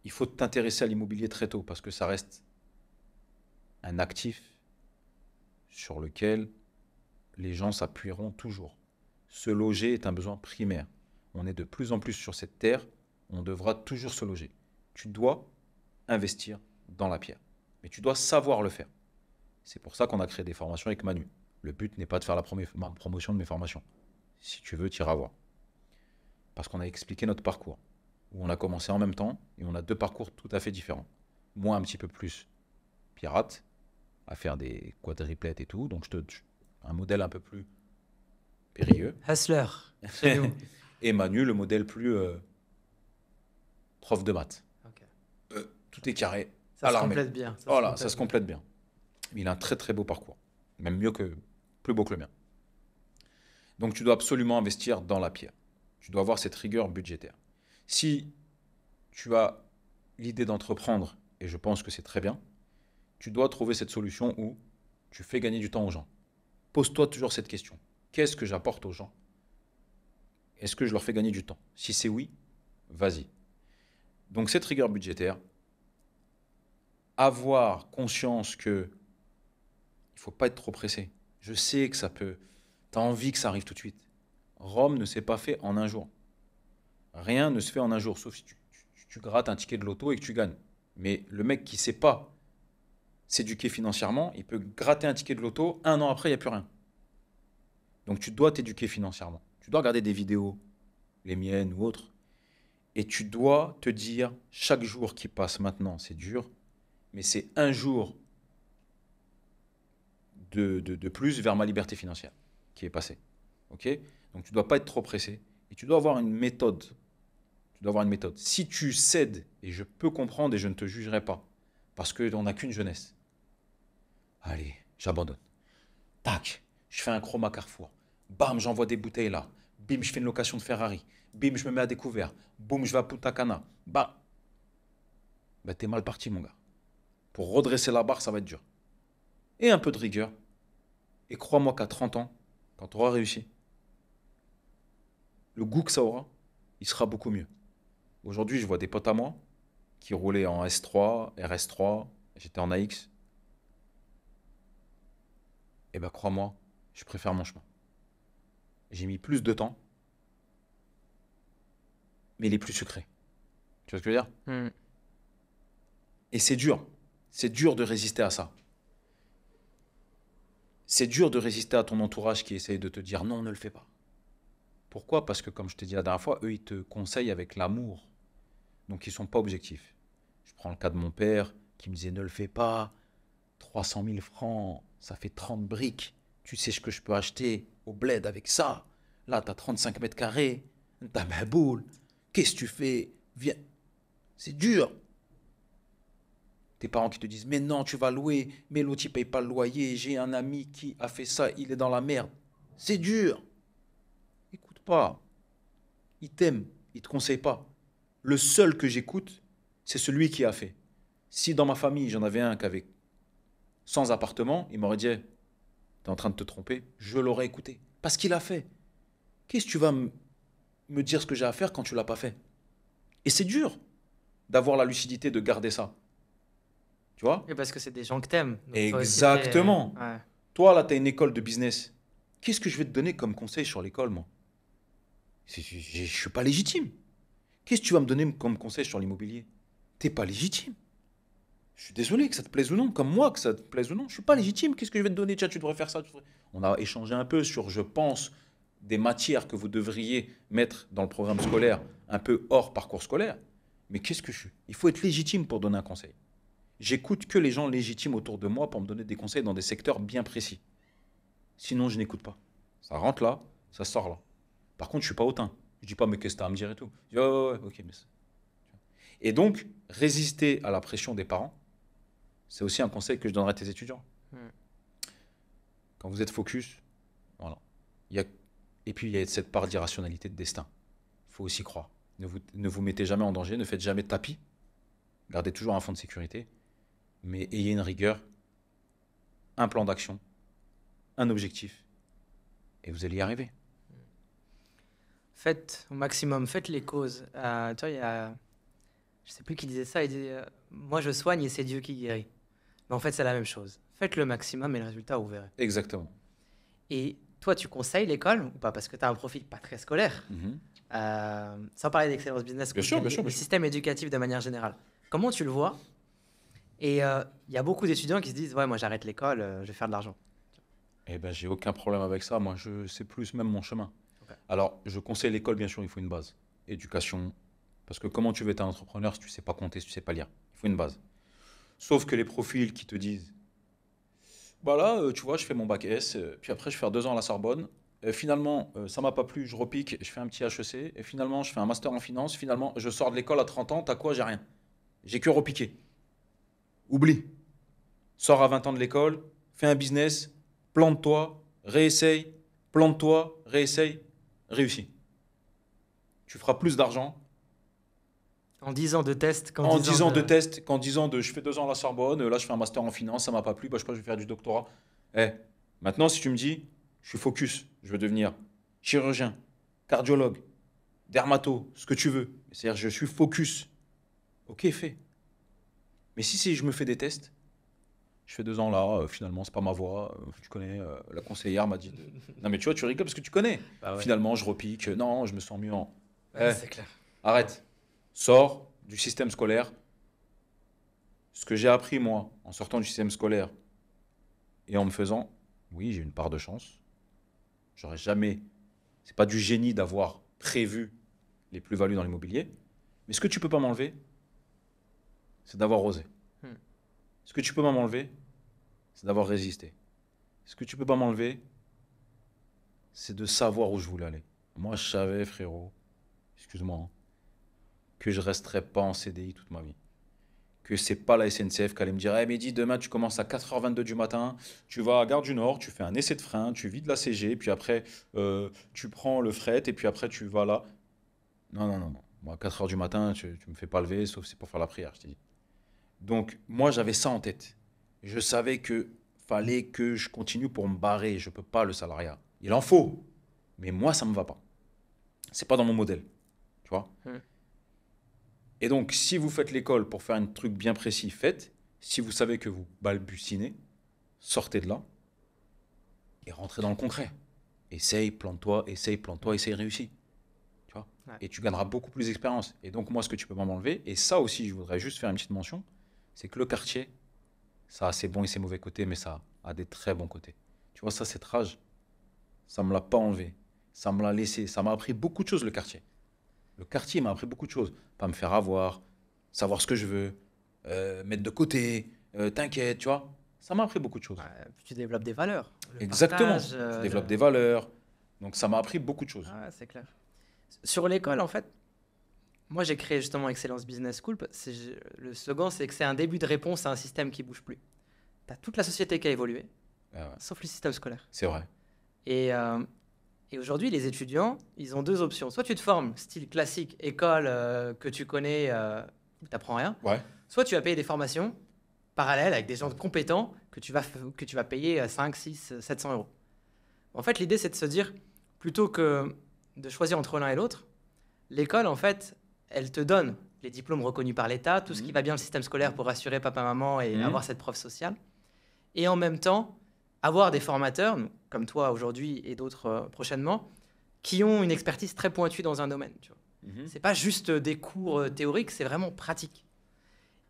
Il faut t'intéresser à l'immobilier très tôt parce que ça reste un actif sur lequel les gens s'appuieront toujours. Se loger est un besoin primaire. On est de plus en plus sur cette terre, on devra toujours se loger. Tu dois investir dans la pierre, mais tu dois savoir le faire. C'est pour ça qu'on a créé des formations avec Manu. Le but n'est pas de faire la promotion de mes formations. Si tu veux, tu iras voir. Parce qu'on a expliqué notre parcours, où on a commencé en même temps, et on a deux parcours tout à fait différents. Moi, un petit peu plus pirate, à faire des quadriplettes et tout, donc un modèle un peu plus périlleux. Hustler, chez nous. Et Manu, le modèle plus prof de maths. Okay. Tout est carré. Ça se complète bien. Voilà, ça se complète bien. Il a un très très beau parcours. Même plus beau que le mien. Donc tu dois absolument investir dans la pierre. Tu dois avoir cette rigueur budgétaire. Si tu as l'idée d'entreprendre, et je pense que c'est très bien, tu dois trouver cette solution où tu fais gagner du temps aux gens. Pose-toi toujours cette question. Qu'est-ce que j'apporte aux gens? Est-ce que je leur fais gagner du temps? Si c'est oui, vas-y. Donc cette rigueur budgétaire, avoir conscience que il ne faut pas être trop pressé. Je sais que ça peut... Tu as envie que ça arrive tout de suite. Rome ne s'est pas fait en un jour. Rien ne se fait en un jour, sauf si tu grattes un ticket de loto et que tu gagnes. Mais le mec qui ne sait pas s'éduquer financièrement, il peut gratter un ticket de loto, 1 an après, il n'y a plus rien. Donc tu dois t'éduquer financièrement. Tu dois regarder des vidéos, les miennes ou autres, et tu dois te dire, chaque jour qui passe maintenant, c'est dur, mais c'est un jour de plus vers ma liberté financière qui est passé. Ok? Donc tu ne dois pas être trop pressé et tu dois avoir une méthode. Tu dois avoir une méthode. Si tu cèdes, et je peux comprendre et je ne te jugerai pas, parce qu'on n'a qu'une jeunesse. Allez, j'abandonne. Tac, je fais un chroma Carrefour. Bam, j'envoie des bouteilles là. Bim, je fais une location de Ferrari. Bim, je me mets à découvert. Boum, je vais à Punta Cana. Bah, t'es mal parti, mon gars. Pour redresser la barre, ça va être dur. Et un peu de rigueur. Et crois-moi qu'à 30 ans, quand tu auras réussi, le goût que ça aura, il sera beaucoup mieux. Aujourd'hui, je vois des potes à moi qui roulaient en S3, RS3, j'étais en AX. Eh ben, crois-moi, je préfère mon chemin. J'ai mis plus de temps, mais il est plus sucré. Tu vois ce que je veux dire? Et c'est dur. C'est dur de résister à ça. C'est dur de résister à ton entourage qui essaye de te dire non, ne le fais pas. Pourquoi? Parce que, comme je t'ai dit la dernière fois, eux, ils te conseillent avec l'amour. Donc, ils ne sont pas objectifs. Je prends le cas de mon père qui me disait ne le fais pas. 300 000 francs, ça fait 30 briques. Tu sais ce que je peux acheter au bled avec ça. Là, tu as 35 mètres carrés. T'as ma boule. Qu'est-ce que tu fais? Viens. C'est dur. Tes parents qui te disent mais non, tu vas louer. Mais l'autre, il ne paye pas le loyer. J'ai un ami qui a fait ça. Il est dans la merde. C'est dur. Écoute pas. Il t'aime. Il ne te conseille pas. Le seul que j'écoute, c'est celui qui a fait. Si dans ma famille, j'en avais un qui avait sans appartement, il m'aurait dit hey, t'es en train de te tromper, je l'aurais écouté. Parce qu'il a fait. Qu'est-ce que tu vas me dire ce que j'ai à faire quand tu l'as pas fait? Et c'est dur d'avoir la lucidité de garder ça. Tu vois? Et parce que c'est des gens que t'aimes. Donc toi aussi, Exactement. ouais. Toi, là, tu as une école de business. Qu'est-ce que je vais te donner comme conseil sur l'école, moi? Je ne suis pas légitime. Qu'est-ce que tu vas me donner comme conseil sur l'immobilier? T'es pas légitime. Je suis désolé que ça te plaise ou non, comme moi que ça te plaise ou non, je suis pas légitime. Qu'est-ce que je vais te donner? Tiens, tu devrais faire ça. On a échangé un peu sur, je pense, des matières que vous devriez mettre dans le programme scolaire, un peu hors parcours scolaire. Mais qu'est-ce que je suis? Il faut être légitime pour donner un conseil. J'écoute que les gens légitimes autour de moi pour me donner des conseils dans des secteurs bien précis. Sinon, je n'écoute pas. Ça rentre là, ça sort là. Par contre, je suis pas hautain. Je dis pas, mais qu'est-ce que tu as à me dire et tout. Je dis, oh, ouais, ok, mais ça. Et donc, résister à la pression des parents, c'est aussi un conseil que je donnerais à tes étudiants. Quand vous êtes focus, voilà. Et puis, il y a cette part d'irrationalité de destin. Il faut aussi croire. Ne vous mettez jamais en danger, ne faites jamais de tapis. Gardez toujours un fond de sécurité. Mais ayez une rigueur, un plan d'action, un objectif. Et vous allez y arriver. Faites au maximum, faites les causes. Tu vois, il y a... Je sais plus qui disait ça, il disait moi je soigne et c'est Dieu qui guérit. Mais en fait, c'est la même chose. Faites le maximum et le résultat, vous verrez. Exactement. Et toi, tu conseilles l'école ou pas? Parce que tu as un profil pas très scolaire. Sans parler d'Excellence Business, Bien sûr, le système éducatif de manière générale. Comment tu le vois? Et il y a beaucoup d'étudiants qui se disent ouais, moi j'arrête l'école, je vais faire de l'argent. Eh ben, j'ai aucun problème avec ça. Moi, c'est plus même mon chemin. Okay. Alors, je conseille l'école, bien sûr, il faut une base. Éducation. Parce que comment tu veux être un entrepreneur si tu ne sais pas compter, si tu ne sais pas lire? Il faut une base. Sauf que les profils qui te disent bah là, tu vois, je fais mon bac S, puis après, je fais 2 ans à la Sorbonne. Finalement, ça m'a pas plu, je repique, je fais un petit HEC. Et finalement, je fais un master en finance. Finalement, je sors de l'école à 30 ans. T'as quoi? J'ai rien. J'ai que repiqué. Oublie. Sors à 20 ans de l'école, fais un business, plante-toi, réessaye, plante-toi, réessaye, réussis. Tu feras plus d'argent En 10 ans de tests, En 10 ans de tests, qu'en 10 ans de je fais 2 ans à la Sorbonne, là je fais un master en finance, ça m'a pas plu, bah, je crois que je vais faire du doctorat. Eh, maintenant, si tu me dis, je suis focus, je veux devenir chirurgien, cardiologue, dermato, ce que tu veux. C'est-à-dire, je suis focus. Ok, fais. Mais si je me fais des tests, je fais 2 ans là, finalement, c'est pas ma voie. Tu connais, la conseillère m'a dit. Non, mais tu vois, tu rigoles parce que tu connais. Bah ouais. Finalement, je repique. Non, je me sens mieux en. Ouais, Eh, c'est clair. arrête. Sors du système scolaire. Ce que j'ai appris, moi, en sortant du système scolaire et en me faisant, oui, j'ai une part de chance. J'aurais jamais. C'est pas du génie d'avoir prévu les plus-values dans l'immobilier. Mais ce que tu peux pas m'enlever, c'est d'avoir osé. Hmm. Ce que tu peux pas m'enlever, c'est d'avoir résisté. Ce que tu peux pas m'enlever, c'est de savoir où je voulais aller. Moi, je savais, frérot, excuse-moi, hein, que je resterais pas en CDI toute ma vie. Que c'est pas la SNCF qui allait me dire hey Mehdi, demain tu commences à 4h22 du matin, tu vas à Gare du Nord, tu fais un essai de frein, tu vides la CG, puis après tu prends le fret et puis après tu vas là. Non, non, non, non. Moi, à 4h du matin, tu me fais pas lever, sauf c'est pour faire la prière, je t'ai dit. Donc, moi, j'avais ça en tête. Je savais que fallait que je continue pour me barrer. Je peux pas le salariat. Il en faut. Mais moi, ça me va pas. C'est pas dans mon modèle. Tu vois? Hmm. Et donc, si vous faites l'école pour faire un truc bien précis, faites. Si vous savez que vous balbutinez, sortez de là et rentrez dans le concret. Essaye, plante-toi, essaye, réussis. Tu vois? Ouais. Et tu gagneras beaucoup plus d'expérience. Et donc, moi, ce que tu peux pas m'enlever, et ça aussi, je voudrais juste faire une petite mention, c'est que le quartier, ça a ses bons et ses mauvais côtés, mais ça a des très bons côtés. Tu vois, ça, cette rage, ça me l'a pas enlevé. Ça me l'a laissé. Ça m'a appris beaucoup de choses, le quartier. Le quartier m'a appris beaucoup de choses. Pas me faire avoir, savoir ce que je veux, mettre de côté, t'inquiète, tu vois. Ça m'a appris beaucoup de choses. Ouais, puis tu développes des valeurs. Le Exactement. partage, Tu développes des valeurs. Donc, ça m'a appris beaucoup de choses. Ouais, c'est clair. Sur l'école, en fait, moi j'ai créé justement Excellence Business School. Le slogan, c'est que c'est un début de réponse à un système qui bouge plus. Tu as toute la société qui a évolué, Ah ouais, sauf le système scolaire. c'est vrai. Et aujourd'hui, les étudiants, ils ont deux options. Soit tu te formes, style classique, école que tu connais, où tu n'apprends rien. Ouais. Soit tu vas payer des formations parallèles avec des gens compétents que tu vas payer 5, 6, 700 euros. En fait, l'idée, c'est de se dire, plutôt que de choisir entre l'un et l'autre, l'école, en fait, elle te donne les diplômes reconnus par l'État, tout ce qui va bien le système scolaire pour rassurer papa, maman et avoir cette preuve sociale. Et en même temps, avoir des formateurs, comme toi aujourd'hui et d'autres prochainement, qui ont une expertise très pointue dans un domaine. Tu vois. C'est pas juste des cours théoriques, c'est vraiment pratique.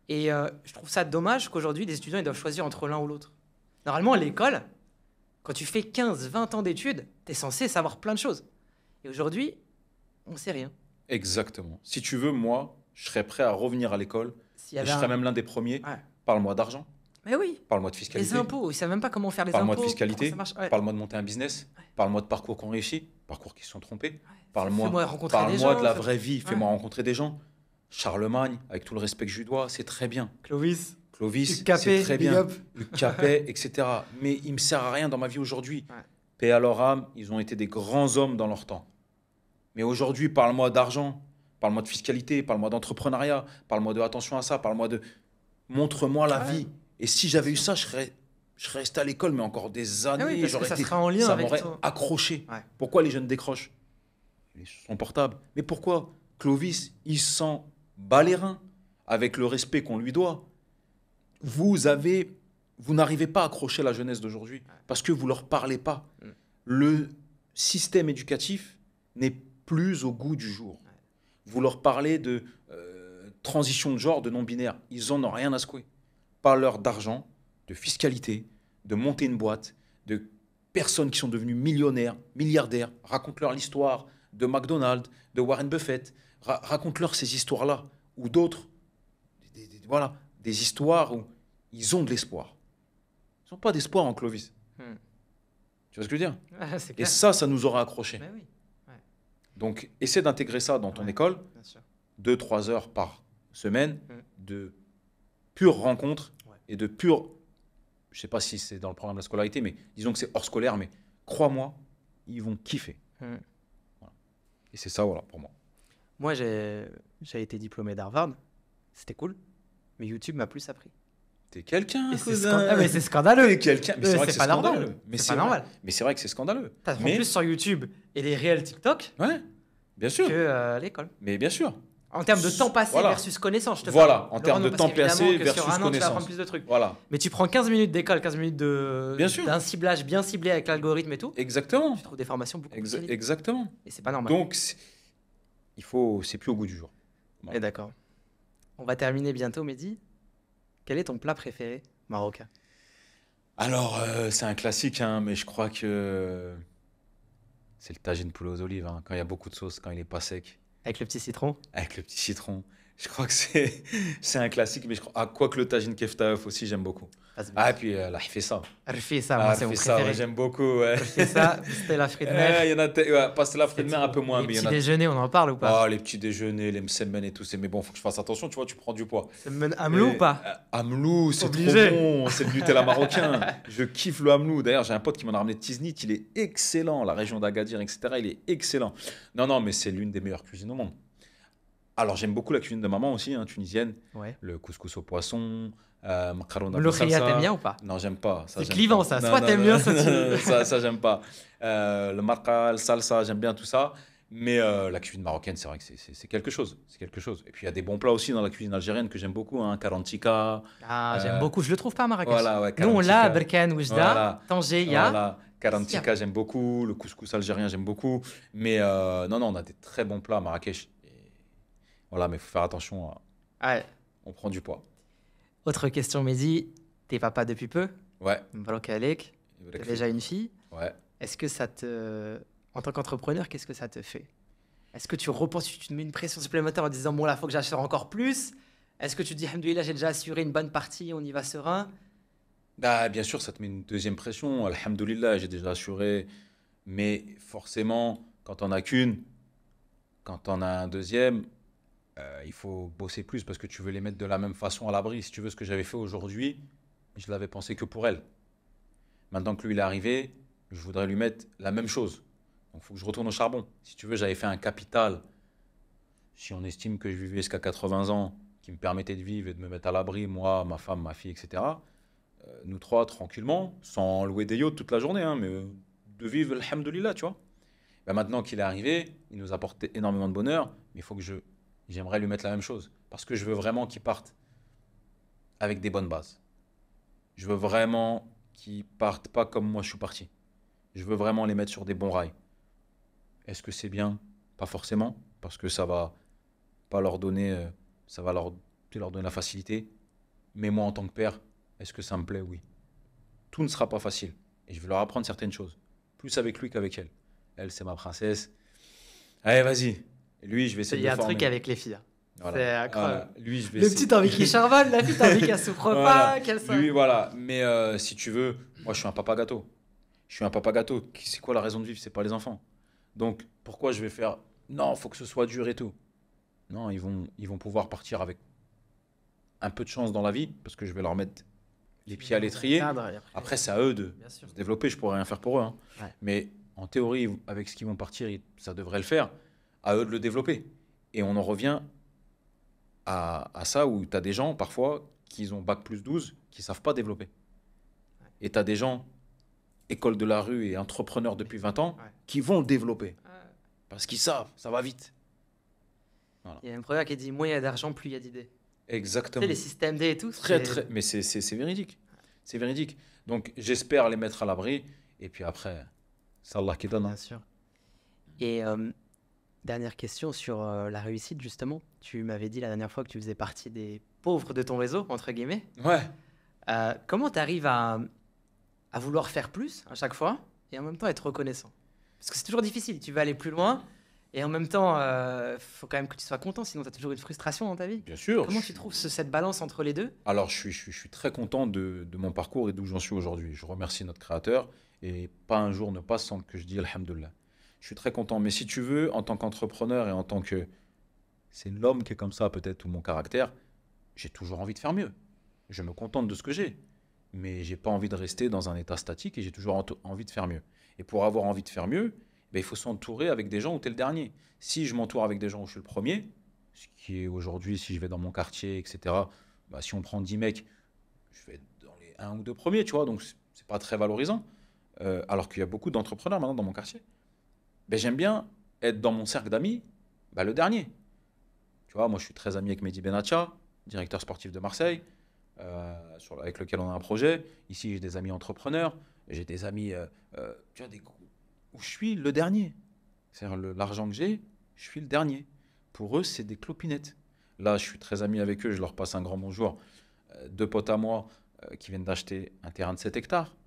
Et je trouve ça dommage qu'aujourd'hui, les étudiants ils doivent choisir entre l'un ou l'autre. Normalement, à l'école, quand tu fais 15, 20 ans d'études, tu es censé savoir plein de choses. Et aujourd'hui, on ne sait rien. Exactement. Si tu veux, moi, je serais prêt à revenir à l'école. S'il y Et avait je serais un- même l'un des premiers. Ouais. Parle-moi d'argent, Mais oui, parle-moi de fiscalité. les impôts, ils ne savent même pas comment faire les impôts. Parle-moi de fiscalité, comment ça marche. Ouais. parle-moi de monter un business, Ouais. parle-moi de parcours qu'on réussit, parcours qui se sont trompés, Fais-moi parle-moi rencontrer des parle-moi gens, de la fais- vraie vie, fais-moi Ouais. rencontrer des gens. Charlemagne, avec tout le respect que je lui dois, c'est très bien. Clovis, Clovis, Hugues Capet, c'est très big bien. up. Hugues Capet, etc. Mais il me sert à rien dans ma vie aujourd'hui. Ouais. Paix à leur âme, ils ont été des grands hommes dans leur temps. Mais aujourd'hui, parle-moi d'argent, parle-moi de fiscalité, parle-moi d'entrepreneuriat, parle-moi de attention à ça, parle-moi de... Montre-moi la Ouais. vie. Et si j'avais eu ça, je serais resté à l'école, mais encore des années. Ah oui, parce que j'aurais ça été- sera en lien ça avec m'aurait toi. accroché. Ouais. Pourquoi les jeunes décrochent? Ils sont portables. Mais pourquoi Clovis, il s'en bat les reins avec le respect qu'on lui doit. Vous n'arrivez pas à accrocher la jeunesse d'aujourd'hui parce que vous leur parlez pas. Mm. Le système éducatif n'est plus au goût du jour. Vous leur parlez de transition de genre, de non-binaire. Ils en ont rien à secouer. Parlez-leur d'argent, de fiscalité, de monter une boîte, de personnes qui sont devenues millionnaires, milliardaires. Raconte-leur l'histoire de McDonald's, de Warren Buffett. Raconte-leur ces histoires-là ou d'autres. Voilà, des histoires où ils ont de l'espoir. Ils n'ont pas d'espoir en Clovis. Hmm. Tu vois ce que je veux dire? Ouais, c'est Et clair. ça nous aura accrochés. Mais oui, Donc, essaie d'intégrer ça dans ton Ouais. école, bien sûr. 2-3 heures par semaine, Mm. de pure rencontre Ouais. et de pure... Je ne sais pas si c'est dans le programme de la scolarité, mais disons que c'est hors scolaire, mais crois-moi, ils vont kiffer. Hmm. Et c'est ça, voilà, pour moi. Moi, j'ai été diplômé d'Harvard. C'était cool. Mais YouTube m'a plus appris. T'es quelqu'un, Et c'est cousin. mais c'est scandaleux. T'es quelqu'un. Mais c'est vrai que c'est pas normal. scandaleux. Mais C'est pas normal. Mais c'est vrai que c'est scandaleux. T'apprends Mais plus sur YouTube et les réels TikTok ouais, bien sûr. que à l'école. Mais bien sûr. En termes de temps passé Voilà. versus connaissance, je te Voilà, parle. en termes de parce temps qu'évidemment passé que versus sur un an, tu vas connaissance. apprendre plus de trucs. Voilà. Mais tu prends 15 minutes d'école, 15 minutes Bien sûr. d'un ciblage bien ciblé avec l'algorithme et tout. Exactement. Tu trouves des formations beaucoup plus vite. Exactement. Et c'est pas normal. Donc, c'est plus au goût du jour. Et d'accord. On va terminer bientôt, Mehdi. Quel est ton plat préféré marocain? Alors, c'est un classique, hein, mais je crois que c'est le tagine poulet aux olives, hein, quand il y a beaucoup de sauce, quand il n'est pas sec, Avec le petit citron? avec le petit citron. Je crois que c'est un classique, mais je crois, ah, quoique le tagine keftaouf aussi, j'aime beaucoup. Ah, et puis la ça. Rfissa, moi, c'est mon ça, préféré. j'aime beaucoup. Ouais. Rfissa, c'était la frite de mer. Il y en a, pas la fruit de mer un peu moins, Les mais il y petits en a. déjeuners, on en parle ou pas? Ah, les petits déjeuners, les msemen et tout, mais bon, faut que je fasse attention, tu vois, tu prends du poids. C'est Amlou ou pas? Amlou, c'est Obligé. trop bon, c'est le Nutella marocain. Je kiffe le Amlou. D'ailleurs, j'ai un pote qui m'en a ramené de Tiznit, il est excellent. La région d'Agadir, etc., il est excellent. Non, mais c'est l'une des meilleures cuisines au monde. Alors, j'aime beaucoup la cuisine de maman aussi, hein, tunisienne. Ouais. Le couscous au poisson, macarona Mloukhia, t'aimes bien ou pas? Non, j'aime pas. C'est clivant, ça. Soit t'aimes bien, soit tu... ça, j'aime pas. Le marqa, le salsa, j'aime bien tout ça. Mais la cuisine marocaine, c'est vrai que c'est quelque chose. C'est quelque chose. Et puis, il y a des bons plats aussi dans la cuisine algérienne que j'aime beaucoup. Hein, karantika. Ah, j'aime beaucoup. Je le trouve pas à Marrakech. Voilà, ouais, Nous, on l'a à karantika. Berkane, Oujda, Voilà. Tanger, il y a. Voilà. Karantika, j'aime beaucoup. Le couscous algérien, j'aime beaucoup. Mais non, on a des très bons plats à Marrakech. Voilà, mais il faut faire attention. Ouais. On prend du poids. Autre question, Mehdi. T'es papa depuis peu. Ouais. Mbrok Alek. T'as déjà une fille. Ouais. Est-ce que ça te... En tant qu'entrepreneur, qu'est-ce que ça te fait? Est-ce que tu repenses, tu te mets une pression supplémentaire en disant, bon là, il faut que j'assure encore plus? Est-ce que tu te dis, alhamdoulilah, j'ai déjà assuré une bonne partie, on y va serein? Bah, bien sûr, ça te met une deuxième pression. Alhamdoulilah, j'ai déjà assuré. Mais forcément, quand on a qu'une, quand on a un deuxième, il faut bosser plus parce que tu veux les mettre de la même façon à l'abri. Si tu veux, ce que j'avais fait aujourd'hui, je l'avais pensé que pour elle. Maintenant que lui, il est arrivé, je voudrais lui mettre la même chose. Donc, il faut que je retourne au charbon. Si tu veux, j'avais fait un capital. Si on estime que je vivais jusqu'à 80 ans, qui me permettait de vivre et de me mettre à l'abri, moi, ma femme, ma fille, etc. Nous trois, tranquillement, sans louer des yachts toute la journée, hein, mais de vivre, alhamdoulilah, tu vois. Ben maintenant qu'il est arrivé, il nous apporte énormément de bonheur, mais il faut que j'aimerais lui mettre la même chose. Parce que je veux vraiment qu'il parte avec des bonnes bases. Je veux vraiment qu'ils partent pas comme moi je suis parti. Je veux vraiment les mettre sur des bons rails. Est-ce que c'est bien? Pas forcément, parce que ça va pas leur donner, ça va leur donner la facilité. Mais moi, en tant que père, est-ce que ça me plaît? Oui. Tout ne sera pas facile. Et je vais leur apprendre certaines choses. Plus avec lui qu'avec elle. Elle, c'est ma princesse. Allez, vas-y. Et lui, je vais essayer Il de y le a un former. truc avec les filles. Voilà. C'est incroyable. Voilà. Lui, je vais Le essayer- petit, t'as envie qu'il charbonne, la fille, t'as envie qu'elle souffre Voilà. pas, qu'elle soit... Lui, voilà. Mais si tu veux, moi, je suis un papa gâteau. Je suis un papa gâteau. C'est quoi la raison de vivre? C'est pas les enfants. Donc, pourquoi je vais faire... Non, il faut que ce soit dur et tout. Non, ils vont pouvoir partir avec un peu de chance dans la vie, parce que je vais leur mettre les pieds à l'étrier. Après, c'est à eux de Bien sûr. se développer. Je pourrais rien faire pour eux. Hein. Ouais. Mais en théorie, avec ce qu'ils vont partir, ça devrait le faire. À eux de le développer. Et on en revient à ça où tu as des gens, parfois, qui ont bac plus 12, qui ne savent pas développer. Et tu as des gens, école de la rue et entrepreneurs depuis 20 ans, Ouais. qui vont le développer. Parce qu'ils savent, ça va vite. Il y a un proverbe qui dit, moins il y a d'argent, plus il y a d'idées. Tu Exactement. sais, les systèmes D et tout. Très. Mais c'est véridique. C'est véridique. Donc, j'espère les mettre à l'abri. Et puis après, c'est Allah qui donne. Hein. Bien sûr. Et dernière question sur la réussite, justement. Tu m'avais dit la dernière fois que tu faisais partie des pauvres de ton réseau, entre guillemets. Ouais. Comment tu arrives à vouloir faire plus à chaque fois et en même temps être reconnaissant? Parce que c'est toujours difficile. Tu veux aller plus loin et en même temps, faut quand même que tu sois content, sinon tu as toujours une frustration dans ta vie. Bien sûr. Comment tu trouves cette balance entre les deux? Alors, je suis très content de mon parcours et d'où j'en suis aujourd'hui. Je remercie notre créateur et pas un jour ne passe sans que je dise Alhamdulillah. Je suis très content. Mais si tu veux, en tant qu'entrepreneur et en tant que... C'est l'homme qui est comme ça peut-être, ou mon caractère, j'ai toujours envie de faire mieux. Je me contente de ce que j'ai. Mais j'ai pas envie de rester dans un état statique et j'ai toujours envie de faire mieux. Et pour avoir envie de faire mieux, ben, il faut s'entourer avec des gens où tu es le dernier. Si je m'entoure avec des gens où je suis le premier, ce qui est aujourd'hui, si je vais dans mon quartier, etc., bah, si on prend 10 mecs, je vais être dans les un ou deux premiers, tu vois, donc c'est pas très valorisant. Alors qu'il y a beaucoup d'entrepreneurs maintenant dans mon quartier. Ben, j'aime bien être dans mon cercle d'amis, ben, le dernier. Tu vois, moi je suis très ami avec Mehdi Benatia, directeur sportif de Marseille, avec lequel on a un projet. Ici, j'ai des amis entrepreneurs, j'ai des amis tu vois, où je suis le dernier. C'est-à-dire l'argent que j'ai, je suis le dernier. Pour eux, c'est des clopinettes. Là, je suis très ami avec eux, je leur passe un grand bonjour. Deux potes à moi qui viennent d'acheter un terrain de 7 hectares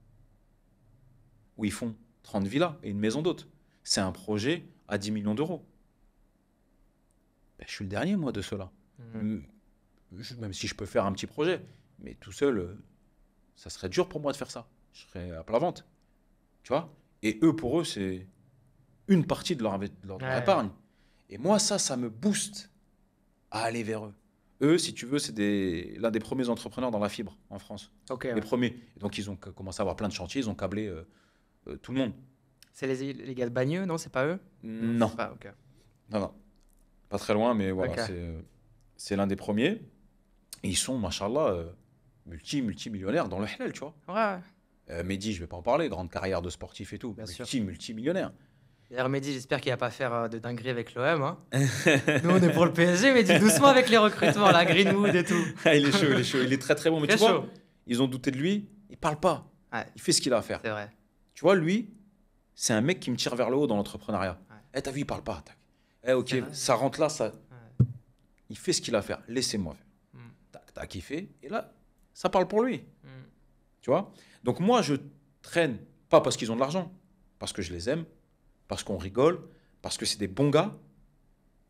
où ils font 30 villas et une maison d'hôte. C'est un projet à 10 millions d'euros. Ben, je suis le dernier, moi, de ceux-là. Mhm. Même si je peux faire un petit projet, mais tout seul, ça serait dur pour moi de faire ça. Je serais à plat ventre, tu vois. Et eux, pour eux, c'est une partie de leur Ouais. épargne. Et moi, ça me booste à aller vers eux. Eux, si tu veux, c'est l'un des premiers entrepreneurs dans la fibre en France. Ok, Les ouais. premiers. Et donc, ils ont commencé à avoir plein de chantiers, ils ont câblé tout le monde. C'est les gars de Bagneux, non? C'est pas eux? Non, Non, c'est pas. Ok. non, non. Pas très loin, mais voilà, Ok. c'est l'un des premiers. Et ils sont, machallah, multimillionnaires dans le halal, tu vois. Ouais, Mehdi, je vais pas en parler, grande carrière de sportif et tout. bien sûr. Multimillionnaire. D'ailleurs, Mehdi, j'espère qu'il va pas faire de dinguerie avec l'OM, hein. Nous, on est pour le PSG, Mehdi, doucement avec les recrutements, là, Greenwood et tout. Ah, il est chaud, il est chaud, il est très très bon. Mais Très tu vois, chaud. ils ont douté de lui, il parle pas. Ouais, Il fait ce qu'il a à faire. c'est vrai. Tu vois, lui, c'est un mec qui me tire vers le haut dans l'entrepreneuriat. Ouais. Eh, t'as vu, il parle pas. Tac. Eh, ok, C'est vrai. ça rentre là, ça. Ouais. Il fait ce qu'il a à faire. Laissez-moi faire. Mm. Tac, tac, il fait. Et là, ça parle pour lui. Mm. Tu vois. Donc moi, je traîne, pas parce qu'ils ont de l'argent, parce que je les aime, parce qu'on rigole, parce que c'est des bons gars.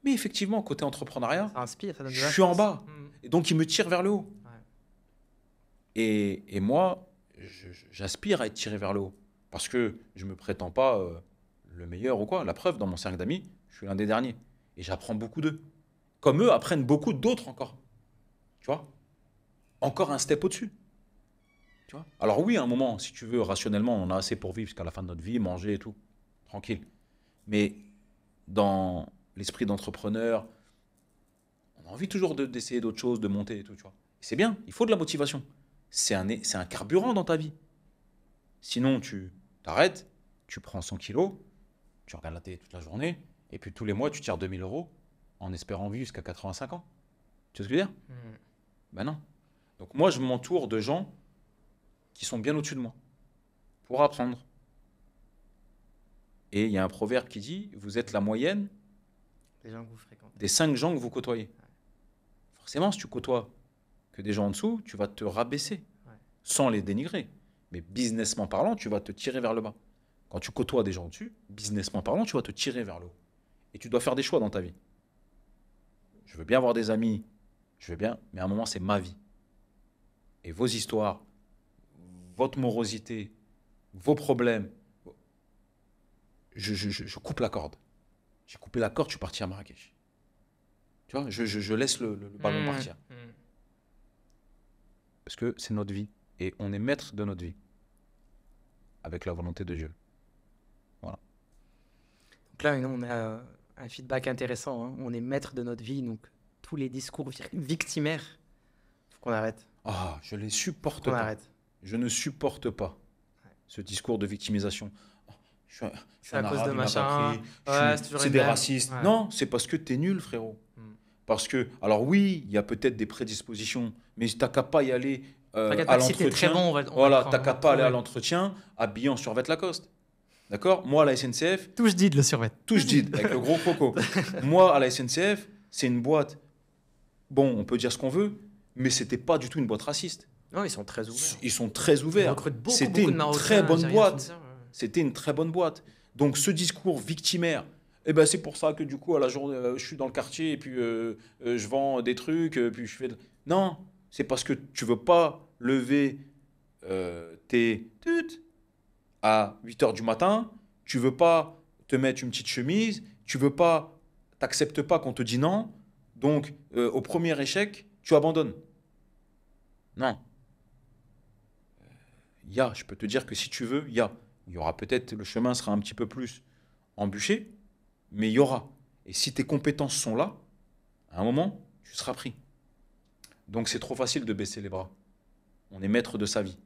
Mais effectivement, côté entrepreneuriat, Ça inspire, ça donne de je la suis en chance. bas. Mm. Et donc, ils me tirent vers le haut. Ouais. Et moi, j'aspire à être tiré vers le haut. Parce que je ne me prétends pas le meilleur ou quoi. La preuve, dans mon cercle d'amis, je suis l'un des derniers. Et j'apprends beaucoup d'eux. Comme eux apprennent beaucoup d'autres encore. Tu vois. Encore un step au-dessus. Tu vois. Alors oui, à un moment, si tu veux, rationnellement, on a assez pour vivre jusqu'à la fin de notre vie, manger et tout. Tranquille. Mais dans l'esprit d'entrepreneur, on a envie toujours d'essayer d'autres choses, de monter et tout. Tu vois. Et c'est bien, il faut de la motivation. C'est un carburant dans ta vie. Sinon, tu t'arrêtes, tu prends 100 kilos, tu regardes la télé toute la journée, et puis tous les mois, tu tires 2 000 € en espérant vivre jusqu'à 85 ans. Tu vois ce que je veux dire? Mm. Ben non. Donc moi, je m'entoure de gens qui sont bien au-dessus de moi pour apprendre. Et il y a un proverbe qui dit, vous êtes la moyenne Les gens que vous fréquentez. des 5 gens que vous côtoyez. Forcément, si tu côtoies que des gens en dessous, tu vas te rabaisser, Ouais. sans les dénigrer. Mais businessment parlant, tu vas te tirer vers le bas. Quand tu côtoies des gens au-dessus, businessment parlant, tu vas te tirer vers le haut. Et tu dois faire des choix dans ta vie. Je veux bien avoir des amis, je veux bien, mais à un moment, c'est ma vie. Et vos histoires, votre morosité, vos problèmes, je coupe la corde. J'ai coupé la corde, je suis parti à Marrakech. Tu vois, je laisse le ballon Mm. partir. Mm. Parce que c'est notre vie. Et on est maître de notre vie. Avec la volonté de Dieu. Voilà. Donc là, on a un feedback intéressant, hein. On est maître de notre vie, donc tous les discours victimaires, faut qu'on arrête. Ah, je les supporte Qu'on pas. arrête. Je ne supporte pas ce discours de victimisation. Oh, je suis C'est à un cause arabe, de il m'a machin. pas pris. Ouais, c'est toujours C'est les des mêmes. racistes. Ouais. Non, c'est parce que t'es nul, frérot. Mm. Parce que, alors oui, il y a peut-être des prédispositions, mais t'as qu'à pas y aller T'inquiète à pas que si t'es très l'entretien. bon, on va Voilà, te t'as qu'à pas aller à trouver. l'entretien habillé en survêt Lacoste. D'accord? Moi, à la SNCF, Touche dit de le survêt. touche dit avec le gros croco. Moi, à la SNCF, c'est une boîte. Bon, on peut dire ce qu'on veut, mais c'était pas du tout une boîte raciste. Non, ils sont très ouverts. Ils sont très Ils ouverts. recrutent beaucoup, C'était beaucoup de une Marocains, très bonne Algériens, boîte. Tunisiens, ouais. C'était une très bonne boîte. Donc ce discours victimaire, eh ben, c'est pour ça que du coup, à la journée, je suis dans le quartier et puis je vends des trucs, puis je fais... Non, c'est parce que tu veux pas lever tes tut à 8 heures du matin, tu veux pas te mettre une petite chemise, tu veux pas, t'acceptes pas qu'on te dit non, donc au premier échec, tu abandonnes. Non. Je peux te dire que si tu veux, il y aura peut-être, le chemin sera un petit peu plus embûcher, mais il y aura. Et si tes compétences sont là, à un moment, tu seras pris. Donc c'est trop facile de baisser les bras. On est maître de sa vie.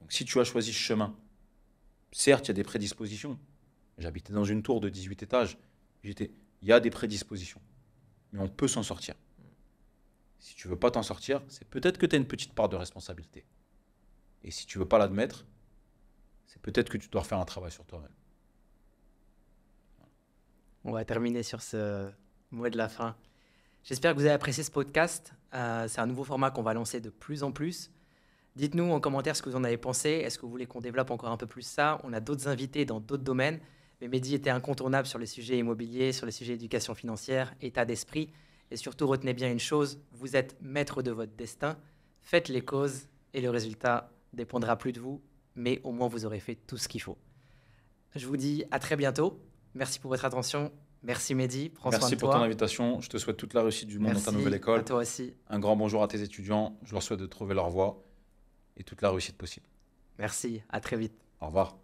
Donc si tu as choisi ce chemin, certes, il y a des prédispositions. J'habitais dans une tour de 18 étages. Il y a des prédispositions. Mais on peut s'en sortir. Si tu veux pas t'en sortir, c'est peut-être que tu as une petite part de responsabilité. Et si tu veux pas l'admettre, c'est peut-être que tu dois refaire un travail sur toi-même. On va terminer sur ce mot de la fin. J'espère que vous avez apprécié ce podcast. C'est un nouveau format qu'on va lancer de plus en plus. Dites-nous en commentaire ce que vous en avez pensé. Est-ce que vous voulez qu'on développe encore un peu plus ça? On a d'autres invités dans d'autres domaines. Mais Mehdi était incontournable sur les sujets immobiliers, sur les sujets d'éducation financière, état d'esprit. Et surtout, retenez bien une chose, vous êtes maître de votre destin. Faites les causes et le résultat dépendra plus de vous. Mais au moins, vous aurez fait tout ce qu'il faut. Je vous dis à très bientôt. Merci pour votre attention. Merci Mehdi, prends soin de toi. Merci pour ton invitation. Je te souhaite toute la réussite du monde dans ta nouvelle école. À toi aussi. Un grand bonjour à tes étudiants. Je leur souhaite de trouver leur voie et toute la réussite possible. Merci, à très vite. Au revoir.